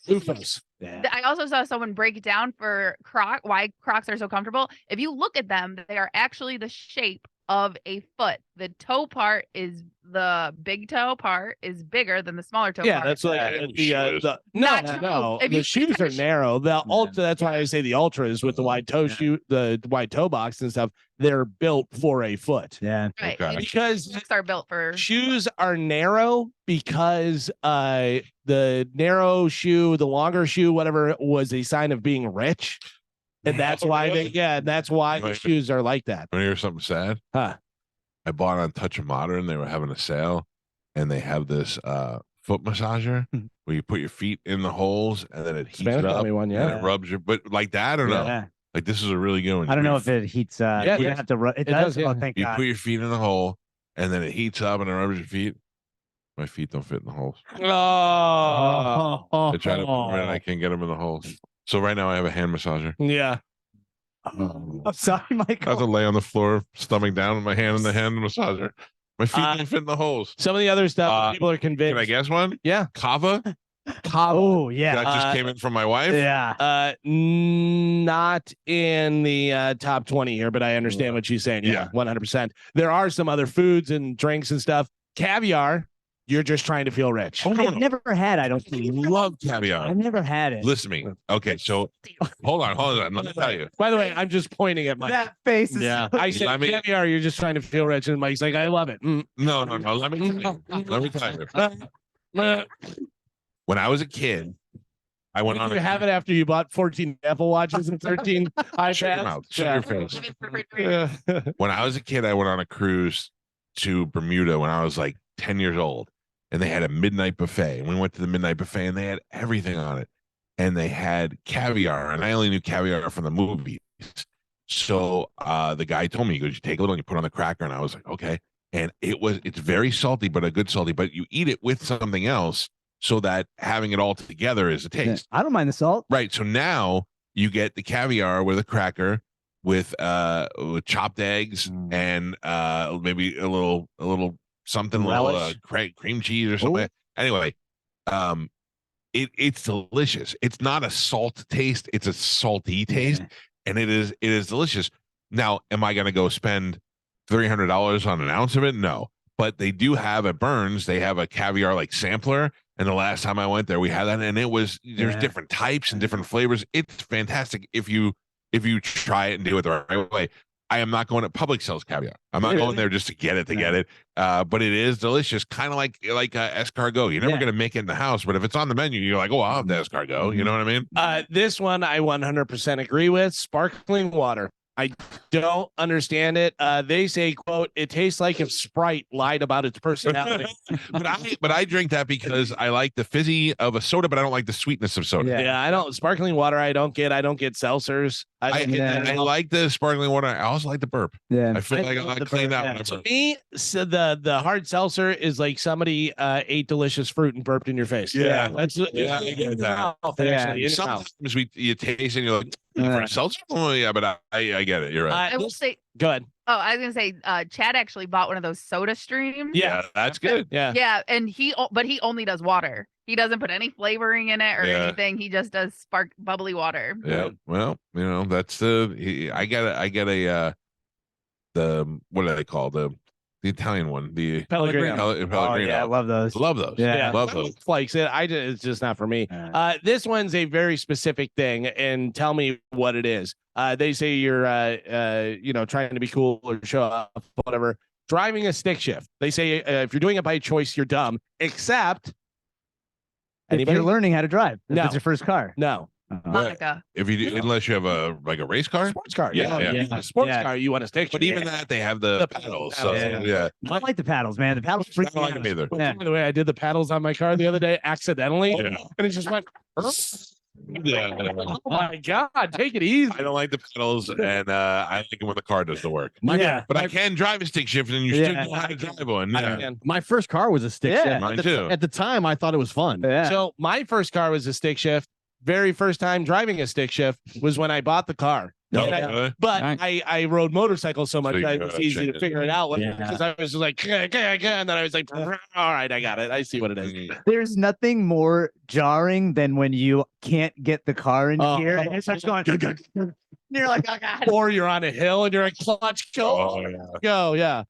Loofahs. Yeah. I also saw someone break it down for why Crocs are so comfortable. If you look at them, they are actually the shape of a foot. The toe part is the big toe part is bigger than the smaller toe Yeah, part. that's like shoes. no, Not true. no. If The you shoes are narrow. The ultra. That's why I say the ultras with the wide toe shoe, the wide toe box and stuff. They're built for a foot. Yeah. Right. Okay. Because Shoes are built for shoes are narrow because the narrow shoe, the longer shoe, whatever, was a sign of being rich, and that's why that's why the Wait. shoes are like that. Want to hear something sad? Huh. I bought on Touch of Modern. They were having a sale, and they have this foot massager where you put your feet in the holes, and then it heats Spanish it got up, me one, and yeah. it rubs your. But like that or no? Yeah. Like this is a really good one. I don't You know put if it heats. Yeah, you it have to. It does, does. yeah. Oh, thank you God. put your feet in the hole, and then it heats up and it rubs your feet. My feet don't fit in the holes. Oh, I try to put them in, and I can't get them in the holes. So right now I have a hand massager. yeah. I'm sorry, I have to Michael. lay on the floor, stomach down, with my hand in the hand massager. My feet don't fit in the holes. Some of the other stuff people are convinced. Can I guess one? Yeah. Kava? Oh yeah. That just came in from my wife. Yeah. Not in the top 20 here, but I understand what she's saying. Yeah, 100%. There are some other foods and drinks and stuff. Caviar, you're just trying to feel rich. I've never had. I don't I think. love caviar. I've never had it. Listen to me. Okay, so hold on. Let me tell you. By the way, I'm just pointing at Mike. That face is. Yeah, so- I said Let me- caviar, you're just trying to feel rich, and Mike's like, I love it. No. Let me tell you. Let me tell you. When I was a kid, I went on You have it after you bought 14 Apple Watches and 13 Shut your iPads. mouth. Shut your face. Yeah. When I was a kid, I went on a cruise to Bermuda when I was like 10 years old, and they had a midnight buffet. And we went to the midnight buffet, and they had everything on it. And they had caviar, and I only knew caviar from the movies. So the guy told me, he goes, you take a little and you put it on the cracker. And I was like, okay. And it's very salty, but a good salty, but you eat it with something else so that having it all together is a taste. I don't mind the salt. Right. So now you get the caviar with a cracker with chopped eggs and maybe a little something, a little Relish. cream cheese or something. Anyway, it's delicious. It's not a salt taste, it's a salty taste, and it is delicious. Now, am I going to go spend $300 on an ounce of it? No. But they do have at Burns, they have a caviar like sampler. And the last time I went there, we had that, and there's different types and different flavors. It's fantastic if you try it and do it the right way. I am not going to Publix sells caviar. I'm not going there just to get it. But it is delicious, kind of like escargot. You're never going to make it in the house, but if it's on the menu, you're like, oh, I'll have the escargot. You know what I mean? This one I 100% agree with. Sparkling water. I don't understand it. They say, quote, it tastes like if Sprite lied about its personality. but I drink that because I like the fizzy of a soda, but I don't like the sweetness of soda. Yeah, I don't sparkling water. I don't get seltzers. I like the sparkling water. I also like the burp. Yeah, I feel like I clean out. Yeah. To me, so the hard seltzer is like somebody ate delicious fruit and burped in your face. Yeah. That's I get that. Sometimes you taste and you're like, for seltzer? Oh yeah, but I get it. You're right. I will say. Go ahead. Oh, I was gonna say, Chad actually bought one of those Soda Streams. Yeah, that's good. Yeah. Yeah, and he only does water. He doesn't put any flavoring in it or anything. He just does bubbly water. Yeah. Well, that's I get a the what do they call the Italian one, the Pellegrino. Pellegrino. Oh, yeah, I love those. Love those. Yeah. Love those. Flakes it. It's just not for me. This one's a very specific thing, and tell me what it is. They say you're trying to be cool or show off, whatever. Driving a stick shift. They say if you're doing it by choice, you're dumb. Except if you're learning how to drive. If No. it's your first car. no. Monica. If you do, unless you have a race car, Sports car. Yeah. A sports car, you want to stick. but even that they have the paddles. So paddles, I like the paddles, man. The paddles I freak don't me like out. them either. Yeah. By the way, I did the paddles on my car the other day accidentally, Yeah. and it just went. Yeah. Oh my god! Take it easy. I don't like the pedals, and I like it when the car does the work. Yeah. But I can drive a stick shift, and you still know how to drive one. Yeah. My first car was a stick Yeah. shift. Mine At the- too. At the time, I thought it was fun. Yeah. So my first car was a stick shift. Very first time driving a stick shift was when I bought the car. No, And I- really? But Nice. I rode motorcycles so much So you that it gotta was easy check to it. figure it out. Yeah. Because I was just like, okay, and then I was like, all right, I got it. I see what it is. There's nothing more jarring than when you can't get the car in gear and it starts going. And you're like, oh god. Or you're on a hill and you're like, clutch, go, Oh, yeah. go, yeah.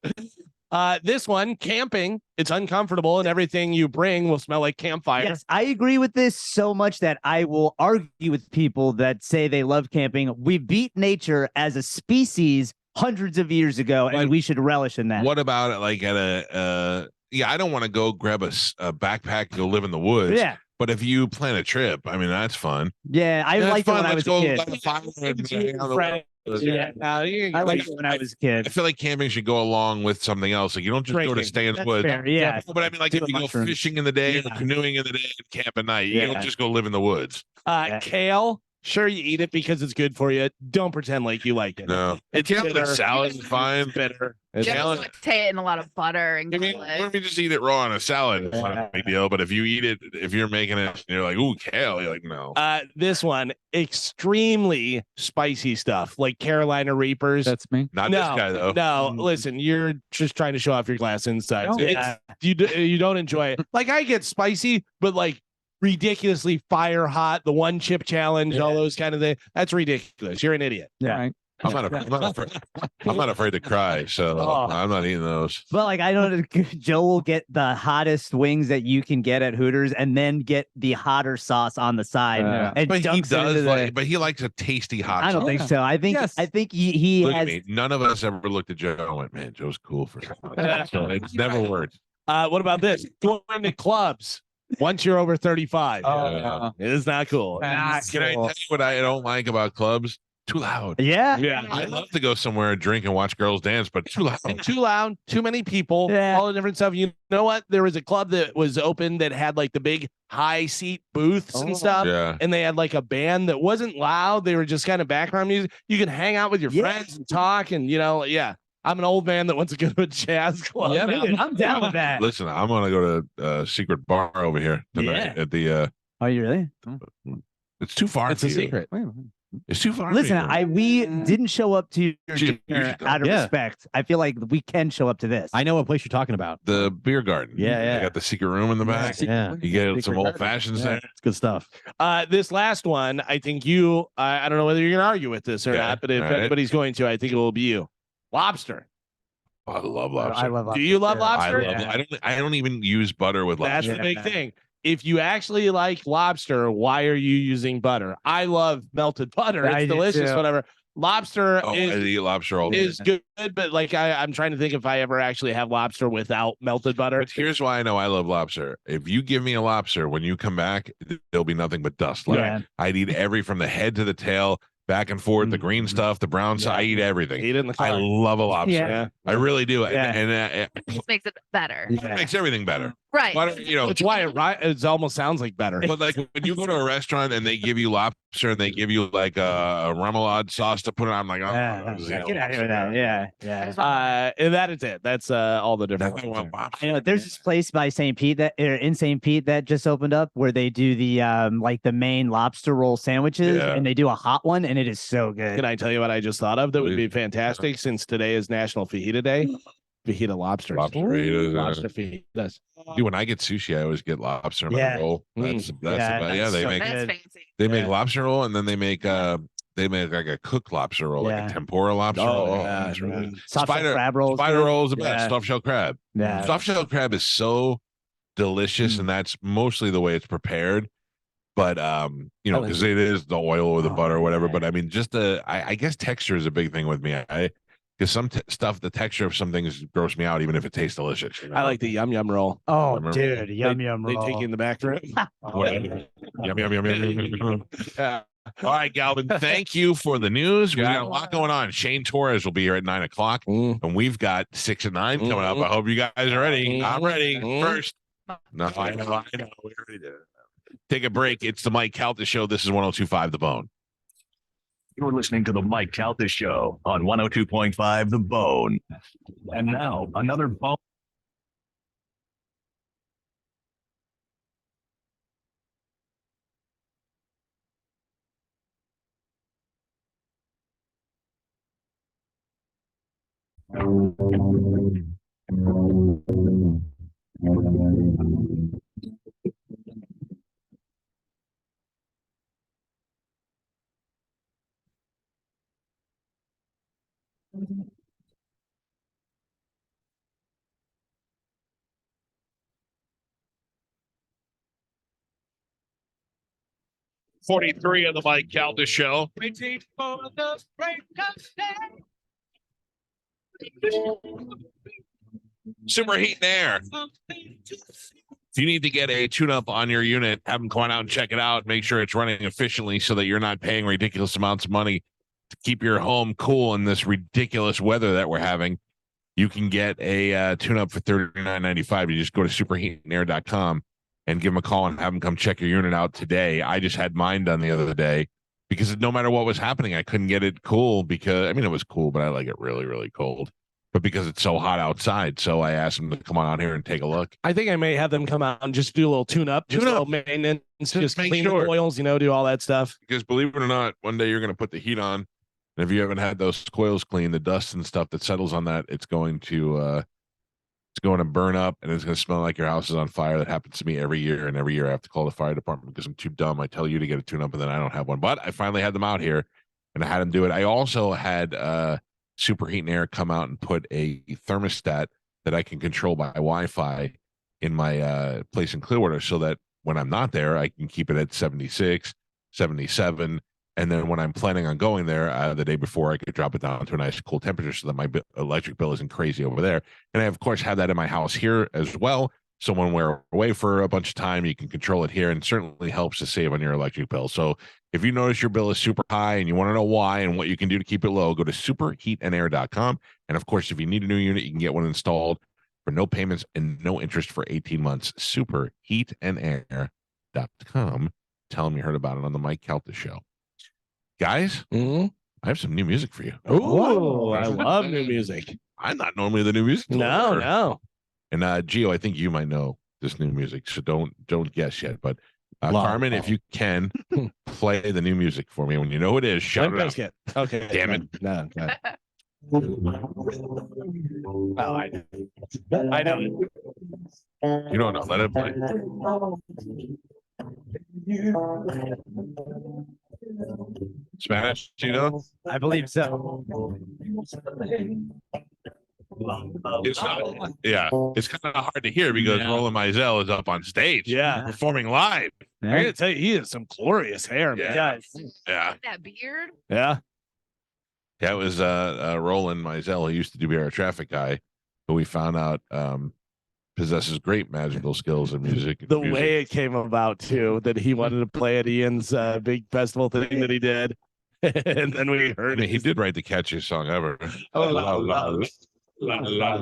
This one, camping, it's uncomfortable and everything you bring will smell like campfire. Yes, I agree with this so much that I will argue with people that say they love camping. We beat nature as a species hundreds of years ago, and But we should relish in that. What about it? Like at I don't want to go grab a backpack and go live in the woods. Yeah, But if you plan a trip, I mean, that's fun. yeah, I That's liked it fun. when I Let's was a go kid. light a fire and hang out on the Right. woods. Yeah. I liked it when I was a I kid. feel like camping should go along with something else. Like you don't just go to Drinking. stay in the That's woods. fair, yeah. But I mean, like Do if the you go mushrooms. fishing in the day or Yeah. canoeing in the day and camp at night, you Yeah. don't just go live in the woods. Yeah. Kale, sure you eat it because it's good for you. Don't pretend like you like it. No, It's kale with bitter. salad is fine. It's bitter. You Kale- have to saute it in a lot of butter and I mean, garlic. what if you just eat it raw on a salad? It's not a big deal. But if you eat it, if you're making it, and you're like, ooh, kale. You're like, no. This one, extremely spicy stuff like Carolina Reapers. That's me. Not this guy though. No, listen, you're just trying to show off your glass inside. No. It's- you don't enjoy it. Like I get spicy, but like ridiculously fire hot, the one chip challenge, all those kind of things. That's ridiculous. You're an idiot. Yeah. All right. I'm not afraid to cry, so Oh. I'm not eating those. But like I know Joe will get the hottest wings that you can get at Hooters, and then get the hotter sauce on the side, Yeah. and But he dunks it into does, the- but he likes a tasty hot. I don't sauce. think so. I think Yes. he Look at has. me. None of us ever looked at Joe and went, "Man, Joe's cool for." So it's never worked. What about this? Going to clubs once you're over 35. Yeah. It is not cool. Can I tell you what I don't like about clubs? Too loud. Yeah. Yeah. I love to go somewhere and drink and watch girls dance, but too loud. And too loud, too many people, Yeah. all the different stuff. You know what? There was a club that was open that had like the big high seat booths and stuff. Yeah. And they had like a band that wasn't loud. They were just kind of background music. You can hang out with your Yeah. friends and talk and, yeah. I'm an old man that wants to go to a jazz club. Yeah, now. Dude, I'm down with that. Listen, I'm gonna go to a secret bar over here tonight Yeah. at the. Are you really? It's too far. It's for a you. secret. Wait a minute. It's too far. Listen, for you. we didn't show up to your You should dinner go. out of Yeah. respect. I feel like we can show up to this. I know what place you're talking about. the beer garden. Yeah, yeah. I got the secret room in the back. Yeah. You get some Secret old garden. fashions Yeah, there. it's good stuff. This last one, I think I don't know whether you're going to argue with this or Yeah, not, but if all right. anybody's going to, I think it will be you. Lobster. I love I lobster. love lobster. Do you love too. lobster? I don't even use butter with That's lobster. the big thing. If you actually like lobster, why are you using butter? I love melted butter. I It's do delicious, too. whatever. Lobster Oh, I is eat lobster all day. good, but like I'm trying to think if I ever actually have lobster without melted butter. But here's why I know I love lobster. If you give me a lobster, when you come back, there'll be nothing but dust left. Yeah. I'd eat every from the head to the tail, back and forth, the green stuff, the brown side. I eat everything. Eat it in the car. I love a lobster. Yeah. I really do. Yeah. And It just makes it better. it makes everything better. Right. Butter, you know, It's why it almost sounds like better. but like when you go to a restaurant and they give you lobster and they give you like a remoulade sauce to put it on, I'm like, oh, Yeah, this is get out of here with that. Yeah, yeah. And that is it. That's all the different. I want lobster. I know there's this place by St. Pete that or in St. Pete that just opened up where they do the like the main lobster roll sandwiches Yeah. and they do a hot one and it is so good. Can I tell you what I just thought of that would be fantastic since today is National Fajita Day? Fajita lobsters. Lobster fajitas, Lobster fajitas. Dude, when I get sushi, I always get lobster in my Yeah. roll. That's Yeah, they so make That's good. fancy. they make Yeah. lobster roll and then they make like a cooked lobster roll, like Yeah. a tempura lobster roll. Oh, yeah, that's really good. Soft shell Spider crab rolls. Spider good. roll is the best. Yeah. Stuffed shell crab. Yeah. Stuffed shell crab is so delicious, and that's mostly the way it's prepared. But you know, because it is the oil or the butter or whatever. But I mean, just I guess texture is a big thing with me. Because some stuff, the texture of some things gross me out, even if it tastes delicious. You know? I like the yum yum roll. Oh, Remember? dude, yum yum They roll. take you in the back room. Whatever. Yum, yum, yum, yum, yum. Yeah. All right, Galvin, thank you for the news. We got a lot going on. Shane Torres will be here at 9:00, and we've got 6 and 9 coming up. I hope you guys are ready. I'm ready. First. No, I know. We already did it. Take a break. It's the Mike Calta Show. This is 102.5 The Bone. You're listening to the Mike Calta Show on 102.5 The Bone. And now, another bone. '43 of the Mike Calta Show. Super Heat and Air. If you need to get a tune-up on your unit, have them come on out and check it out. Make sure it's running efficiently so that you're not paying ridiculous amounts of money to keep your home cool in this ridiculous weather that we're having. You can get a tune-up for $39.95. You just go to superheatandair.com and give them a call and have them come check your unit out today. I just had mine done the other day because no matter what was happening, I couldn't get it cool because, I mean, it was cool, but I like it really, really cold. But because it's so hot outside, so I asked them to come on out here and take a look. I think I may have them come out and just do a little tune-up. Just a little maintenance. Just make clean sure. the coils, do all that stuff. Because believe it or not, one day you're going to put the heat on, and if you haven't had those coils cleaned, the dust and stuff that settles on that, it's going to burn up, and it's going to smell like your house is on fire. That happens to me every year, and every year I have to call the fire department because I'm too dumb. I tell you to get a tune-up, and then I don't have one. But I finally had them out here, and I had them do it. I also had Superheat and Air come out and put a thermostat that I can control by Wi-Fi in my place in Clearwater, so that when I'm not there, I can keep it at 76, 77. And then when I'm planning on going there the day before, I could drop it down to a nice cool temperature so that my electric bill isn't crazy over there. And I, of course, have that in my house here as well. So when we're away for a bunch of time, you can control it here, and certainly helps to save on your electric bill. So if you notice your bill is super high and you want to know why and what you can do to keep it low, go to superheatandair.com. And of course, if you need a new unit, you can get one installed for no payments and no interest for 18 months. Superheatandair.com. Tell them you heard about it on the Mike Calta Show. Guys, I have some new music for you. Ooh, I love new music. I'm not normally the new music. No, deliverer. no. And Gio, I think you might know this new music, so don't guess yet. But Carmen, if you can play the new music for me when you know it is, shout it out. Okay. Damn it. No. Oh, I know. You don't know. Let it play. Spanish, you know? I believe so. It's kind of hard to hear because Roland Mizell is up on stage, performing live. I gotta tell you, he has some glorious hair, man. Yeah. That beard. Yeah. That was Roland Mizell, who used to be our traffic guy, who we found out possesses great magical skills in music. The way it came about too, that he wanted to play at Ian's big festival thing that he did, and then we heard he did write the catchiest song ever. Oh, la, la, la, la, la,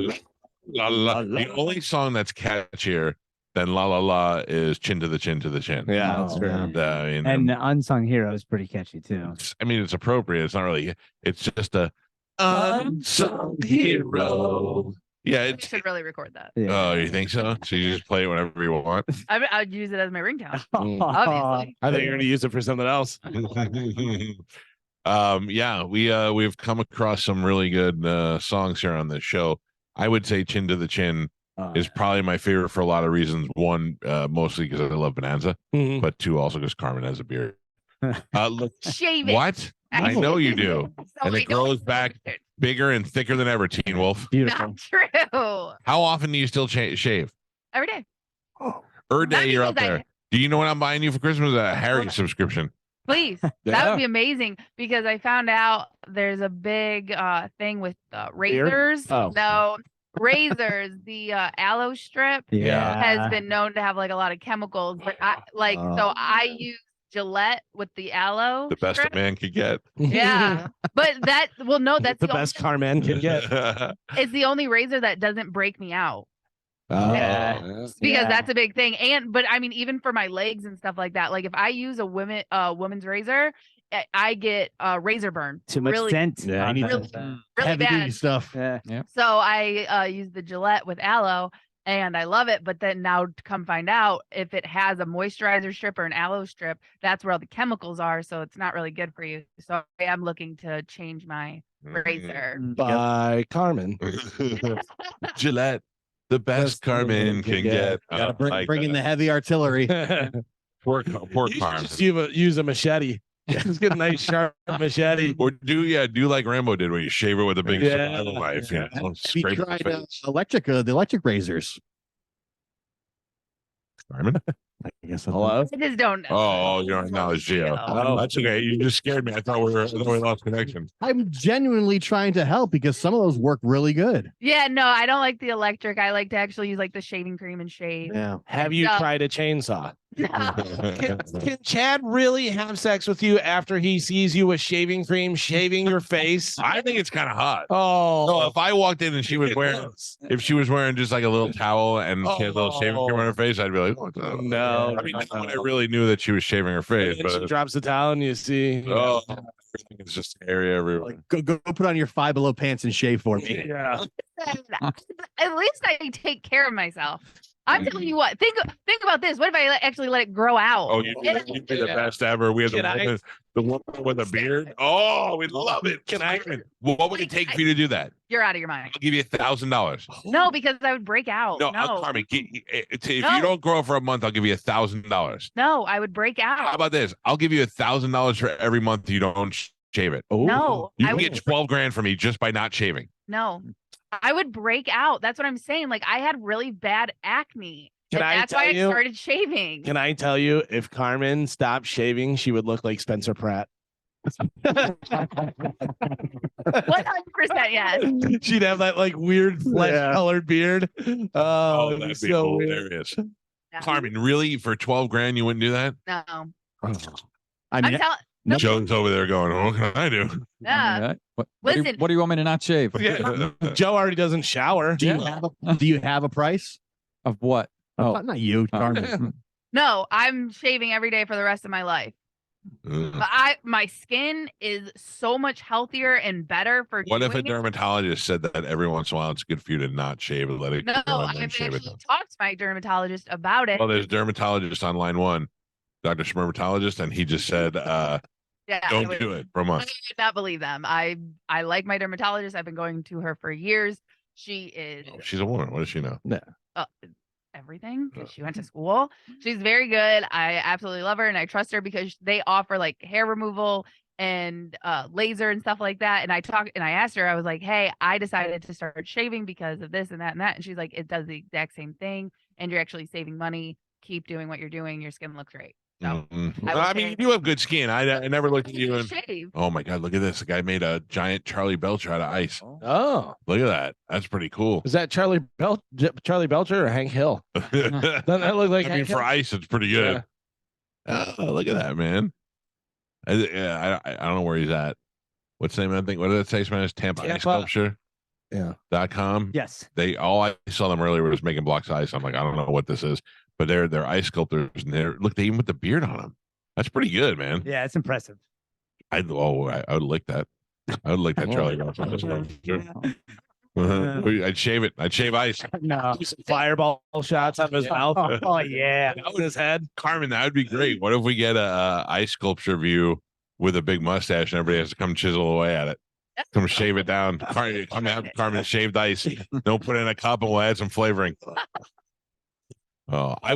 la, la. The only song that's catchier than La La La is Chin to the Chin to the Chin. Yeah, that's true. And the Unsung Hero is pretty catchy too. I mean, it's appropriate. It's not really. It's just a unsung hero. Yeah, I should really record that. Oh, you think so? So you just play it whenever you want. I would use it as my ringtone. Obviously. I think you're gonna use it for something else. We've come across some really good songs here on this show. I would say Chin to the Chin is probably my favorite for a lot of reasons. One, mostly because I love Bonanza, but two, also because Carmen has a beard. Look, Shave it. what? I know you do. And it grows back bigger and thicker than ever, Teen Wolf. Beautiful. Not true. How often do you still shave? Every day. Day you're up there. Do you know what I'm buying you for Christmas? A Harry subscription. Please. That would be amazing because I found out there's a big thing with razors. Oh. No, razors. The aloe strip has been known to have like a lot of chemicals. But I use Gillette with the aloe. The best strip. a man could get. Yeah. But that's the best Carmen can get. It's the only razor that doesn't break me out. Because that's a big thing. But I mean, even for my legs and stuff like that, like if I use a woman's razor, I get razor burn. Too much scent. Yeah, I need really heavy bad duty stuff. Yeah. So I use the Gillette with aloe and I love it. But then now to come find out if it has a moisturizer strip or an aloe strip, that's where all the chemicals are. So it's not really good for you. So I am looking to change my razor. By Carmen. Gillette. The best Carmen can get. Gotta bring in the heavy artillery. Poor Carmen. Just use a machete. Just get a nice sharp machete. Or do like Rambo did, where you shave it with a big survival knife. Yeah. We tried the electric razors. Carmen? I guess Hello? I just don't know. Oh, you don't acknowledge Gio. Oh. That's okay. You just scared me. I thought we lost connection. I'm genuinely trying to help because some of those work really good. Yeah, no, I don't like the electric. I like to actually use like the shaving cream and shave. Yeah. Have you tried a chainsaw? No. Can Chad really have sex with you after he sees you with shaving cream shaving your face? I think it's kind of hot. Oh, No, if I walked in and she was wearing just like a little towel and she had a little shaving cream on her face, I'd be like, oh, no. I mean, I really knew that she was shaving her face, And she but drops the towel and you see. oh, everything is just hairy everywhere. Like, go put on your Five Below pants and shave for me. Yeah. At least I take care of myself. I'm telling you what. Think about this. What if I actually let it grow out? Oh, you'd be the best ever. We have the woman with a beard. Oh, we love it. What would it take for you to do that? You're out of your mind. I'll give you $1,000. No, because I would break out. No, Carmen, if you don't grow for a month, I'll give you $1,000. No, I would break out. How about this? I'll give you $1,000 for every month you don't shave it. No, You I can would get 12 grand from me just by not shaving. No, I would break out. That's what I'm saying. Like I had really bad acne. That's why I started shaving. Can I tell you, if Carmen stopped shaving, she would look like Spencer Pratt. 100% yes. She'd have that like weird flesh-colored beard. Oh, that'd be so hilarious. No. Carmen, really? For 12 grand, you wouldn't do that? No. I mean, I'm telling. No. Joe's over there going, what can I do? Yeah. What Listen. do you want me to not shave? Joe already doesn't shower. do you have a price? Of what? Oh, Not you, Carmen. No, I'm shaving every day for the rest of my life. But my skin is so much healthier and better for What if a doing it. dermatologist said that every once in a while it's good for you to not shave and let it No, grow and then I've shave it? actually talked to my dermatologist about it. Well, there's a dermatologist on line one, Dr. Spermatologist, and he just said, don't do it for a I month. did not believe them. I like my dermatologist. I've been going to her for years. She is She's a woman. What does she know? everything. 'Cause she went to school. She's very good. I absolutely love her and I trust her because they offer like hair removal and laser and stuff like that. And I asked her, I was like, hey, I decided to start shaving because of this and that and that. And she's like, it does the exact same thing. And you're actually saving money. Keep doing what you're doing. Your skin looks great. So I mean, you have good skin. I never looked at you and shave. oh my god, look at this! The guy made a giant Charlie Belcher out of ice. Oh, Look at that! That's pretty cool. is that Charlie Belcher or Hank Hill? Doesn't that look like? I mean, Hank for Hill? ice, it's pretty good. Look at that, man. I don't know where he's at. What's the name of that thing? What did it say? Spanish Tampa Ice Sculpture. Yeah. .com. Yes. I saw them earlier was making blocks of ice. I'm like, I don't know what this is, but they're ice sculptors and they even put the beard on them. That's pretty good, man. Yeah, it's impressive. I would lick that. I would lick that Charlie Belcher. I'd shave it. I'd shave ice. No. Do some fireball shots out of his mouth. Oh yeah. Out in his head. Carmen, that would be great. What if we get a ice sculpture view with a big mustache and everybody has to come chisel away at it? Come shave it down. Come have Carmen shaved ice. Don't put it in a cup and we'll add some flavoring. Oh, I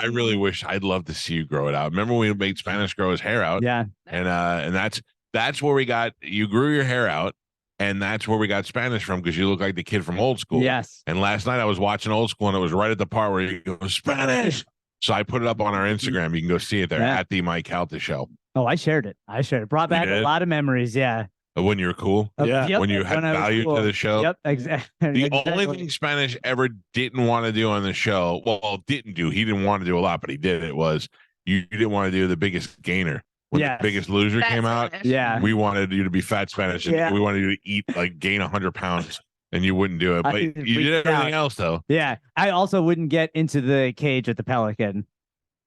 really wish I'd love to see you grow it out. Remember when we made Spanish grow his hair out? Yeah. And that's where you grew your hair out, and that's where we got Spanish from because you look like the kid from Old School. Yes. And last night I was watching Old School and it was right at the part where you go Spanish. So I put it up on our Instagram. You can go see it there at the Mike Calta show. Oh, I shared it. Brought back a lot of memories. Yeah. When you were cool. Yeah. Yep, When you had I was value cool. to the show. Yep. Exactly. The only thing Spanish ever didn't want to do on the show, he didn't want to do a lot, but he did it, was you didn't want to do the biggest gainer. When the biggest loser came out, we wanted you to be fat Spanish. And we wanted you to eat, gain 100 pounds, and you wouldn't do it. But you did everything else, though. Yeah. I also wouldn't get into the cage at the Pelican.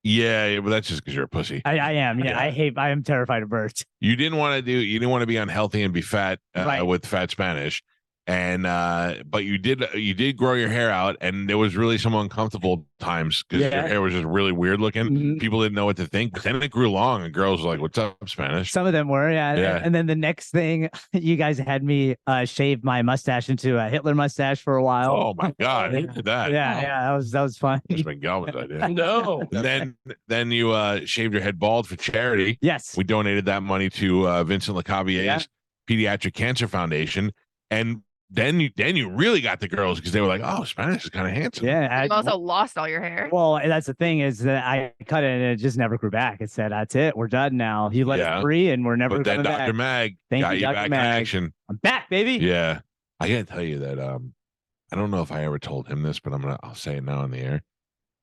Yeah, but that's just because you're a pussy. I am. Yeah. I am terrified of birds. You didn't want to be unhealthy and be fat with fat Spanish. And but you did grow your hair out, and there was really some uncomfortable times because your hair was just really weird looking. Mm-hmm. People didn't know what to think, but then it grew long, and girls were like, "What's up, Spanish?" Some of them were, yeah. And then the next thing, you guys had me shave my mustache into a Hitler mustache for a while. Oh my god, who did that? Yeah, that was fun. It's been Galvin's idea. No. Then you shaved your head bald for charity. Yes. We donated that money to Vincent LeCavier's Pediatric Cancer Foundation, and then you really got the girls because they were like, "Oh, Spanish is kind of handsome." Yeah. You also lost all your hair. Well, that's the thing is that I cut it and it just never grew back. It said, "That's it. We're done now. You let it free, and we're never But then coming Dr. back." Mag Thank got you, you Dr. back in Mag. action. I'm back, baby. Yeah, I gotta tell you that I don't know if I ever told him this, but I'll say it now on the air.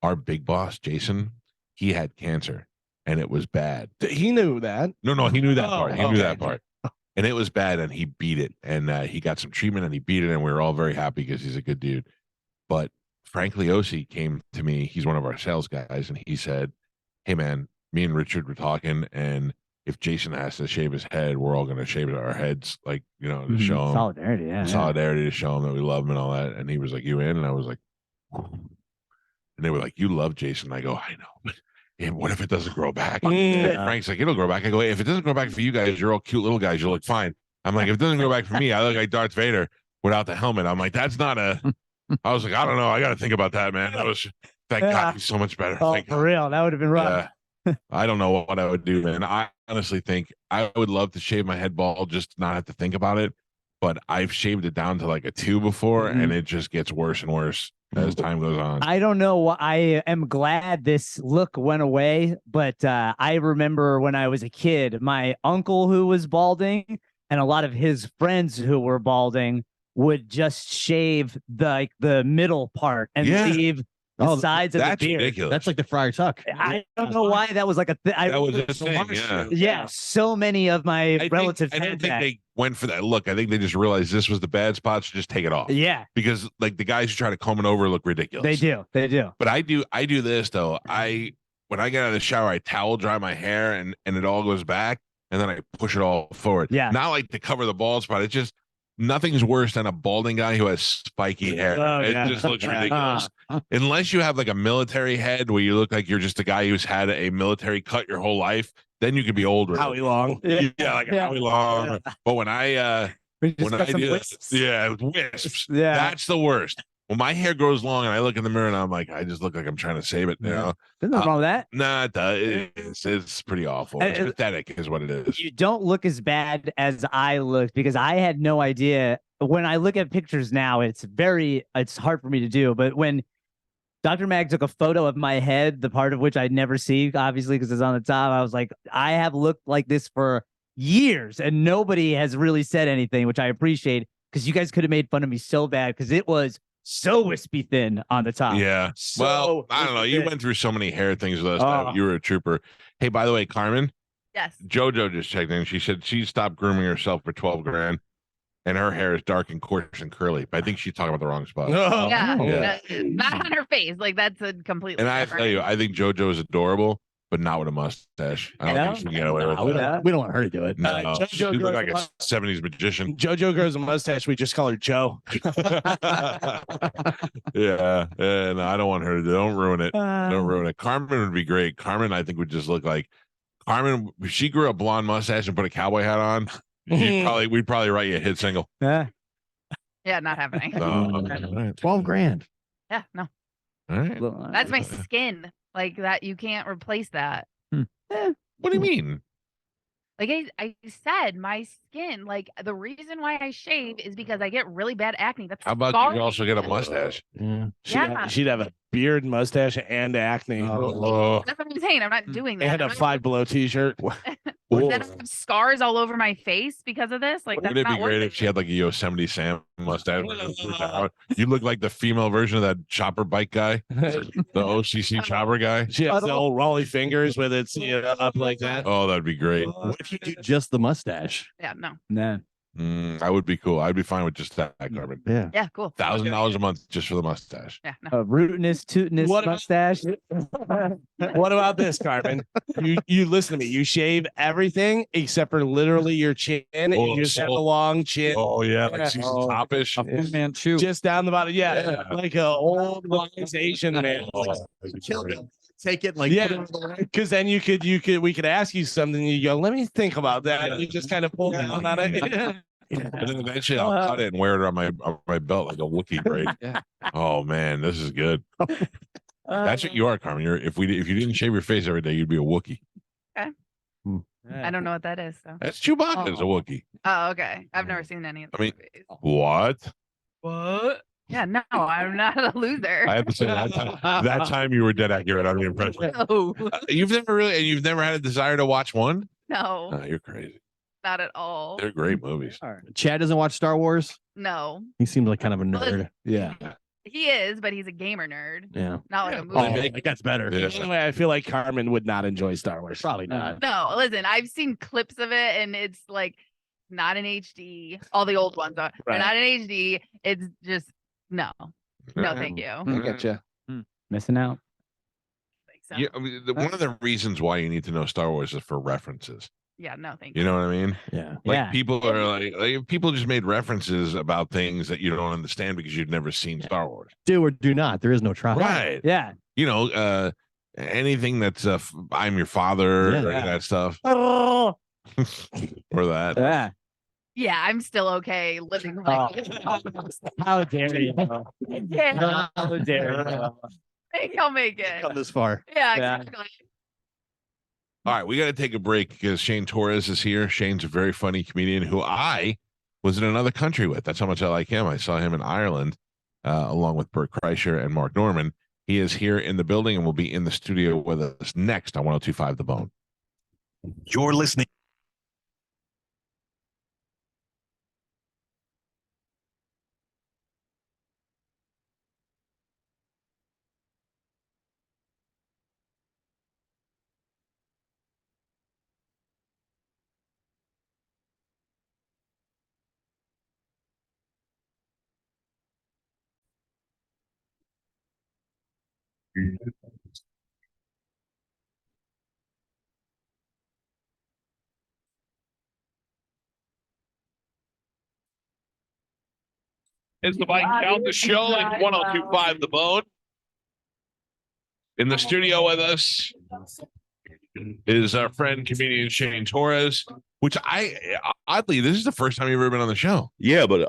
Our big boss, Jason, he had cancer, and it was bad. He knew that. No, he knew that part. He knew okay. that part. And it was bad, and he beat it. And he got some treatment, and he beat it, and we were all very happy because he's a good dude. But Frank Leosi came to me. He's one of our sales guys, and he said, "Hey, man, me and Richard were talking, and if Jason has to shave his head, we're all going to shave our heads, to show him solidarity, solidarity, to show him that we love him and all that." And he was like, "You in?" And I was like, and they were like, "You love Jason." I go, "I know, but what if it doesn't grow back?" And Frank's like, "It'll grow back." I go, "Hey, if it doesn't grow back for you guys, you're all cute little guys. You look fine." I'm like, "If it doesn't grow back for me, I look like Darth Vader without the helmet." I'm like, "That's not a." I was like, "I don't know. I got to think about that, man." Thank God he's so much better. Oh, Thank for God. real, that would have been rough. I don't know what I would do, man. I honestly think I would love to shave my head bald, just to not have to think about it. But I've shaved it down to like a 2 before, and it just gets worse and worse as time goes on. I don't know. I am glad this look went away, but I remember when I was a kid, my uncle who was balding and a lot of his friends who were balding would just shave the middle part and leave the sides of the beard. Ridiculous. That's like the Friar Tuck. I don't know why that was like a thing. That was a thing, yeah. Yeah, so many of my relatives I don't had think that. they went for that look. I think they just realized this was the bad spot, so just take it off. Yeah, because the guys who try to comb it over look ridiculous. they do. But I do this though. When I get out of the shower, I towel dry my hair and it all goes back, and then I push it all forward. Yeah, not like to cover the bald spot. It's just nothing's worse than a balding guy who has spiky hair. It just looks ridiculous. Unless you have like a military head where you look like you're just a guy who's had a military cut your whole life, then you could be older. Howie Long. Yeah, like Howie Long. But when I do this, wisps. Yeah, that's the worst. when my hair grows long and I look in the mirror and I'm like, I just look like I'm trying to save it. You know? There's nothing wrong with that. Nah, it does. It's pretty awful. It's pathetic, is what it is. You don't look as bad as I looked because I had no idea. When I look at pictures now, it's hard for me to do. But when Dr. Mag took a photo of my head, the part of which I'd never see, obviously, because it's on the top, I was like, I have looked like this for years and nobody has really said anything, which I appreciate because you guys could have made fun of me so bad because it was so wispy thin on the top. Yeah. So well, I don't know. You thin. went through so many hair things with us. You were a trooper. Hey, by the way, Carmen, Yes. JoJo just checked in. She said she stopped grooming herself for 12 grand and her hair is dark and coarse and curly. But I think she's talking about the wrong spot. Yeah. Not on her face. Like that's a completely. And I different. tell you, I think JoJo is adorable, but not with a mustache. I don't think she can get away with that. We don't want her to do it. No, JoJo she looks grows like a a 70s magician. JoJo grows a mustache. We just call her Joe. Yeah. No, I don't want her to. Don't ruin it. Don't ruin it. Carmen would be great. Carmen, I think, would just look like Carmen. If she grew a blonde mustache and put a cowboy hat on, we'd probably write you a hit single. Yeah. Yeah, not happening. 12 grand. Yeah, no. All right. That's my skin. Like that, you can't replace that. What do you mean? Like I said, my skin. Like the reason why I shave is because I get really bad acne. That's How about scarring. you also get a mustache? Yeah. She'd have a beard, mustache, and acne. Oh. That's what I'm saying. I'm not doing that. And a I'm not- Five Below T-shirt. Then I have scars all over my face because of this. Like that's Wouldn't it not be worth great it. if she had like a Yosemite Sam mustache? You look like the female version of that chopper bike guy, the OCC chopper guy. She has the old rolly fingers with it up like that. Oh, that'd be great. What if you do just the mustache? Yeah, no. Nah. I would be cool. I'd be fine with just that, Carmen. Yeah. Yeah, cool. $1,000 a month just for the mustache. Yeah, no. A rootinest, tootinest What about- mustache. What about this, Carmen? You listen to me. You shave everything except for literally your chin. And Oh, you just have so- a long chin. Oh yeah, like Yeah. she's topish. A Fu Manchu. Just down the bottom. Yeah. Yeah. Like an old wise Asian man. Take it like Yeah, because then we could ask you something. You go, let me think about that. You just kind of pull down on it. And then eventually I'll cut it and wear it on my belt like a Wookiee braid. Yeah. Oh man, this is good. That's what you are, Carmen. If you didn't shave your face every day, you'd be a Wookiee. I don't know what that is. So. That's Chewbacca is a Wookiee. Oh, okay. I've never seen any of I those mean- movies. What? What? Yeah, no, I'm not a loser. I have to say that time you were dead accurate on the impression. No, You've never had a desire to watch one? no, Oh, you're crazy. not at all. They're great movies. Chad doesn't watch Star Wars. No, He seems like kind of a nerd. Yeah. he is, but he's a gamer nerd, Yeah. not like Yeah, a well, movie. they make- like that's better. Yeah. Anyway, I feel like Carmen would not enjoy Star Wars. Probably not. No, listen, I've seen clips of it, and it's like not in HD. All the old ones are Right. not in HD. It's just no, no, thank you. I get you. Missing out. Think so. Yeah, I mean, one of the reasons why you need to know Star Wars is for references. Yeah, no, thank You you. know what I mean? Yeah. Like Yeah. people are like people just made references about things that you don't understand because you've never seen Star Wars. Do or do not. There is no try. Right. Yeah. You know, anything that's I'm your father Yeah. or any of that stuff Oh. or that. Yeah. Yeah, I'm still okay living like. How dare you? Yeah, How dare you? I think I'll make it. Come this far. Yeah, Yeah. exactly. All right, we got to take a break because Shane Torres is here. Shane's a very funny comedian who I was in another country with. That's how much I like him. I saw him in Ireland along with Bert Kreischer and Mark Norman. He is here in the building and will be in the studio with us next on 102.5 The Bone. You're listening. It's the Mike Calta Show at 102.5 The Bone. In the studio with us is our friend comedian Shane Torres, which oddly, this is the first time you've ever been on the show. Yeah, but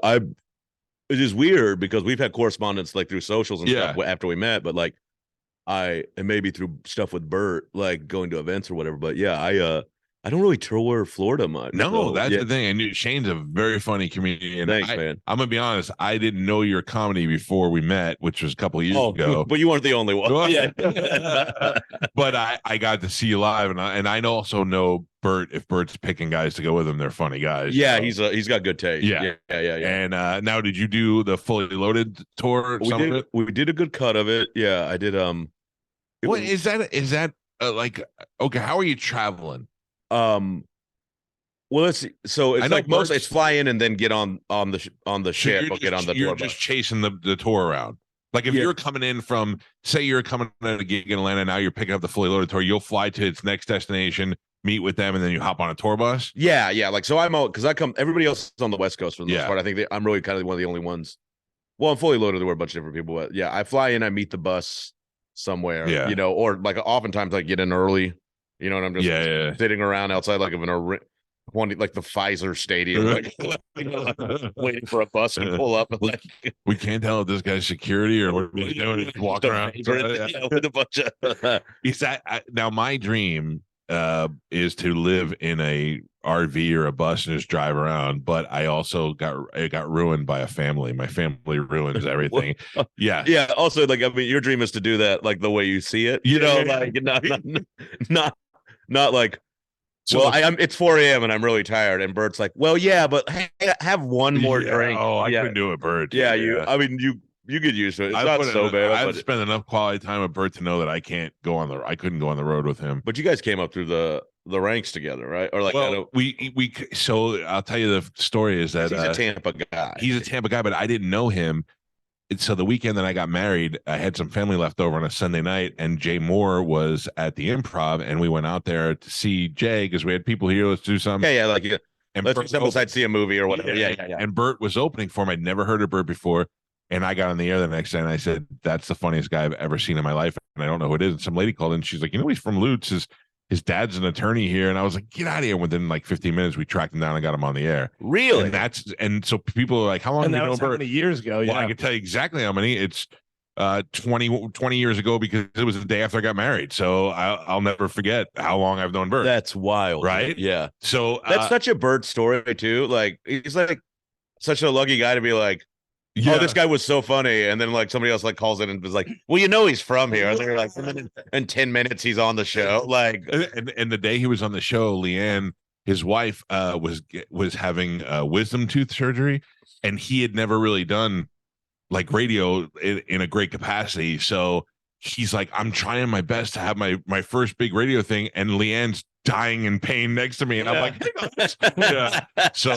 which is weird because we've had correspondence like through socials and Yeah. stuff after we met, but like and maybe through stuff with Bert, like going to events or whatever. But yeah, I don't really tour Florida much. No, so, that's yeah. the thing. I knew Shane's a very funny comedian. Thanks, man. I'm gonna be honest. I didn't know your comedy before we met, which was a couple of years ago. But you weren't the only one. Yeah. But I got to see you live, and I also know Bert. If Bert's picking guys to go with him, they're funny guys. Yeah, so. he's got good taste. Yeah. Yeah. And now, did you do the Fully Loaded tour? We did a good cut of it. Yeah, I did. What is that? Is that like okay? How are you traveling? Well, let's see. So it's like Bert's- it's fly in and then get on the ship or get on the You're tour just bus. chasing the tour around. Like if you're coming in from, say you're coming at a gig in Atlanta, now you're picking up the Fully Loaded tour. You'll fly to its next destination, meet with them, and then you hop on a tour bus. Yeah. Like so, I'm out because I come. Everybody else is on the West Coast for the most Yeah. part. I think I'm really kind of one of the only ones. Well, I'm Fully Loaded. There were a bunch of different people, but yeah, I fly in, I meet the bus somewhere. Yeah. You know, or like oftentimes I get in early. You know, and I'm just sitting around outside like of like the Pfizer Stadium, like, waiting for a bus to pull up. And like, We can't tell if this guy's security or what he's doing. He's walking around. with a bunch of. Is that now? My dream is to live in a RV or a bus and just drive around. But I also got ruined by a family. My family ruins everything. Yeah. Yeah. Also, like I mean, your dream is to do that like the way you see it. You know, like not like. So well, it's 4 a.m. and I'm really tired. And Bert's like, well, yeah, but have one more drink. Oh, I couldn't do it, Bert. Yeah, I mean, you get used to it. It's not so bad. I've spent enough quality time with Bert to know that I couldn't go on the road with him. But you guys came up through the ranks together, right? Or like, well, so I'll tell you the story is that he's a Tampa guy. He's a Tampa guy, but I didn't know him. So the weekend that I got married, I had some family left over on a Sunday night, and Jay Moore was at the Improv, and we went out there to see Jay because we had people here. Let's do something. Yeah, like and let's besides see a movie or whatever. Yeah. And Bert was opening for him. I'd never heard of Bert before, and I got on the air the next day, and I said, "That's the funniest guy I've ever seen in my life," and I don't know who it is. And some lady called in, she's like, he's from Lutz. His dad's an attorney here. And I was like, get out of here. Within like 15 minutes, we tracked him down and got him on the air. Really? And so people are like, how long have you known Bert? How many years ago? Well, I can tell you exactly how many. It's 20 years ago because it was the day after I got married. So I'll never forget how long I've known Bert. That's wild. Right? Yeah. So that's such a Bert story too. Like he's like such a lucky guy to be like, oh, this guy was so funny. And then like somebody else like calls in and was like, well, he's from here. And they're like, in 10 minutes, he's on the show. Like, and the day he was on the show, Leanne, his wife, was having wisdom tooth surgery, and he had never really done like radio in a great capacity. So he's like, I'm trying my best to have my first big radio thing, and Leanne's dying in pain next to me, and I'm like, yeah. So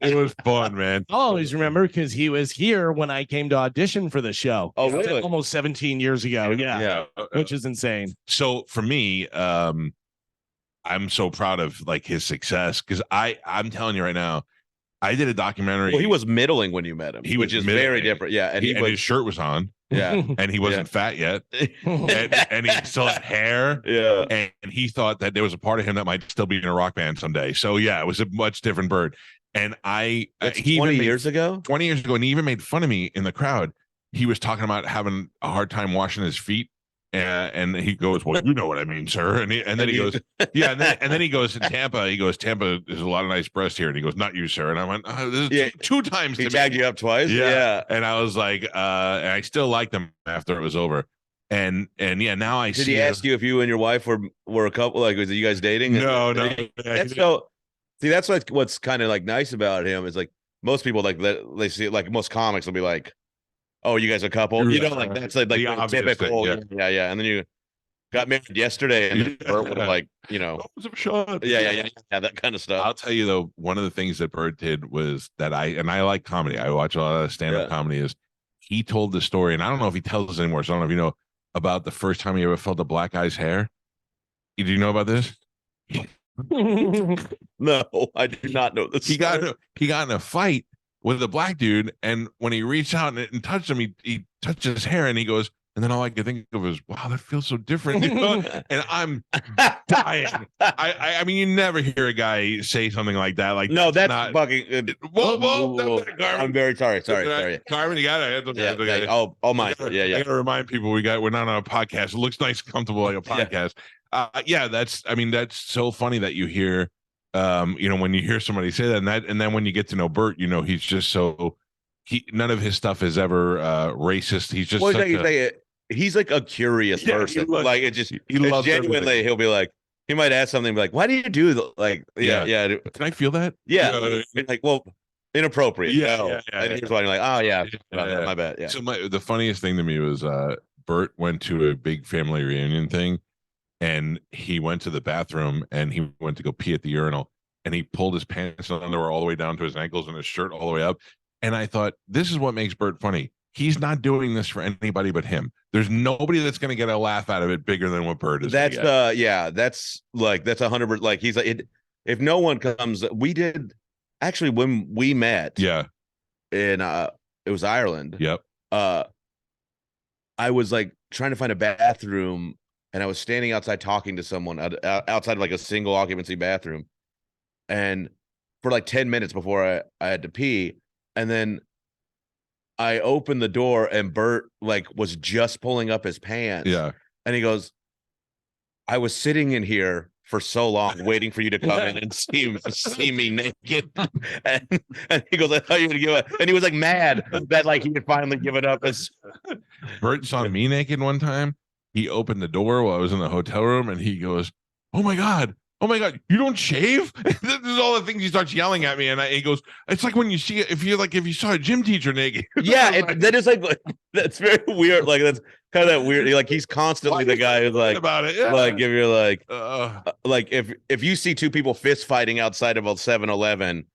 it was fun, man. I'll always remember because he was here when I came to audition for the show. Oh, really? Almost 17 years ago. Yeah. Which is insane. So for me, I'm so proud of like his success because I'm telling you right now, I did a documentary. Well, he was middling when you met him, which is very different. Yeah, and his shirt was on. Yeah, and he wasn't fat yet, and he still had hair. Yeah, and he thought that there was a part of him that might still be in a rock band someday. So yeah, it was a much different Bert. And That's 20 years ago, and he even made fun of me in the crowd. He was talking about having a hard time washing his feet. And he goes, well, you know what I mean, sir. And then he goes, yeah. And then he goes in Tampa. He goes, Tampa, there's a lot of nice breasts here. And he goes, not you, sir. And I went, this is two times. He tagged you up twice. Yeah. And I was like, and I still liked him after it was over. And yeah, now I Did he ask you if you and your wife were a couple? Like, was you guys dating? No. That's so. See, that's like what's kind of like nice about him is like most people like they see like most comics will be like, oh, you guys are a couple? You know, like that's like the typical. Thing, yeah. And then you got married yesterday, and Bert would have like, Yeah, that kind of stuff. I'll tell you though, one of the things that Bert did was that I like comedy. I watch a lot of stand-up comedy. Is he told the story, and I don't know if he tells us anymore. So I don't know if you know about the first time he ever felt a black guy's hair. Do you know about this? No, I do not know this. He got in a fight with a black dude, and when he reached out and touched him, he touched his hair, and he goes, And then all I could think of is, wow, that feels so different. You know? And I'm dying. I mean, you never hear a guy say something like that. Like, no, that's not, fucking. whoa, I'm very sorry. Sorry. Carmen, you got it. Yeah, okay. All mine. Yeah. I gotta remind people we're not on a podcast. It looks nice, comfortable like a podcast. That's so funny that you hear, when you hear somebody say that, and then when you get to know Bert, he's just so none of his stuff is ever racist. He's just he's like a curious person. Like it just he loves genuinely. Everything. He'll be like, he might ask something like, "Why do you do like?" Yeah. Can I feel that? Yeah. Like, well, inappropriate. Yeah. And here's why you're like, "Oh yeah, my bad." Yeah. So the funniest thing to me was Bert went to a big family reunion thing, and he went to the bathroom and he went to go pee at the urinal, and he pulled his pants and underwear all the way down to his ankles and his shirt all the way up. And I thought, this is what makes Bert funny. He's not doing this for anybody but him. There's nobody that's going to get a laugh out of it bigger than what Bert is. That's 100%. Like he's like, if no one comes, we did actually when we met. Yeah. In it was Ireland. Yep. I was like trying to find a bathroom, and I was standing outside talking to someone outside of like a single occupancy bathroom, and for like 10 minutes before I had to pee, and then I opened the door and Bert like was just pulling up his pants. Yeah. And he goes, I was sitting in here for so long waiting for you to come in and see me naked. And he goes, I thought you were gonna give up. And he was like mad that like he had finally given up. Bert saw me naked one time. He opened the door while I was in the hotel room and he goes, oh my God, you don't shave? This is all the things he starts yelling at me. And he goes, it's like when you see it, if you saw a gym teacher naked. Yeah, that is like, that's very weird. Like, that's kind of that weird. Like, he's constantly the guy who's like, about it. Yeah. Like, if you're like if you see two people fist fighting outside of a 7-Eleven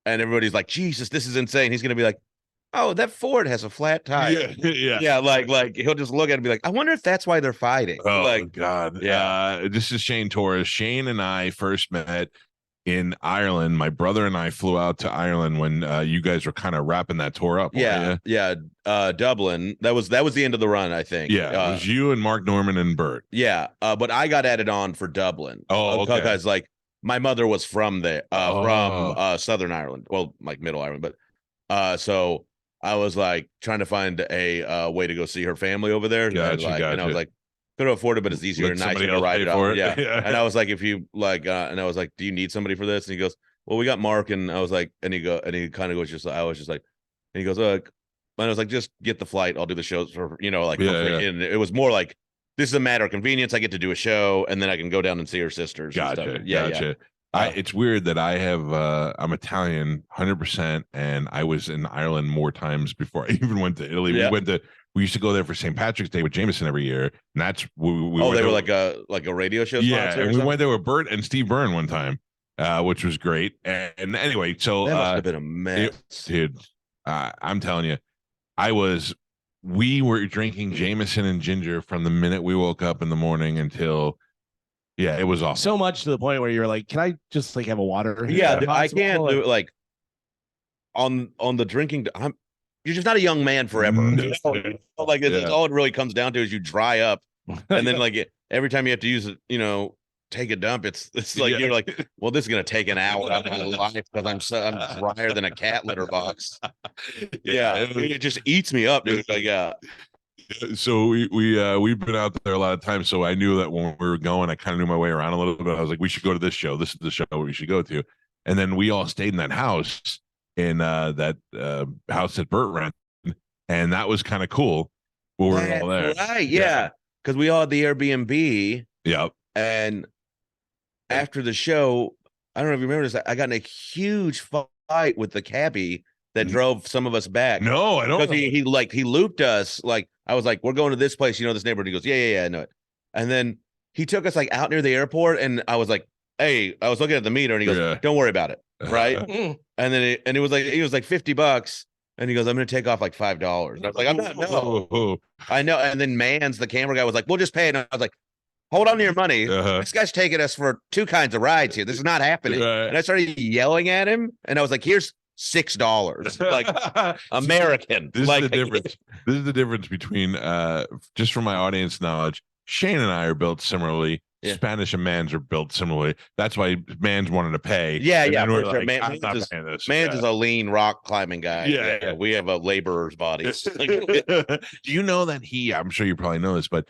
and everybody's like, Jesus, this is insane. He's going to be like, oh, that Ford has a flat tire. Yeah. Like he'll just look at it and be like, I wonder if that's why they're fighting. Oh, like, God. Yeah. This is Shane Torres. Shane and I first met in Ireland. My brother and I flew out to Ireland when you guys were kind of wrapping that tour up. Yeah. Dublin. That was the end of the run, I think. Yeah. It was you and Mark Norman and Bert. Yeah. But I got added on for Dublin. Oh, okay. Because like my mother was from there, from Southern Ireland. Well, like Middle Ireland, but so I was like trying to find a way to go see her family over there. Gotcha. And I was like, could have afforded it, but it's easier and nicer to ride it off. Yeah. And I was like, if you like, and I was like, do you need somebody for this? And he goes, well, we got Mark. And I was like, and he kind of goes, I was just like, and he goes, and I was like, just get the flight. I'll do the shows for, for free. And it was more like, this is a matter of convenience. I get to do a show and then I can go down and see her sisters. Gotcha. Yeah. It's weird that I have I'm Italian 100%, and I was in Ireland more times before I even went to Italy. Yeah. We used to go there for St. Patrick's Day with Jameson every year, and that's we they were like a radio show. Yeah, and we went there with Bert and Steve Byrne one time, which was great. And anyway, so that must have been a mess, dude. I'm telling you, we were drinking Jameson and ginger from the minute we woke up in the morning until. Yeah, it was awesome. So much to the point where you were like, "Can I just like have a water?" Yeah, I can't do it. Like on the drinking. You're just not a young man forever. Like all it really comes down to is you dry up, and then like every time you have to use it, take a dump. It's like you're like, well, this is gonna take an hour out of my life because I'm drier than a cat litter box. Yeah, it just eats me up, dude. Like So we've been out there a lot of times. So I knew that when we were going, I kind of knew my way around a little bit. I was like, we should go to this show. This is the show we should go to. And then we all stayed in that house that house that Bert rented, and that was kind of cool. We were all there, right? Yeah, because we all had the Airbnb. Yep. And after the show, I don't know if you remember this. I got in a huge fight with the cabbie that drove some of us back. No, I don't. Because he looped us. Like I was like, we're going to this place, this neighborhood. He goes, yeah, I know it. And then he took us like out near the airport, and I was like, hey, I was looking at the meter, and he goes, don't worry about it, right? And then it was like $50, and he goes, I'm going to take off like $5. I was like, I'm not. No, I know. And then Mans, the camera guy, was like, we'll just pay it. And I was like, hold on to your money. This guy's taking us for two kinds of rides here. This is not happening. And I started yelling at him, and I was like, here's $6. Like American. This like is the difference. This is the difference between just from my audience knowledge. Shane and I are built similarly. Yeah. Spanish and Mans are built similarly. That's why Mans wanted to pay. Yeah, and yeah, then we're for sure. like, I'm not paying this. Mans is a lean rock climbing guy. Yeah. We have a laborer's body. Do you know that I'm sure you probably know this, but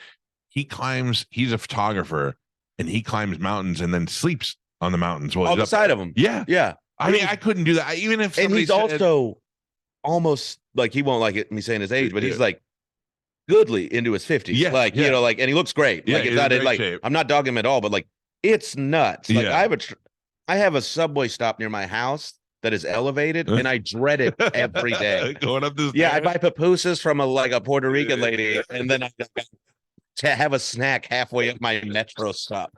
he's a photographer and he climbs mountains and then sleeps on the mountains. On the side of them. Yeah. Yeah. I mean, I couldn't do that. Even if And he's also almost like, he won't like it me saying his age, but he's like goodly into his 50s. Yeah, like, you know, like, and he looks great. Yeah, like, it's he's not in great like, shape. I'm not dogging him at all, but like, it's nuts. Like, Yeah. I have a subway stop near my house that is elevated, and I dread it every day. Going up this. Yeah, I buy pupusas from a Puerto Rican lady, and then I to have a snack halfway up my metro stop.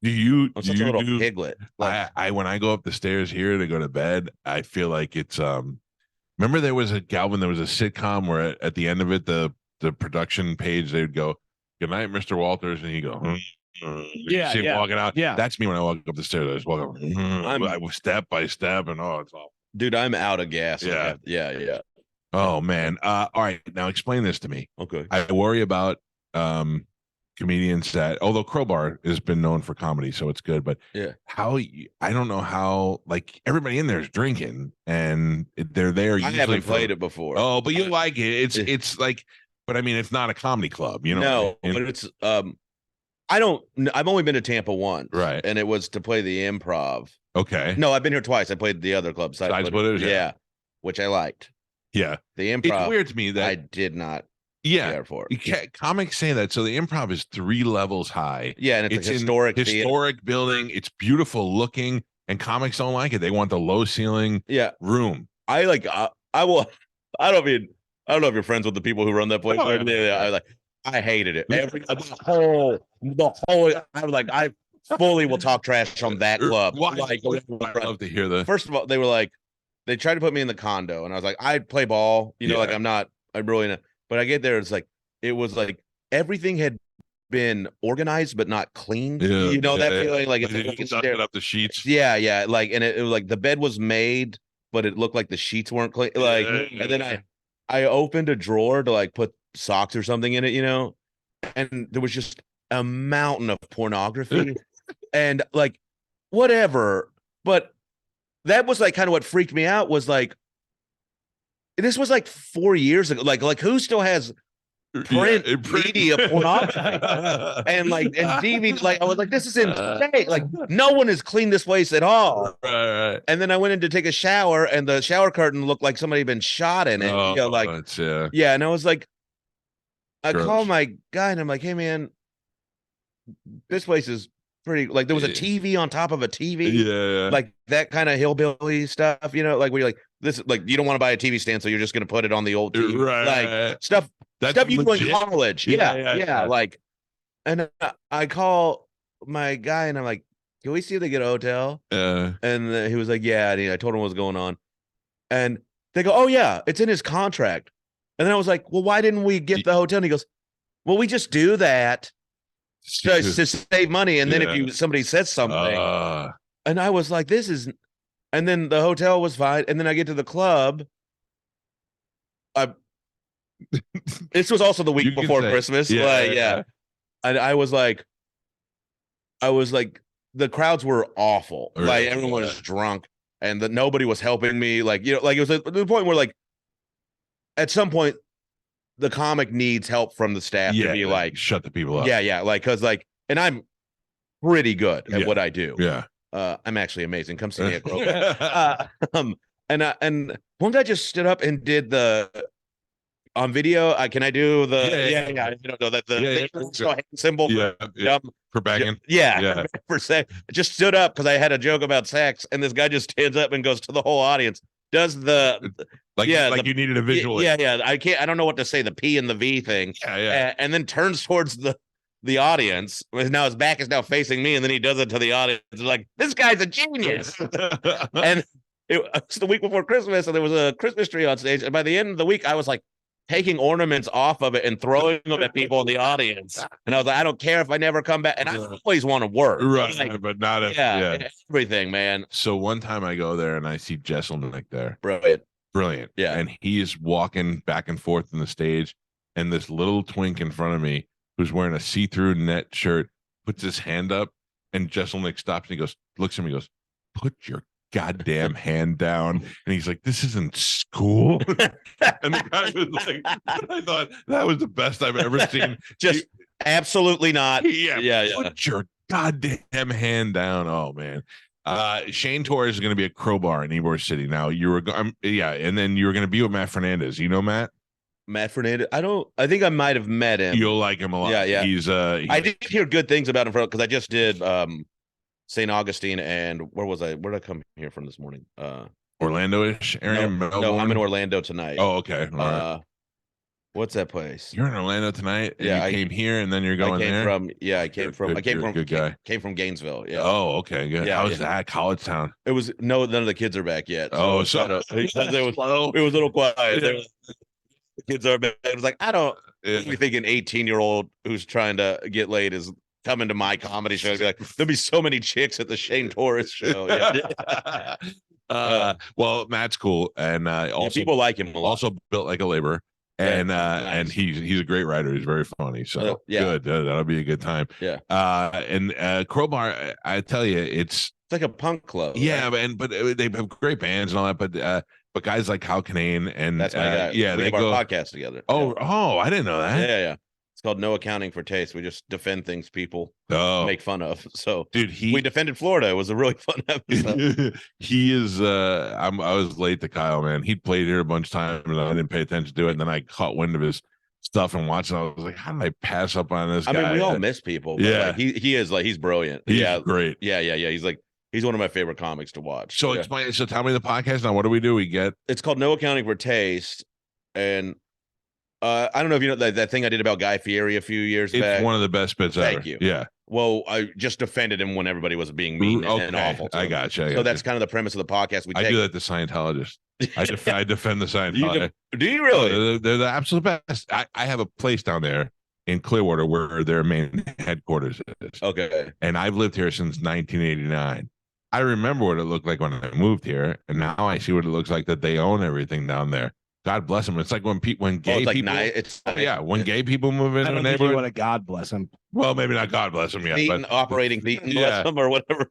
Do you I'm do such you a little do? piglet. Like, I when I go up the stairs here to go to bed, I feel like it's Remember there was a Galvin, there was a sitcom where at the end of it, the production page they'd go, "Good night, Mr. Walters," and he go, Yeah, see him yeah, walking out. yeah. That's me when I walk up the stairs. I just walk up, I step by step, and it's all. dude, I'm out of gas. Yeah. Yeah. Oh man. All right, now explain this to me. Okay. I worry about comedians that, although Crowbar has been known for comedy, so it's good, but Yeah. I don't know how, like, everybody in there is drinking and they're there. I haven't played it before. Oh, but you like it. It's like, but I mean, it's not a comedy club, you know? No, what I mean? but it's I've only been to Tampa once, Right. And it was to play the Improv. Okay. No, I've been here twice. I played the other club, Side Splitters, yeah, which I liked. Yeah. The Improv, It's weird to me that I did not yeah, care for. you can't, comics say that. So the Improv is 3 levels high. Yeah, and it's a in historic theater. historic building. It's beautiful looking, and comics don't like it. They want the low ceiling Yeah, room. I like. I will. I don't know if you're friends with the people who run that place. Oh, yeah. I hated it. The whole. I was like, I fully will talk trash on that club. Why? Like, I'd love to hear the. first of all, they were like, they tried to put me in the condo, and I was like, I play ball, you know, Yeah. like I'm really not. But I get there, it was like everything had been organized but not clean. Yeah, You know that yeah. feeling, like They it's dusted up the sheets. yeah, like, and it was like the bed was made, but it looked like the sheets weren't clean. Like, Yeah. and then I opened a drawer to like put socks or something in it, you know, and there was just a mountain of pornography and like whatever. But that was like kind of what freaked me out was like, this was like 4 years ago. Like who still has print media pornography and DVD? Like I was like, this is insane. Like no one has cleaned this place at all. Right. And then I went in to take a shower, and the shower curtain looked like somebody had been shot in it. Oh, You know, like that's, yeah. yeah, and I was like, I Gross. called my guy, and I'm like, hey man, this place is pretty. Like there was a Yeah. TV on top of a TV. Yeah. Like that kind of hillbilly stuff, you know, like where you're like, this, like you don't want to buy a TV stand, so you're just gonna put it on the old TV, Right. like stuff That's you do in legit. college, yeah, like. And I call my guy, and I'm like, can we see if they get a hotel? And he was like, yeah, and I told him what was going on, and they go, oh yeah, it's in his contract. And then I was like, well, why didn't we get the hotel? And he goes, well, we just do that to save money, and then Yeah. if somebody says something. And I was like, this is, and then the hotel was fine. And then I get to the club. This was also the You week can before say- Christmas. Yeah, Like, yeah. yeah. And I was like, the crowds were awful. Right. Like everyone was drunk, and that nobody was helping me. Like, you know, like it was at the point where like, at some point, the comic needs help from the staff to be like, shut the people up. yeah, like, cause like, and I'm pretty good at Yeah. what I do. Yeah. I'm actually amazing. Come see me at Grove. And one guy just stood up and did the on video. Can I do the yeah. I don't know that the hand symbol. Yeah. For banging. Yeah. For sex. I just stood up because I had a joke about sex, and this guy just stands up and goes to the whole audience. Does the like you needed a visual. Yeah. I don't know what to say. The P and the V thing. Yeah. And then turns towards the audience. Now his back is now facing me, and then he does it to the audience. It's like, this guy's a genius. And it was the week before Christmas, and there was a Christmas tree on stage. And by the end of the week, I was like, taking ornaments off of it and throwing them at people in the audience. And I was like, I don't care if I never come back. And I always want to work. Right, Like, but not if everything, man. So one time I go there and I see Jesselnick there. Brilliant. Yeah. And he is walking back and forth in the stage, and this little twink in front of me who's wearing a see-through net shirt puts his hand up, and Jesselnick stops and he goes, looks at me, goes, put your goddamn hand down. And he's like, this isn't school. And the guy was like, I thought that was the best I've ever seen. Just absolutely not. Yeah. Put your goddamn hand down. Oh man. Shane Torres is going to be at Crowbar in Ybor City. Now you were and then you were going to be with Matt Fernandez. You know Matt Fernandez. I think I might have met him. You'll like him a lot. Yeah. He's I did hear good things about him because I just did St. Augustine, and where did I come here from this morning? Orlando-ish area. No, I'm in Orlando tonight. Oh, okay. All right. What's that place? You're in Orlando tonight. And yeah, you came here, and then you're going there. I came from Gainesville. Yeah. Oh, okay, good. Yeah, how's that college town? It was none of the kids are back yet. So it was a little quiet. The kids are back. It was like I don't. We think an 18-year-old who's trying to get laid is coming to my comedy show. Be like, there'll be so many chicks at the Shane Torres show. Yeah. Well, Matt's cool, and also people like him a lot. Also built like a laborer, and nice. And he's a great writer. He's very funny. So good. That'll be a good time. Yeah. And Crowbar, I tell you, it's like a punk club. Yeah, right? but they have great bands and all that. But guys like Hal Kinane and that's my guy. Yeah, we have our podcast together. Oh, I didn't know that. Yeah. It's called No Accounting for Taste. We just defend things people make fun of. So, dude, we defended Florida. It was a really fun episode. He is. I was late to Kyle, man. He played here a bunch of times, and I didn't pay attention to it. And then I caught wind of his stuff and watching. I was like, how did I pass up on this guy? I mean, we all miss people. But yeah, like, he is like he's brilliant. He's great. Yeah. He's one of my favorite comics to watch. So explain. So tell me the podcast now. What do we do? We get. It's called No Accounting for Taste, and. I don't know if you know that thing I did about Guy Fieri a few years back. It's one of the best bits ever. Thank you. Yeah. Well, I just defended him when everybody was being mean and awful. I gotcha. So that's kind of the premise of the podcast. I do that to Scientologists. I defend the Scientologists. Do you really? They're the absolute best. I have a place down there in Clearwater where their main headquarters is. Okay. And I've lived here since 1989. I remember what it looked like when I moved here, and now I see what it looks like that they own everything down there. God bless them. It's like when gay people, when gay people move into a neighborhood. Want to God bless them. Well, maybe not God bless them yet, but operating bless them or whatever.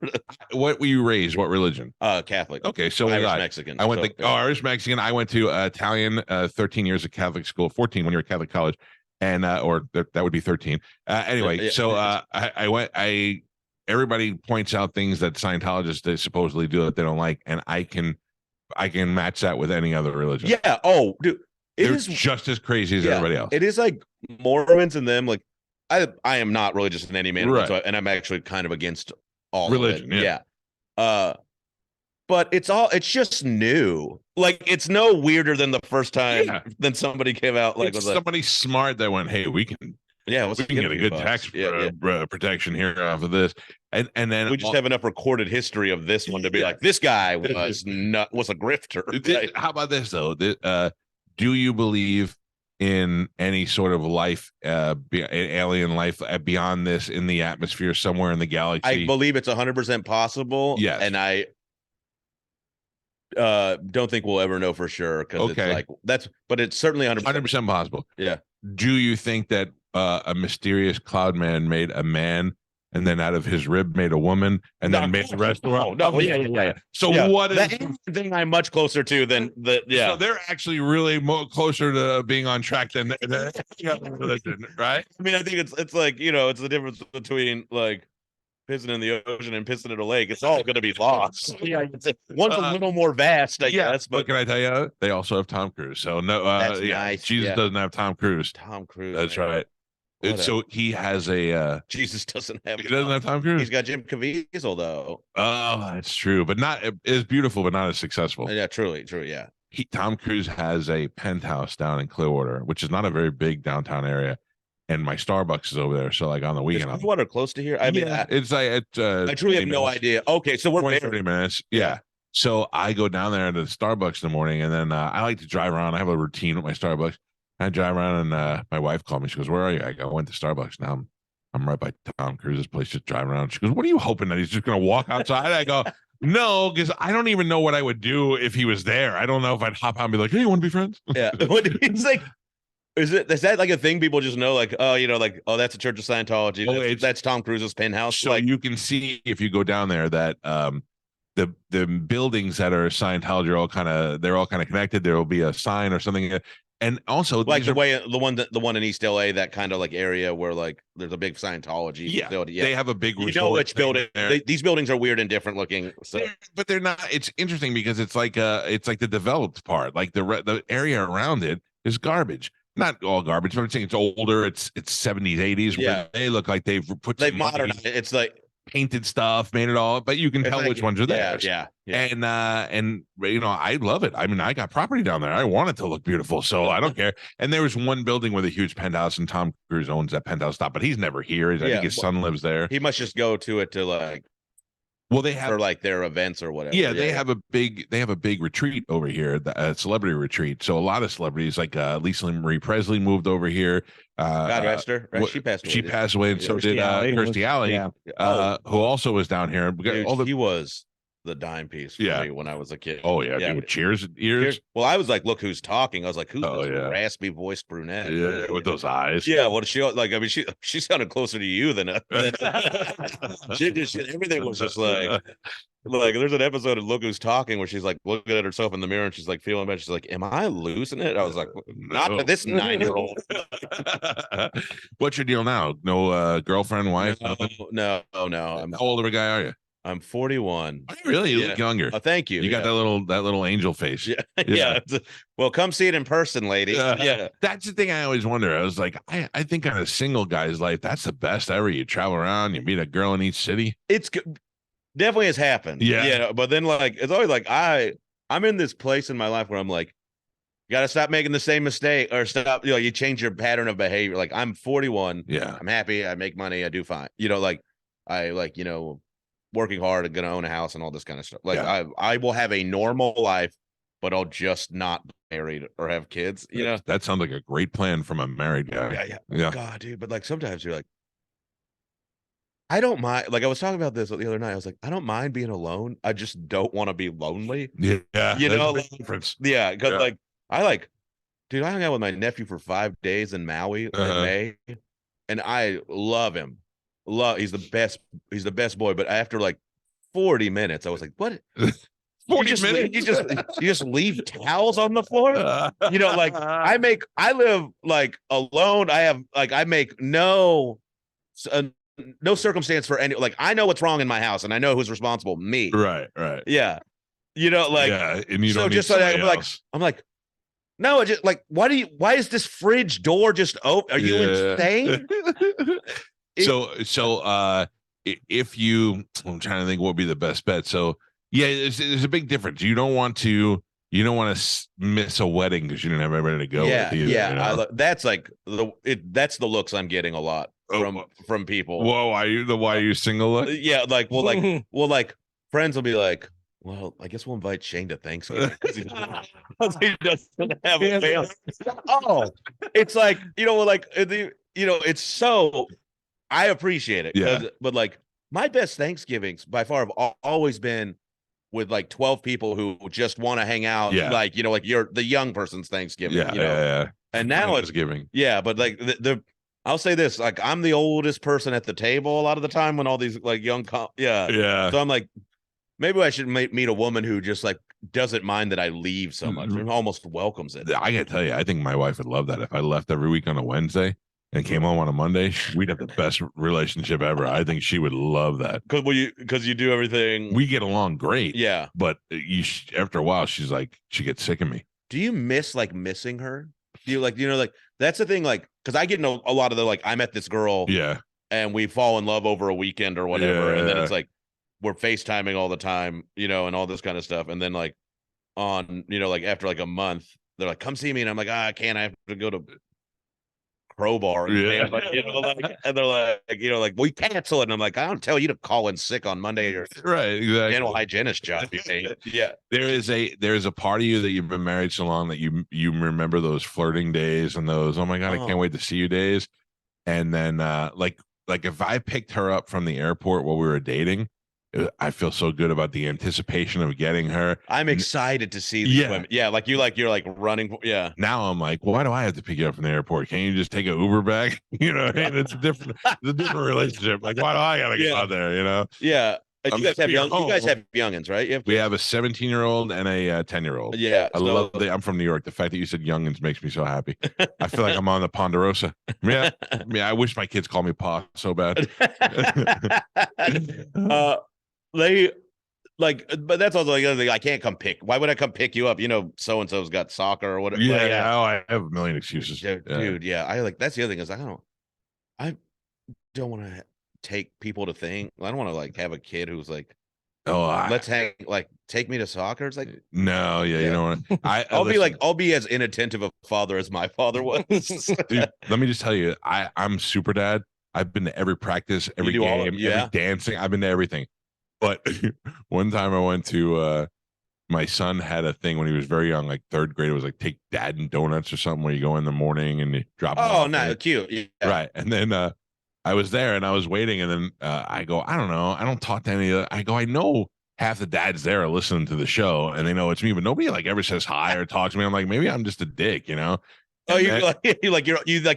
What were you raised? What religion? Catholic. Okay, so Irish Mexican. I went to Irish Mexican. I went to Italian 13 years of Catholic school, 14 when you're at Catholic college, and or that would be 13. Anyway, so I went. Everybody points out things that Scientologists they supposedly do that they don't like, and I can match that with any other religion. Yeah. Oh, dude, they're just as crazy as everybody else. It is like Mormons and them. Like, I am not religious in any manner, right. And I'm actually kind of against all religion. Of it. Yeah. But it's just new. Like, it's no weirder than the first time than somebody came out. Like, somebody smart that went, hey, we can. Yeah, we can get a good tax protection here off of this, and then we just have enough recorded history of this one to be like, this guy was a grifter. Right? How about this though? Do you believe in any sort of life, alien life beyond this in the atmosphere somewhere in the galaxy? I believe it's 100% possible. Yes, and I don't think we'll ever know for sure because it's like but it's certainly 100% possible. Yeah. Do you think that a mysterious cloud man made a man, and then out of his rib made a woman, and then made the rest of the world? No, yeah. So what is that thing I'm much closer to than the So they're actually really closer to being on track than religion, right? I mean, I think it's like it's the difference between like pissing in the ocean and pissing in a lake. It's all going to be lost. One's a little more vast, I guess. But can I tell you, they also have Tom Cruise. So no, that's nice. Jesus doesn't have Tom Cruise. That's right. So he has a Jesus doesn't have. He doesn't have Tom Cruise. He's got Jim Caviezel though. Oh, that's true, but not as beautiful, but not as successful. Yeah, truly, true. Yeah. Tom Cruise has a penthouse down in Clearwater, which is not a very big downtown area, and my Starbucks is over there. So like on the weekend, is Clearwater close to here? I mean, it's like I truly have no idea. Okay, so we're 30 minutes. Yeah. So I go down there to the Starbucks in the morning, and then I like to drive around. I have a routine with my Starbucks. I drive around and my wife called me. She goes, "Where are you?" I go, "I went to Starbucks. Now I'm right by Tom Cruise's place, just driving around." She goes, "What are you hoping that he's just gonna walk outside?" I go, "No, because I don't even know what I would do if he was there. I don't know if I'd hop out and be like, 'Hey, you want to be friends?'" Yeah. It's like, is that like a thing people just know? Like, oh, like, oh, that's a Church of Scientology. That's Tom Cruise's penthouse. So like, you can see if you go down there that the buildings that are Scientology are all they're all kind of connected. There will be a sign or something, and also like the one in East LA, that kind of like area where like there's a big Scientology facility. Yeah, they have a big. You know which building? These buildings are weird and different looking. So. But they're not. It's interesting because it's like the developed part. Like the area around it is garbage. Not all garbage, but I'm saying it's older. It's 70s, 80s. Yeah, where they look like they've modernized it. It's like painted stuff, made it all, but you can tell which ones are theirs. Yeah. And I love it. I mean, I got property down there. I want it to look beautiful, so I don't care. And there was one building with a huge penthouse, and Tom Cruise owns that penthouse top, but he's never here. I think his son lives there. He must just go to it to like. Well, they have for like their events or whatever. Yeah, they have a big retreat over here, the celebrity retreat. So a lot of celebrities like Lisa Marie Presley moved over here. God rest her. Right? She passed away. She passed away, and so did Kirstie Alley, who also was down here. Dude, he was the dime piece for me when I was a kid. Oh yeah, dude, Cheers ears. Well, I was like, look who's talking. I was like, who's this raspy voiced brunette? Yeah, with those eyes. Yeah, what she like? I mean, she sounded closer to you than everything was just like there's an episode of Look Who's Talking where she's like looking at herself in the mirror and she's like feeling bad. She's like, "Am I losing it?" I was like, "Not to this 9-year-old." What's your deal now? No girlfriend, wife? No. How old of a guy are you? I'm 41. Are you really? You look younger. Oh, thank you. You got that little angel face. Yeah. Well, come see it in person, lady. Yeah. That's the thing I always wonder. I was like, I think on a single guy's life, that's the best ever. You travel around, you meet a girl in each city. It's definitely has happened. Yeah. But then it's always like I'm in this place in my life where I'm like, you got to stop making the same mistake or stop. You change your pattern of behavior. Like I'm 41. Yeah. I'm happy. I make money. I do fine. Working hard and gonna own a house and all this kind of stuff. I will have a normal life, but I'll just not be married or have kids. That sounds like a great plan from a married guy. Yeah. God, dude. But sometimes you're like, I don't mind. Like I was talking about this the other night. I was like, I don't mind being alone. I just don't want to be lonely. Yeah. Difference. Yeah. Because dude, I hung out with my nephew for 5 days in Maui in May, and I love him. He's the best boy, but after 40 minutes I was like, what? 40 minutes? You just leave towels on the floor? I live alone. I make no circumstance for any, I know what's wrong in my house and I know who's responsible, me. Right. Yeah. And you don't need somebody else. I'm like, no, just why is this fridge door just open? Are you insane? If you, I'm trying to think what would be the best bet. So there's a big difference. You don't want to miss a wedding because you didn't have anybody to go with either. That's that's the looks I'm getting a lot from people. Whoa, why are you single look? Yeah, friends will be like, well, I guess we'll invite Shane to Thanksgiving because he doesn't have a family. Oh, it's it's so. I appreciate it. But my best Thanksgivings by far have always been with 12 people who just want to hang out. Yeah. You're the young person's Thanksgiving. Yeah. And now it's giving. Yeah. But I'll say this, I'm the oldest person at the table a lot of the time when all these young. Yeah. So I'm like, maybe I should meet a woman who just doesn't mind that I leave so much and almost welcomes it. I gotta tell you, I think my wife would love that if I left every week on a Wednesday and came home on a Monday. We'd have the best relationship ever. I think she would love that. Because you do everything. We get along great. Yeah. But after a while, she's she gets sick of me. Do you miss missing her? Do you that's the thing, because I get a lot of the I met this girl. Yeah. And we fall in love over a weekend or whatever. Yeah. And then it's we're FaceTiming all the time, and all this kind of stuff. And then after a month, they're like, come see me. And I'm like, I can't. I have to go to crowbar. Yeah. But, and they're like, we cancel it. And I'm like, I don't tell you to call in sick on Monday or Right, exactly. dental hygienist job. Yeah. There's a part of you that you've been married so long that you remember those flirting days and those, oh my God, I can't wait to see you days. And then like if I picked her up from the airport while we were dating, I feel so good about the anticipation of getting her. I'm excited to see these women. Yeah, you're like running. Yeah. Now I'm like, why do I have to pick you up from the airport? Can't you just take an Uber back? You know, it's a different relationship. Like, why do I gotta go out there? You know? Yeah. You guys have youngins, right? We have a 17-year-old and a 10-year-old. Yeah. I'm from New York. The fact that you said youngins makes me so happy. I feel like I'm on the Ponderosa. Yeah. I wish my kids called me Pa so bad. They but that's also like the other thing. I can't come pick. Why would I come pick you up? So and so's got soccer or whatever. Yeah. Oh, I have a million excuses, dude. Yeah, that's the other thing is I don't want to take people to things. I don't want to like have a kid who's like, let's hang, like take me to soccer. It's like, no, you know what? I'll be as inattentive a father as my father was. Dude, let me just tell you, I'm super dad. I've been to every practice, every game, every dancing. I've been to everything. But one time I went to my son had a thing when he was very young, like third grade. It was like take dad and donuts or something where you go in the morning and you drop. Oh, no, cute. Yeah. Right. And then I was there and I was waiting, and then I go, I don't know. I don't talk to any of I go, I know half the dads there are listening to the show and they know it's me, but nobody like ever says hi or talks to me. I'm like, maybe I'm just a dick, you know? Oh, you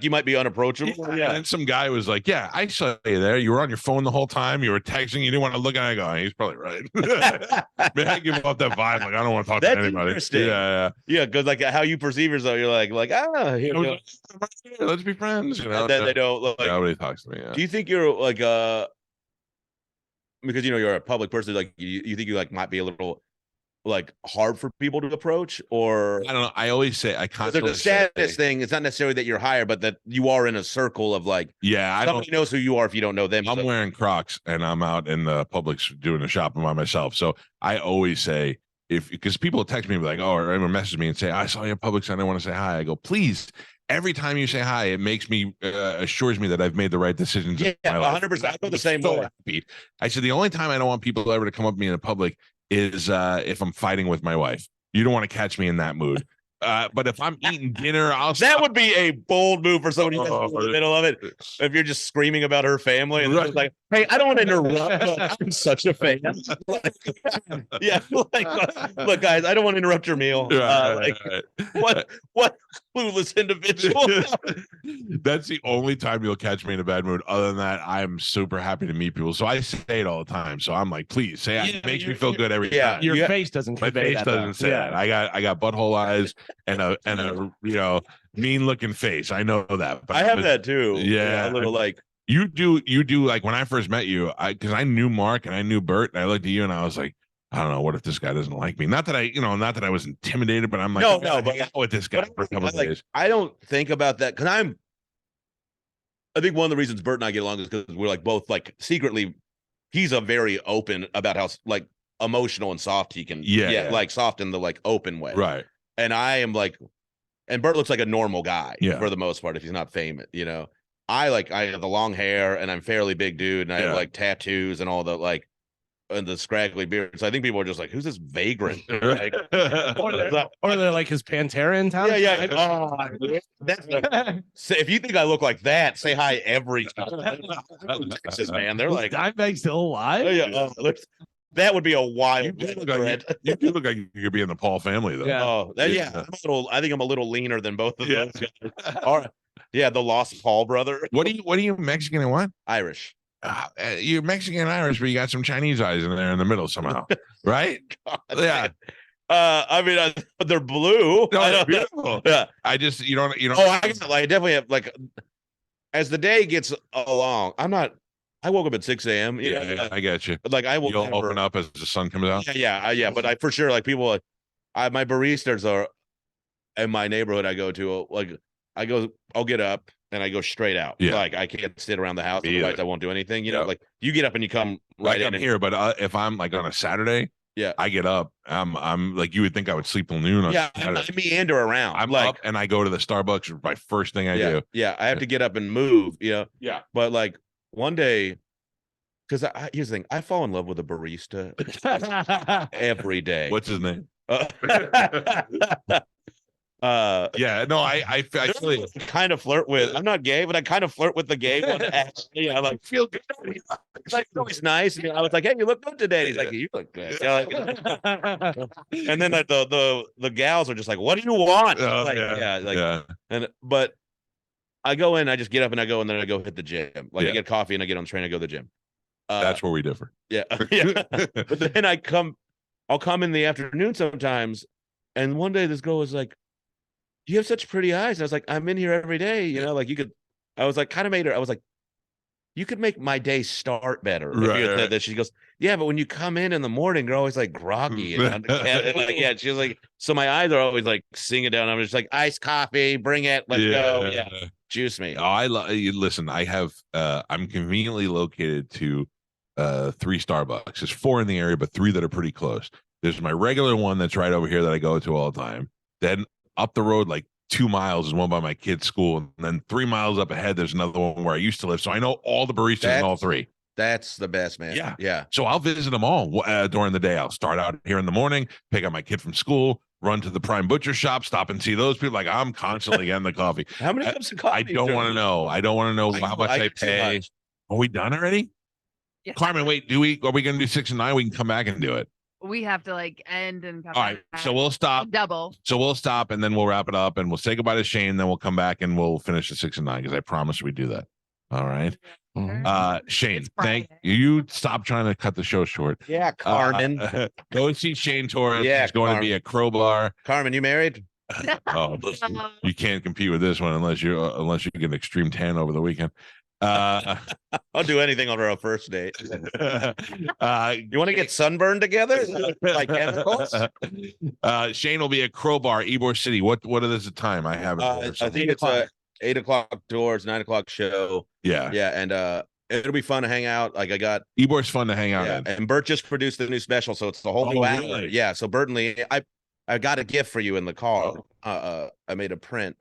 might be unapproachable. Yeah. And some guy was like, yeah, I saw you there. You were on your phone the whole time. You were texting. You didn't want to look at it. I go, he's probably right. Man, I give off that vibe. Like, I don't want to talk to anybody. Interesting. Yeah. Because like how you perceive yourself, you're like, let's be friends. You know, they don't look like nobody talks to me. Yeah. Do you think you're like because you're a public person, like you think you like might be a little like hard for people to approach, or I don't know. I always say I constantly the status thing. It's not necessarily that you're higher, but that you are in a circle of like, somebody knows who you are if you don't know them. I'm wearing Crocs and I'm out in the Publix doing the shopping by myself. So I always say because people text me like, or message me and say, I saw you in Publix and I want to say hi. I go, please. Every time you say hi, it makes me assures me that I've made the right decisions. Yeah, 100%. I go the same way. Happy. I said the only time I don't want people ever to come up to me in public is if I'm fighting with my wife. You don't want to catch me in that mood. But if I'm eating dinner, that would be a bold move for somebody in the middle of it. If you're just screaming about her family and it's like, hey, I don't want to interrupt. I'm such a fan. Look, guys, I don't want to interrupt your meal. What clueless individual. That's the only time you'll catch me in a bad mood. Other than that, I'm super happy to meet people. So I say it all the time. So I'm like, please say it. It makes me feel good every time. Your face doesn't. My face doesn't say that. I got butthole eyes and a mean looking face. I know that. But I have that too. Yeah, a little like you do. Like when I first met you, because I knew Mark and I knew Bert, and I looked at you and I was like, I don't know, what if this guy doesn't like me? Not that I was intimidated, but I'm like, no, but with this guy for a couple of days. I don't think about that because I think one of the reasons Bert and I get along is because we're like both like secretly, he's a very open about how like emotional and soft he can, like soft in the like open way, right? And I am like, and Bert looks like a normal guy for the most part if he's not famous, I have the long hair and I'm fairly big dude and I have like tattoos and all the like. And the scraggly beard. So I think people are just like, who's this vagrant? Like, or they're like, is Pantera in town? So if you think I look like that, say hi every time. Texas, man. They're like, Dimebag's still alive? That would be a wild. You do look like you could be in the Paul family, though. Yeah. I think I'm a little leaner than both of those guys. All right. Yeah, the lost Paul brother. What are you Mexican and what? Irish. You're Mexican and Irish, but you got some Chinese eyes in there in the middle somehow, right? God, yeah. I mean, they're blue. No, they're beautiful. Yeah. I just you don't. Oh, I definitely have like. As the day gets along, I woke up at 6 a.m. Yeah, I get you. Like you'll open up as the sun comes out. Yeah. But I for sure like people. My baristas are in my neighborhood. I go to I'll get up. And I go straight out. Yeah. Like I can't sit around the house, otherwise I won't do anything. Like you get up and you come right in. I'm here, but if I'm like on a Saturday, Yeah. I get up. I'm like, you would think I would sleep till noon. On Yeah, I meander around. I'm like, up and I go to the Starbucks. My first thing I do. Yeah, I have to get up and move. Yeah. But like one day, because here's the thing, I fall in love with a barista every day. What's his name? Yeah, no, I feel you. kind of flirt with. I'm not gay, but I kind of flirt with the gay one. Actually, I like feel good. It's like always nice. And I was like, "Hey, you look good today." He's like, "You look good." And then the gals are just like, "What do you want?" But I go in, I just get up and I go, and then I go hit the gym. Like I get coffee and I get on the train, I go to the gym. That's where we differ. Yeah, yeah. But then I'll come in the afternoon sometimes, and one day this girl was like, "You have such pretty eyes." And I was like, "I'm in here every day, like you could." I was like, kind of made her. I was like, "You could make my day start better." Right. That she goes, "Yeah, but when you come in the morning, you're always like groggy and like, yeah." She was like, "So my eyes are always like singing down." I'm just like, "Iced coffee, bring it, let's go." Yeah, juice me. Oh, listen. I have. I'm conveniently located to 3 Starbucks. There's 4 in the area, but 3 that are pretty close. There's my regular one that's right over here that I go to all the time. Then up the road, like 2 miles, is one by my kid's school, and then 3 miles up ahead, there's another one where I used to live. So I know all the baristas in all 3. That's the best, man. Yeah, yeah. So I'll visit them all during the day. I'll start out here in the morning, pick up my kid from school, run to the Prime Butcher Shop, stop and see those people. Like I'm constantly getting the coffee. How many cups of coffee? I don't want to know. I don't want to know how much I pay. Are we done already? Yeah. Carmen, wait. Are we going to do 6 and 9? We can come back and do it. We have to like end and come All right, back. so we'll stop. Double. So we'll stop and then we'll wrap it up and we'll say goodbye to Shane. Then we'll come back and we'll finish the 6 and 9 because I promised we'd do that. All right. Shane, thank you. Stop trying to cut the show short. Yeah, Carmen. Go see Shane Torres. Yeah, He's going to be at Crowbar. Carmen, you married? Oh, you can't compete with this one unless you get an extreme tan over the weekend. I'll do anything on our first date. You want to get sunburned together? Like chemicals? Shane will be at Crowbar, Ybor City. What is the time? I have it. I think it's 8 o'clock doors, 9 o'clock show. Yeah. And it'll be fun to hang out. Like I got Ybor's fun to hang out in. And Bert just produced the new special, so it's the whole new hour. Really? Yeah. So Bert and Lee, I got a gift for you in the car. I made a print.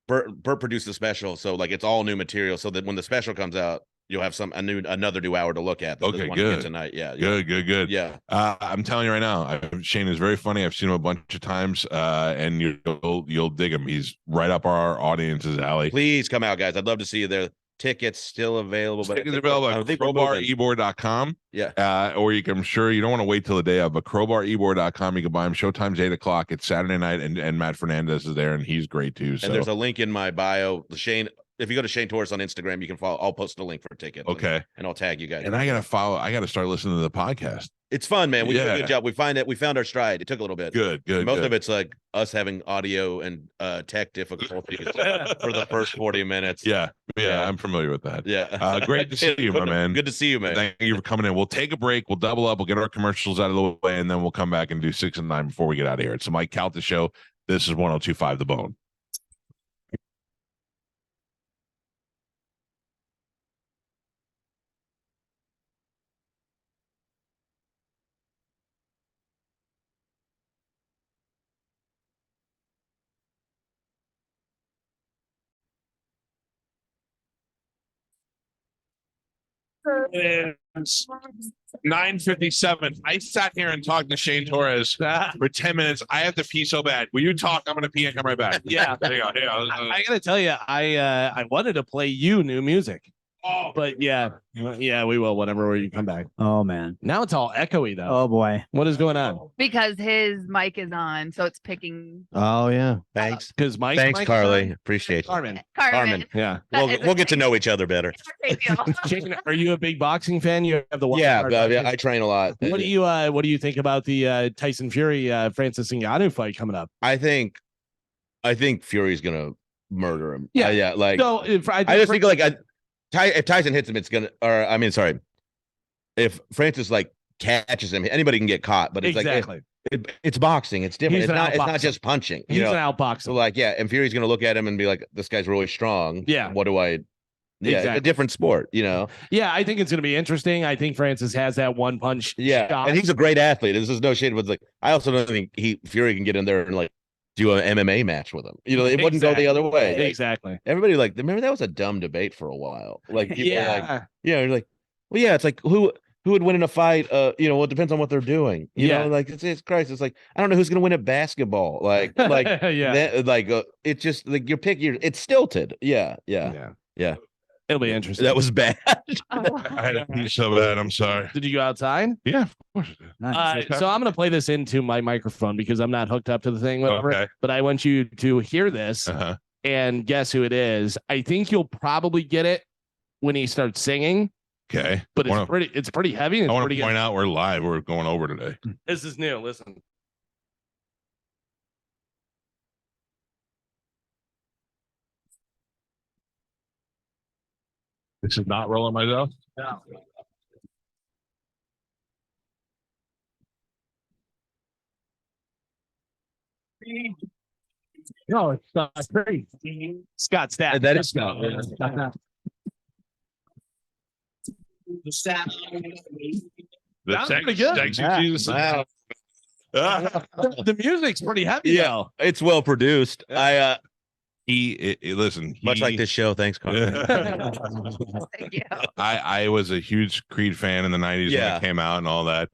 Bert produced the special, so like it's all new material, so that when the special comes out, you'll have another new hour to look at. Okay, good. Tonight, yeah, Good. Yeah. I'm telling you right now, Shane is very funny. I've seen him a bunch of times, and you'll dig him. He's right up our audience's alley. Please come out, guys. I'd love to see you there. Tickets still available. Tickets available at crowbarybor.com. Yeah. Or I'm sure you don't want to wait till the day of, but crowbarybor.com. You can buy them. Showtime's 8 o'clock. It's Saturday night, and Matt Fernandez is there, and he's great too. So. And there's a link in my bio. Shane, if you go to Shane Torres on Instagram, you can follow. I'll post a link for a ticket. Okay. And I'll tag you guys. And I got to start listening to the podcast. It's fun, man. We did a good job. We found our stride. It took a little bit. Good. Most of it's like us having audio and tech difficulties for the first 40 minutes. Yeah, I'm familiar with that. Yeah. Great to see you, my man. Good to see you, man. Thank you for coming in. We'll take a break. We'll double up. We'll get our commercials out of the way, and then we'll come back and do 6 and 9 before we get out of here. It's the Mike Calta Show. This is 102.5 The Bone. It's 9:57. I sat here and talked to Shane Torres for 10 minutes. I have to pee so bad. Will you talk? I'm going to pee and come right back. Yeah. There you go. I got to tell you, I wanted to play you new music. Oh, but yeah, we will whenever you come back. Oh man, now it's all echoey though. Oh boy, what is going on? Because his mic is on, so it's picking. Oh yeah, thanks. Because Mike. Thanks, Carly. Appreciate you. Carmen. Yeah, we'll get to know each other better. Shane, are you a big boxing fan? You have the I train a lot. What do you think about the Tyson Fury Francis Ngannou fight coming up? I think Fury's gonna murder him. Yeah, like so I just think like if Tyson hits him, it's gonna. Or I mean, sorry, if Francis like catches him, anybody can get caught. But it's exactly. It's boxing. It's different. It's not just punching. He's an outboxer. So like, and Fury's gonna look at him and be like, "This guy's really strong. Yeah. What do I Yeah, Exactly. a different sport, you know. Yeah, I think it's going to be interesting. I think Francis has that one punch. Yeah, shot. and he's a great athlete. This is no shade, but like I also don't think Fury can get in there and like do an MMA match with him. You know, it wouldn't go the other way. Like, Exactly. everybody like remember that was a dumb debate for a while. Like people were like, Yeah. yeah, you're like, well, yeah, it's like who would win in a fight? You know, well, it depends on what they're doing. You know, like it's Christ. It's like I don't know who's gonna win at basketball. Like Yeah. it's just like your pick. It's stilted. Yeah. It'll be interesting. That was bad. I had to pee so bad. I'm sorry. Did you go outside? Yeah, of course. So I'm going to play this into my microphone because I'm not hooked up to the thing, whatever. Okay. But I want you to hear this and guess who it is. I think you'll probably get it when he starts singing. Okay. But it's pretty heavy. And I it's want to pretty point good. out we're live. We're going over today. This is new. Listen. This is not rolling myself. No. No, it's great. Scott Stapp. That is Scott. That's pretty good. The music's pretty heavy. Yeah, though. it's well produced. Listen. Much like this show. Thanks, Carl. Thank you. I was a huge Creed fan in the 90s when it came out and all that.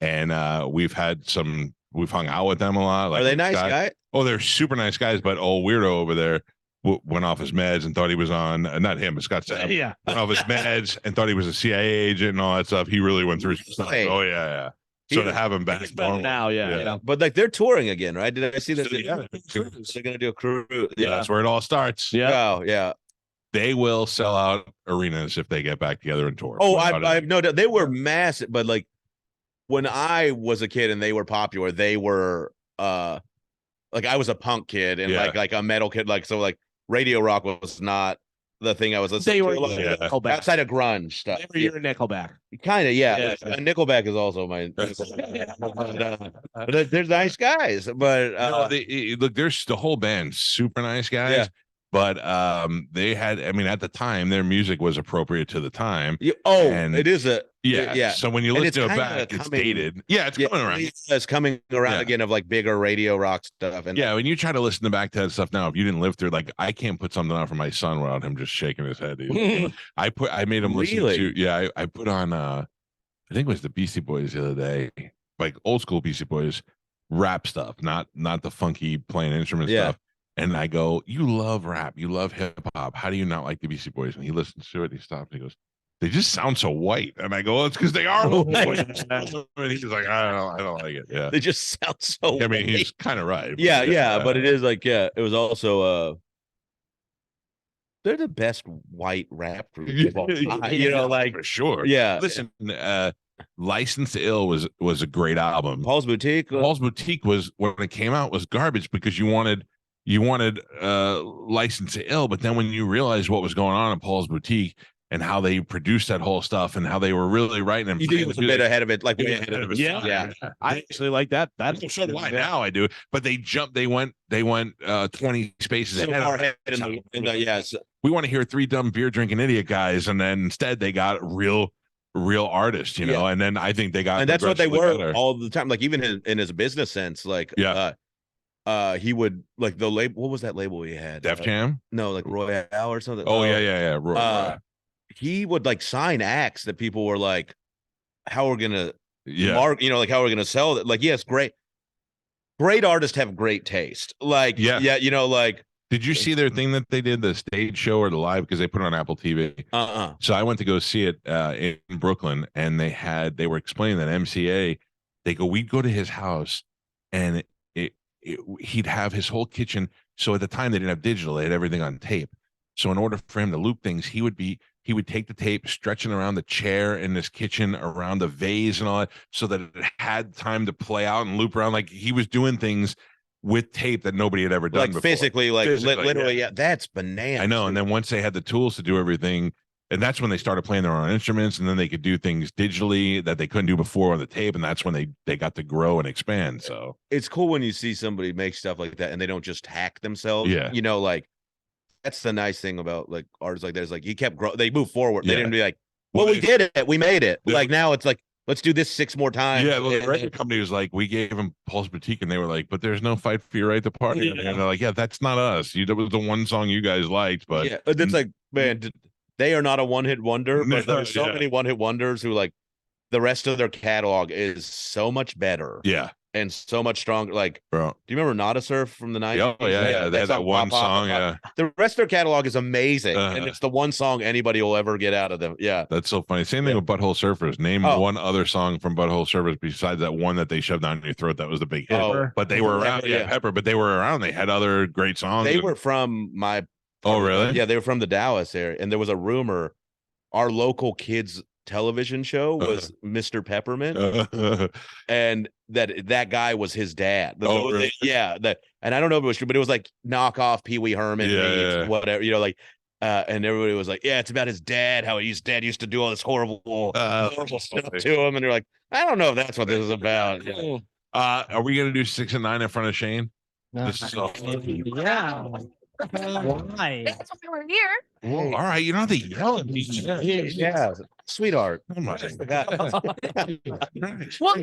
And we've hung out with them a lot. Like Are they nice guys? Oh, they're super nice guys, but old weirdo over there went off his meds and thought he was on, not him, but Scott Stapp. Yeah. Went off his meds and thought he was a CIA agent and all that stuff. He really went through some stuff. Hey. Oh, yeah. So to have him back now, yeah. But like they're touring again, right? Did I see that? Yeah. They're gonna do a cruise. Yeah, that's where it all starts. Yeah. Oh, yeah. They will sell out arenas if they get back together and tour. Oh, I've no doubt. They were massive, but like when I was a kid and they were popular, they were like I was a punk kid and like a metal kid, like so like Radio Rock was not the thing I was listening They were to. Nickelback. Outside of grunge stuff. They were your Nickelback. Kind of, yeah. Yeah. Nickelback is also my. But, they're nice guys, but no, look, there's the whole band, super nice guys. Yeah. But they had, I mean, at the time, their music was appropriate to the time. And it is a yeah. So when you And listen to it kinda back, it's coming- dated. Yeah, it's coming around. It's coming around again of like bigger radio rock stuff. And Yeah, when you try to listen to back to that stuff now, if you didn't live through, like, I can't put something on for my son without him just shaking his head. I made him listen Really? to, I put on, I think it was the Beastie Boys the other day, like old school Beastie Boys rap stuff, not the funky playing instrument stuff. And I go, you love rap, you love hip hop. How do you not like the Beastie Boys? And he listens to it. He stops. And he goes, they just sound so white. And I go, well, it's because they are white. And he's like, I don't like it. Yeah, they just sound so. I mean, he's kind of right. Yeah, but it is like it was also they're the best white rap group of all time, you know, like for sure. Yeah. Listen, License to Ill was a great album. Paul's Boutique was when it came out was garbage because you wanted License to Ill, but then when you realized what was going on in Paul's Boutique and how they produced that whole stuff and how they were really writing and you think it was a bit ahead of it, like way ahead of it. Yeah. I actually like that. So do I. Now I do, but they jumped. They went 20 spaces So ahead. far ahead in the yes. We want to hear three dumb beer drinking idiot guys, and then instead they got real artists, you know. And then I think they got, and that's what they were better. all the time. Like even in his business sense, like he would like the label. What was that label he had? Def Jam? No, like Royale or something. Oh yeah. Roy. He would like sign acts that people were like, "How we're gonna mark?" You know, like how we're gonna sell it. Like, yes, great artists have great taste. Like, yeah, you know, like. Did you see their thing that they did, the stage show or the live, because they put it on Apple TV? So I went to go see it in Brooklyn, and they were explaining that MCA. They go, we'd go to his house, and he'd have his whole kitchen. So at the time they didn't have digital; they had everything on tape. So in order for him to loop things, he would take the tape, stretching around the chair in this kitchen, around the vase and all that, so that it had time to play out and loop around. Like he was doing things with tape that nobody had ever done before. Physically, literally, yeah. That's bananas. I know. And then once they had the tools to do everything, and that's when they started playing their own instruments, and then they could do things digitally that they couldn't do before on the tape, and that's when they got to grow and expand. So it's cool when you see somebody make stuff like that and they don't just hack themselves. Yeah. You know, like that's the nice thing about like artists like that is like he kept growing. They moved forward. They Yeah. didn't be like, Well, well, we did it. We made it. Yeah. Like now it's like, let's do this 6 more times. Yeah, well, the record company was like, we gave him Pulse Boutique, and they were like, but there's no fight for your right to party. Yeah. And they're like, yeah, that's not us. That was the one song you guys liked, but yeah, it's like, man, they are not a one-hit wonder, but there's so Yeah. many one-hit wonders who like the rest of their catalog is so much better yeah, and so much stronger. Like, bro. do you remember Not a Surf from the 90s? Oh yeah. They had that one song. Yeah, The rest of their catalog is amazing, and Uh-huh. it's the one song anybody will ever get out of them. Yeah. that's so funny. Same thing with Butthole Surfers. Name one other song from Butthole Surfers besides that one that they shoved down your throat. That was the big hit. Oh, but they were around. Yeah, Pepper. But they were around. They had other great songs. They were from my. Oh really? Yeah, they were from the Dallas area, and there was a rumor our local kids television show was Mr. Peppermint, and that guy was his dad. Really? Yeah, and I don't know if it was true, but it was like knockoff Pee Wee Herman, meets whatever, like. And everybody was like, "Yeah, it's about his dad. How his dad used to do all this horrible stuff to him." And they're like, "I don't know if that's what this is about." Yeah. Are we gonna do 6 and 9 in front of Shane? This is so Yeah. Why? That's why we're here. Well, all right, you don't have to yell at me. Yeah, sweetheart. Oh my Well,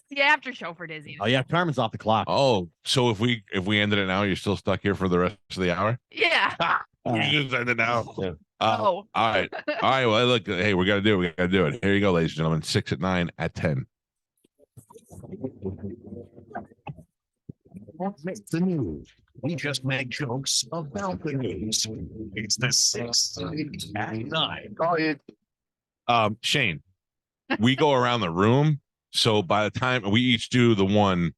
the after show for Disney. Oh yeah, Carmen's off the clock. Oh, so if we ended it now, you're still stuck here for the rest of the hour? Yeah. You just end it now. Yeah. Oh. All right. Well, look. Hey, we got to do it. We got to do it. Here you go, ladies and gentlemen. 6 at 9 at 10. The news. We just make jokes about the news. It's the 6 at 9. Shane, we go around the room. So by the time we each do the one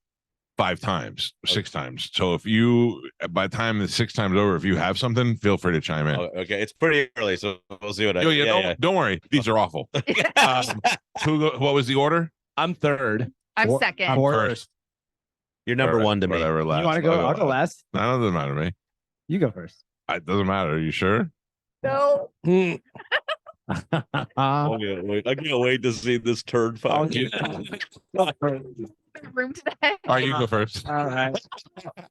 5 times, 6 times. So if you, by the time the 6 times over, if you have something, feel free to chime in. Oh, okay, it's pretty early, so we'll see what I. Don't worry. These are awful. What was the order? I'm third. I'm second. I'm first. You're number one to me. Whatever. Last. You want to go? I'll go last. No, it doesn't matter to me. You go first. It doesn't matter. Are you sure? No. I can't wait to see this turd fuck. Room today. All right, you go first. All right.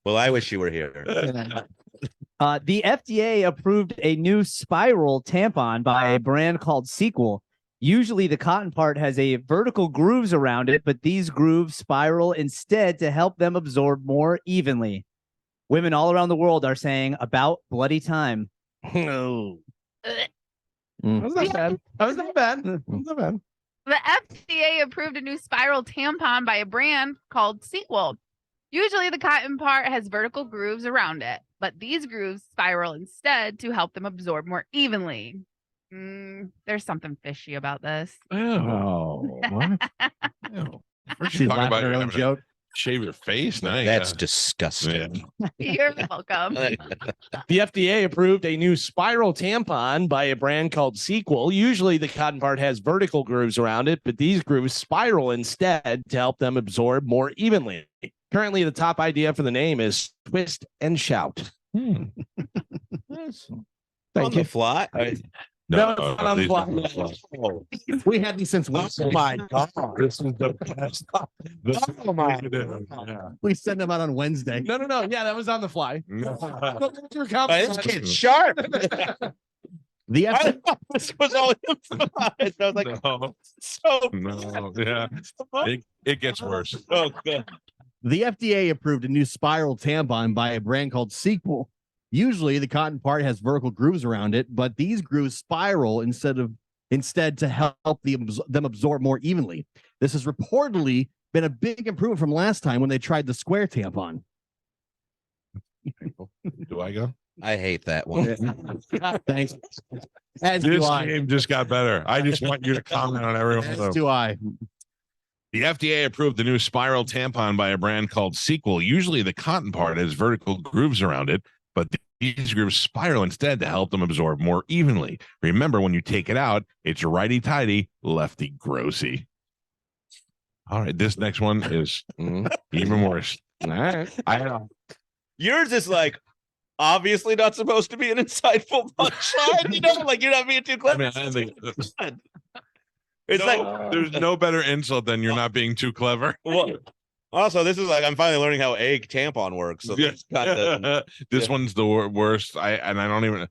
Well, I wish you were here. The FDA approved a new spiral tampon by a brand called Sequel. Usually the cotton part has a vertical grooves around it, but these grooves spiral instead to help them absorb more evenly. Women all around the world are saying about bloody time. No. That was not bad. That was not bad. That was not bad. The FDA approved a new spiral tampon by a brand called Sequel. Usually the cotton part has vertical grooves around it, but these grooves spiral instead to help them absorb more evenly. There's something fishy about this. Oh, what? She's laughing at her own joke. Shave your face? Nice. That's disgusting. You're welcome. The FDA approved a new spiral tampon by a brand called Sequel. Usually the cotton part has vertical grooves around it, but these grooves spiral instead to help them absorb more evenly. Currently, the top idea for the name is Twist and Shout. On Thank you. the fly. No, it's not on the fly. We had these since Oh my god! This is the best. Oh my we sent them out on Wednesday. No. Yeah, that was on the fly. This kid's sharp. The F- This was all improvised. I was like, No. so No, yeah. It gets worse. Oh, God. The FDA approved a new spiral tampon by a brand called Sequel. Usually the cotton part has vertical grooves around it, but these grooves spiral instead to help them absorb more evenly. This has reportedly been a big improvement from last time when they tried the square tampon. Do I go? I hate that one. Thanks. As This do I. game just got better. I just want you to comment on every one of As them. do I. The FDA approved the new spiral tampon by a brand called Sequel. Usually the cotton part has vertical grooves around it, but these grooves spiral instead to help them absorb more evenly. Remember, when you take it out, it's righty-tighty, lefty-grossy. All right, this next one is even worse. All right. I know. Yours is like obviously not supposed to be an insightful punchline. Like you're not being too clever. I think It's like there's no better insult than you're not being too clever. well, Also, this is like I'm finally learning how a tampon works. So this one's the worst. I don't even.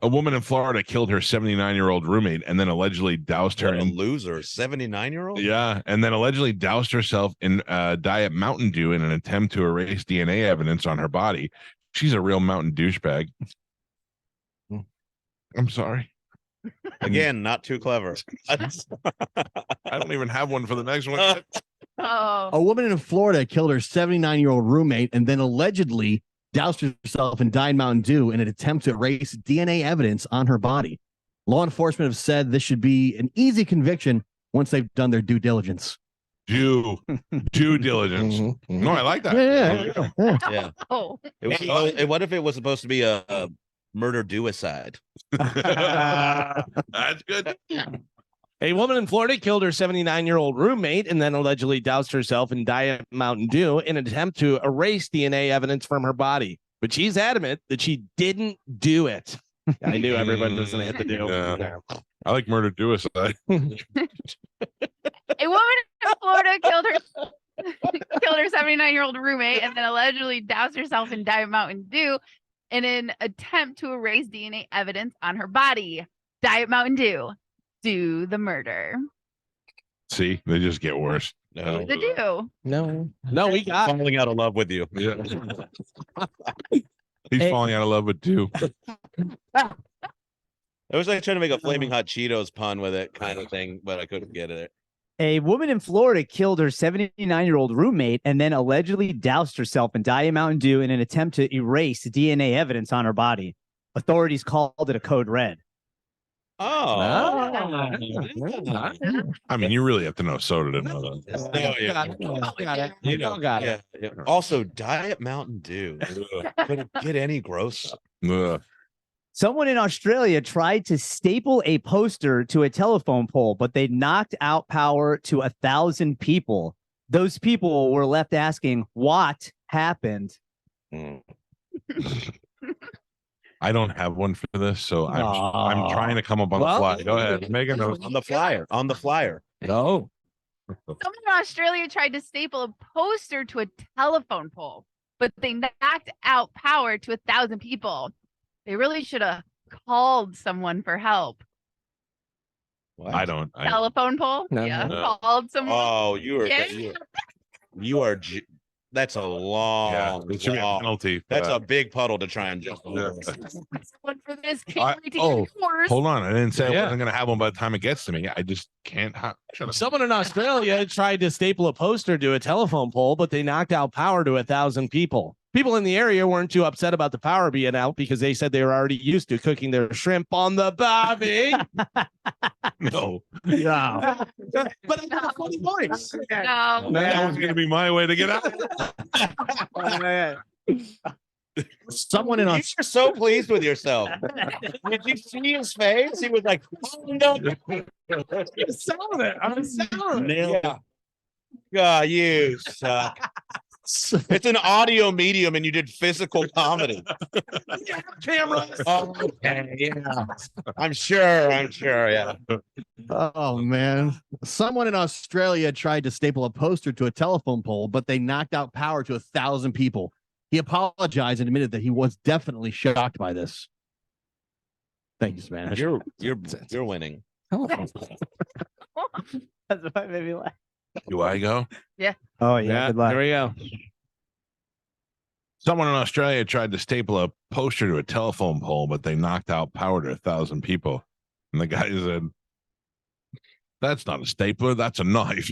A woman in Florida killed her 79-year-old roommate and then allegedly doused her in loser 79-year-old. Yeah, and then allegedly doused herself in Diet Mountain Dew in an attempt to erase DNA evidence on her body. She's a real mountain douchebag. I'm sorry. Again, not too clever. I don't even have one for the next one. Oh. A woman in Florida killed her 79-year-old roommate and then allegedly doused herself in Diet Mountain Dew in an attempt to erase DNA evidence on her body. Law enforcement have said this should be an easy conviction once they've done their due diligence. Due diligence. No, I like that. Yeah. Oh. What if it was supposed to be a murder duicide? That's good. A woman in Florida killed her 79-year-old roommate and then allegedly doused herself in Diet Mountain Dew in an attempt to erase DNA evidence from her body. But she's adamant that she didn't do it. I knew everyone doesn't have to do. Yeah. I like murder suicide. A woman in Florida killed her 79-year-old roommate and then allegedly doused herself in Diet Mountain Dew in an attempt to erase DNA evidence on her body. Diet Mountain Dew. Do the murder. See, they just get worse. No, The do. No, we got falling out of love with you. Yeah. He's falling out of love with two. I was like trying to make a flaming hot Cheetos pun with it, kind of thing, but I couldn't get it. A woman in Florida killed her 79-year-old roommate and then allegedly doused herself in Diet Mountain Dew in an attempt to erase DNA evidence on her body. Authorities called it a code red. Oh. I mean, you really have to know soda to know that. Got it. Yeah. Also, Diet Mountain Dew. Couldn't get any gross. Ugh. Someone in Australia tried to staple a poster to a telephone pole, but they knocked out power to 1,000 people. Those people were left asking, what happened? I don't have one for this, so I'm trying to come up on the fly. Go ahead, Megan. On the flyer. No. Someone in Australia tried to staple a poster to a telephone pole, but they knocked out power to 1,000 people. They really should have called someone for help. What? I don't. Telephone pole? No, Yeah. no. Called someone. Oh, Yeah. That's a long. Yeah, it should be a penalty. for That's that. a big puddle to try and jump Yeah. over. Someone for this. Hold on. I didn't say I Yeah. wasn't going to have one by the time it gets to me. I just can't. Shut up. Someone in Australia tried to staple a poster to a telephone pole, but they knocked out power to 1,000 people. People in the area weren't too upset about the power being out because they said they were already used to cooking their shrimp on the barbie. No. Yeah. But I got a funny voice. No. That was going to be my way to get out. Someone in You're so pleased with yourself. Did you see his face? He was like, oh, no. I'm selling it. I'm selling it. Yeah. God, you suck. It's an audio medium and you did physical comedy. Cameras. Okay, yeah. I'm sure, yeah. Oh man. Someone in Australia tried to staple a poster to a telephone pole, but they knocked out power to 1,000 people. He apologized and admitted that he was definitely shocked by this. Thank you, Spanish. You're winning. That's what made me laugh. Do I go? Oh, yeah. Good luck. There we go. Someone in Australia tried to staple a poster to a telephone pole, but they knocked out power to 1,000 people. And the guy said, "That's not a stapler. That's a knife."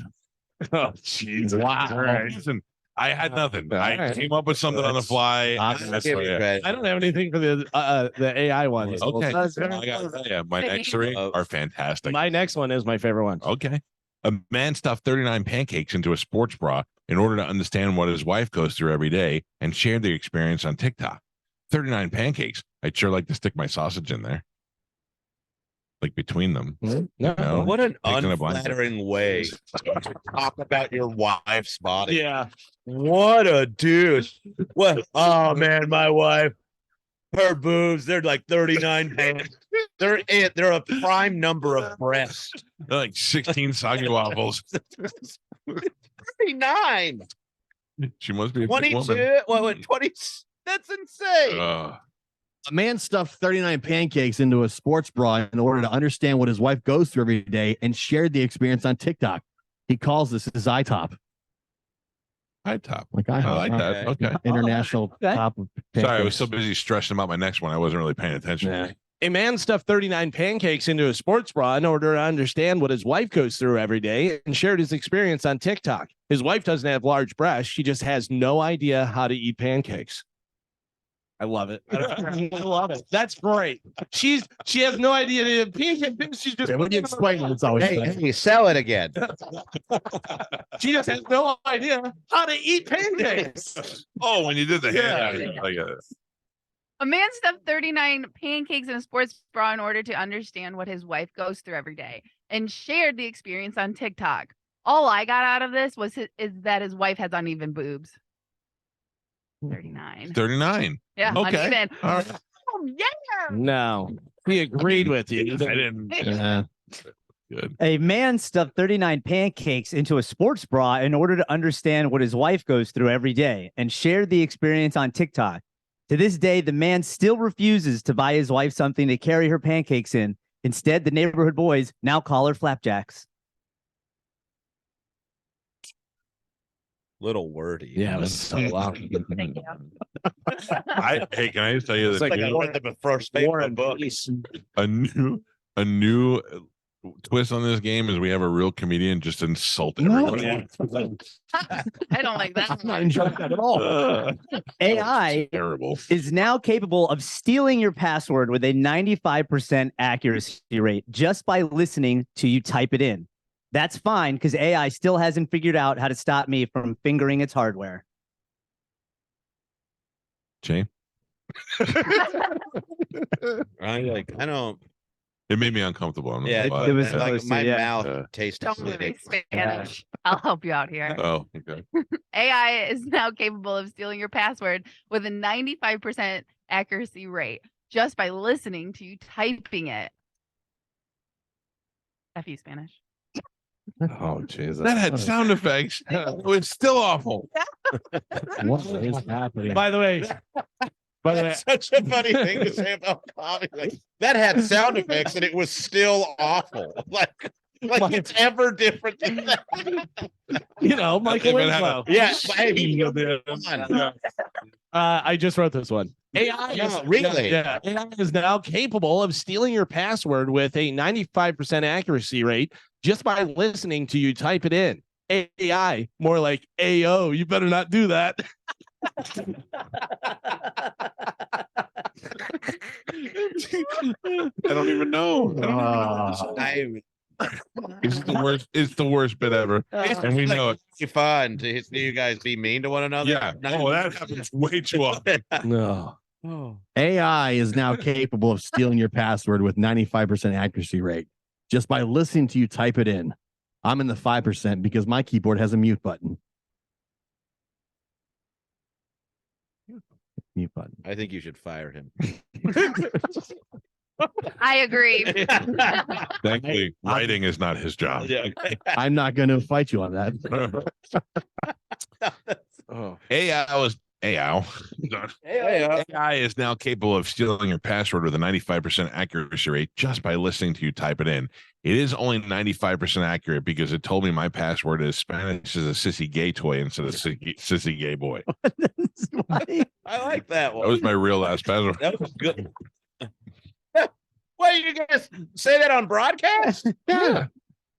Oh, jeez. Wow. Listen, I had nothing. I came up with something on the fly. That's Give me credit. I don't have anything for the AI ones. Okay. Well, I got my next three are fantastic. my next one is my favorite one. Okay. A man stuffed 39 pancakes into a sports bra in order to understand what his wife goes through every day and shared the experience on TikTok. 39 pancakes. I'd sure like to stick my sausage in there. Like between them. No. What an Eggs in a blanket. unflattering way to talk about your wife's body. Yeah. What a douche. What? Oh man, my wife, her boobs, they're like 39 pounds. They're a prime number of breasts. They're like 16 soggy waffles. 39. She must be a big 22. woman. What, 20? That's insane. A man stuffed 39 pancakes into a sports bra in order to understand what his wife goes through every day and shared the experience on TikTok. He calls this his iTop. iTop. Like I like that. Okay. International top of pancakes. Sorry, I was so busy stressing about my next one. I wasn't really paying attention. Yeah. A man stuffed 39 pancakes into a sports bra in order to understand what his wife goes through every day and shared his experience on TikTok. His wife doesn't have large breasts. She just has no idea how to eat pancakes. I love it. I love it. That's great. She has no idea to eat pancakes. She's just when you explain it, it's always Hey, sell it again. she just has no idea how to eat pancakes. Oh, when you did the Yeah. hand, I get it. A man stuffed 39 pancakes in a sports bra in order to understand what his wife goes through every day and shared the experience on TikTok. All I got out of this is that his wife has uneven boobs. 39. 39. Yeah, Okay. uneven. All right. Oh, yeah. No, he agreed with you. I didn't. Good. A man stuffed 39 pancakes into a sports bra in order to understand what his wife goes through every day and shared the experience on TikTok. To this day, the man still refuses to buy his wife something to carry her pancakes in. Instead, the neighborhood boys now call her flapjacks. Little wordy. Yeah, it was so loud. Thank you. Hey, can I just tell you that It's like I read the first page of the book. a new twist on this game is we have a real comedian just insult everyone. I don't like that. I'm not enjoying that at all. AI Terrible. is now capable of stealing your password with a 95% accuracy rate just by listening to you type it in. That's fine because AI still hasn't figured out how to stop me from fingering its hardware. Jane? I don't. It made me uncomfortable. I'm not Yeah, gonna lie. it was like supposed to, my yeah. mouth tastes Don't really acidic. Spanish. I'll help you out here. Oh, okay. AI is now capable of stealing your password with a 95% accuracy rate just by listening to you typing it. F you, Spanish. Oh, Jesus. That had sound effects. It was still awful. What is happening? By the way, That's such a funny thing to say about comedy. Like, that had sound effects and it was still awful. Like it's ever different than that. Michael If it had Winslow. Yeah, come on. I just wrote this one. AI No, really? Yeah, AI is now capable of stealing your password with a 95% accuracy rate just by listening to you type it in. AI, more like AO. You better not do that. I don't even know. It's the worst. It's the worst bit ever, and we know it. It's fun to see you guys be mean to one another. Yeah. Oh, that happens way too often. No. AI is now capable of stealing your password with 95% accuracy rate just by listening to you type it in. I'm in the 5% because my keyboard has a mute button. Mute button. I think you should fire him. I agree. Thankfully, writing is not his job. Yeah. I'm not going to fight you on that. AI is now capable of stealing your password with a 95% accuracy rate just by listening to you type it in. It is only 95% accurate because it told me my password is Spanish is a sissy gay toy instead of sissy gay boy. I like that one. That was my real last password. That was good. Wait, you guys say that on broadcast? Yeah.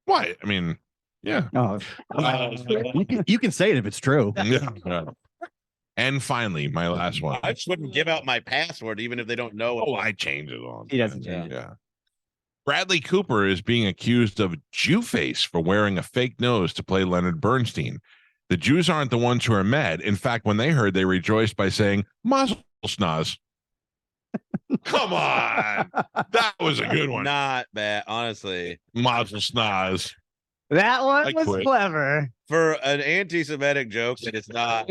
Why? I mean, yeah. Oh, You can say it if it's true. Yeah. And finally, my last one. I just wouldn't give out my password even if they don't know it. Oh, I change it all. he doesn't change it. Yeah. Bradley Cooper is being accused of Jew-face for wearing a fake nose to play Leonard Bernstein. The Jews aren't the ones who are mad. In fact, when they heard, they rejoiced by saying, Mazel snaz. Come on. That was a good one. Not bad, honestly. Mazel snaz. That one I was quit. clever. For an anti-Semitic joke that is not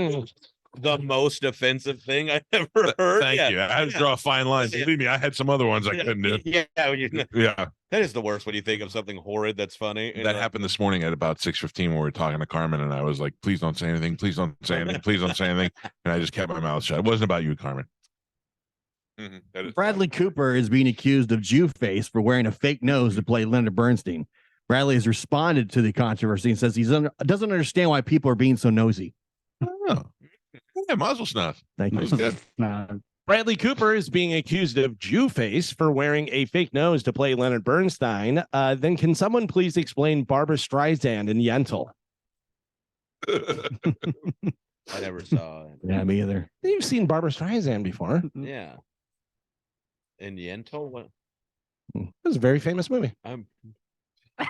the most offensive thing I've ever heard. Thank you. I had to draw a fine line. Believe me, I had some other ones I couldn't do. Yeah, Yeah. that is the worst when you think of something horrid that's funny. That happened this morning at about 6:15 when we were talking to Carmen, and I was like, please don't say anything. Please don't say anything. Please don't say anything. And I just kept my mouth shut. It wasn't about you, Carmen. Bradley Cooper is being accused of Jew face for wearing a fake nose to play Leonard Bernstein. Bradley has responded to the controversy and says he doesn't understand why people are being so nosy. Oh. Yeah, muzzle snuff. Thank you. Good. Bradley Cooper is being accused of Jew face for wearing a fake nose to play Leonard Bernstein. Then can someone please explain Barbara Streisand in Yentl? I never saw it. Yeah, me either. You've seen Barbara Streisand before. Yeah. And Yentl, what? It was a very famous movie. I'm I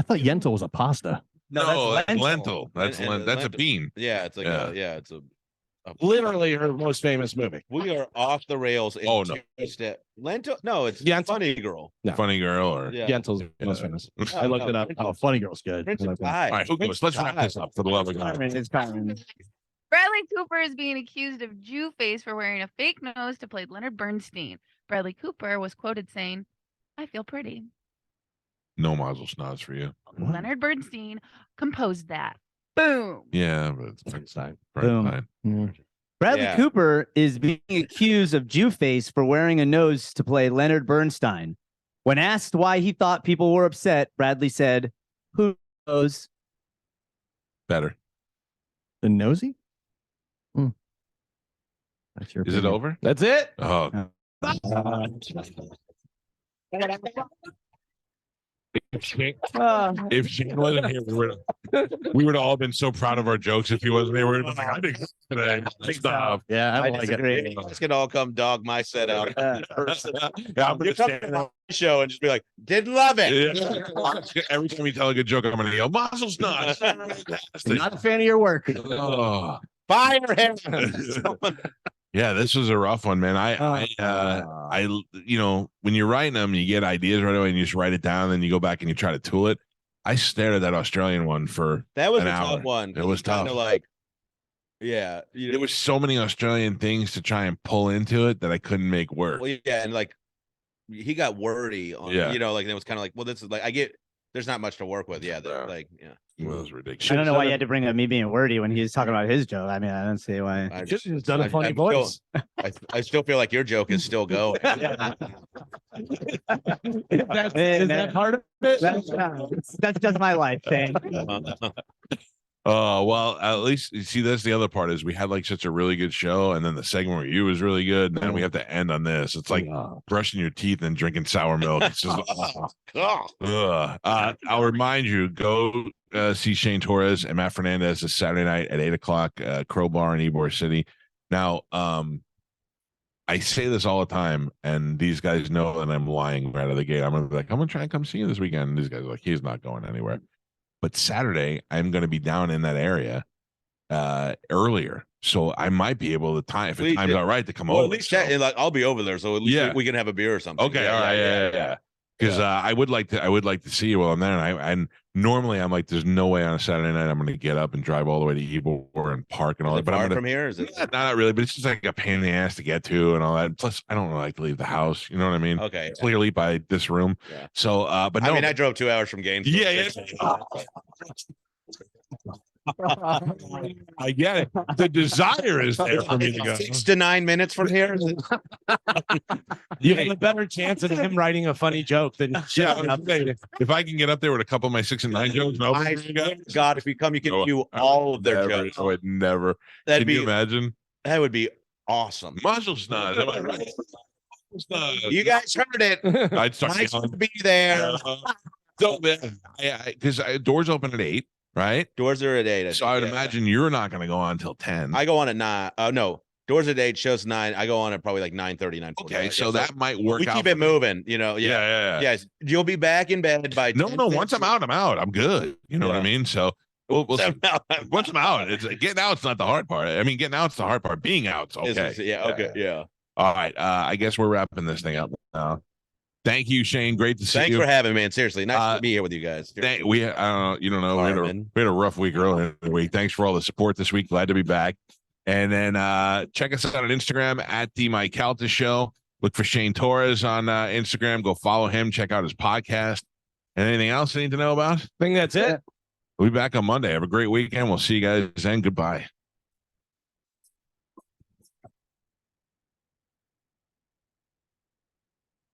thought Yentl was a pasta. No, that's lentil. That's that's a bean. Yeah, it's like it's a Literally her most famous movie. we are off the rails. Oh, no. Lentil? No, it's Yentl. Funny Girl. No. Funny girl or Yeah. Yentl's most famous. I looked it up. Oh, Funny Girl's good. Princess I like that. Pie. all right, who goes? Let's wrap this up for the love of God. It's Carmen. Bradley Cooper is being accused of Jew face for wearing a fake nose to play Leonard Bernstein. Bradley Cooper was quoted saying, "I feel pretty." No mazel snods for you. Leonard Bernstein composed that. Boom. Yeah, but it's Bernstein. Boom. Yeah. Bradley Yeah. Cooper is being accused of Jew face for wearing a nose to play Leonard Bernstein. When asked why he thought people were upset, Bradley said, "Who knows?" better. The nosy? That's your Is it opinion. over? That's it. Oh, if Shane wasn't here, we would have all been so proud of our jokes. If he wasn't here, we would have been like, I think today. Stop. Yeah, I I like disagree. it. You guys can all come dog my set out. Yeah, I'm You gonna come stand to there. my show and just be like, didn't love it. Yeah. Every time you tell a good joke, I'm gonna yell, "Mazel snods." Not a fan of your work. Oh. Fire him. Yeah, this was a rough one, man. You know, when you're writing them, you get ideas right away, and you just write it down, and you go back and you try to tool it. I stared at that Australian one for That was an a hour. tough one. It was Kinda tough. like, yeah. There was so many Australian things to try and pull into it that I couldn't make work. Well, yeah, and like he got wordy on, Yeah. you know, like it was kind of like, well, this is like I get there's not much to work with. Yeah, Yeah. like yeah. It was ridiculous. I don't know why you had to bring up me being wordy when he was talking about his joke. I mean, I don't see why. I Just done a I- funny I'm voice. I still feel like your joke is still going. Is that part of it? That's just my life thing. Well, at least you see that's the other part is we had like such a really good show, and then the segment where you was really good, and then we have to end on this. It's like brushing your teeth and drinking sour milk. It's just I'll remind you, go see Shane Torres and Matt Fernandez this Saturday night at 8:00, Crowbar in Ybor City. Now, I say this all the time, and these guys know that I'm lying right out of the gate. I'm gonna be like, I'm gonna try and come see you this weekend. And these guys are like, he's not going anywhere. But Saturday, I'm going to be down in that area earlier, so I might be able to time if it times out right to come over. At least like I'll be over there, so at least we can have a beer or something. Okay, all right, yeah. Because I would like to see you while I'm there, and normally I'm like, there's no way on a Saturday night I'm going to get up and drive all the way to Ybor and park and all that. But I'm far gonna, from here, is it? Yeah, not really, but it's just like a pain in the ass to get to and all that. Plus, I don't like to leave the house. You know what I mean? Okay. Clearly by this room. Yeah. So, but no, I mean, I drove 2 hours from Gainesville. Yeah. I get it. The desire is there for me to go. 6 to 9 minutes from here. You have a better chance of him writing a funny joke than If I can get up there with a couple of my 6 and 9 jokes, no, God, if you come, you can do all of their never, jokes. I would never. That'd Can you be imagine? That would be awesome. Muzzle snot. Am I right? You guys heard it. I'd start Nice yelling. to be there. So, because doors open at 8, right? Doors are at 8. So I would imagine you're not going to go on until 10. I go on at 9. No, doors at 8, shows 9. I go on at probably like 9:30, 9:40. Okay, so that might work we out. keep it moving, you know. Yeah. Yes, you'll be back in bed by No. Once I'm out, I'm out. I'm good. You know what I mean? So we'll see. Once I'm out, it's getting out's not the hard part. I mean, getting out's the hard part. Being out's okay. Yeah. Okay. Yeah. All right. I guess we're wrapping this thing up now. Thank you, Shane. Great to see Thanks you. for having me, man. Seriously, nice to be here with you guys. You don't know, we had a rough week earlier in the week. Thanks for all the support this week. Glad to be back. And then check us out on Instagram at the Mike Calta Show. Look for Shane Torres on Instagram. Go follow him. Check out his podcast. And anything else you need to know about? I think that's it. We'll be back on Monday. Have a great weekend. We'll see you guys then. Goodbye.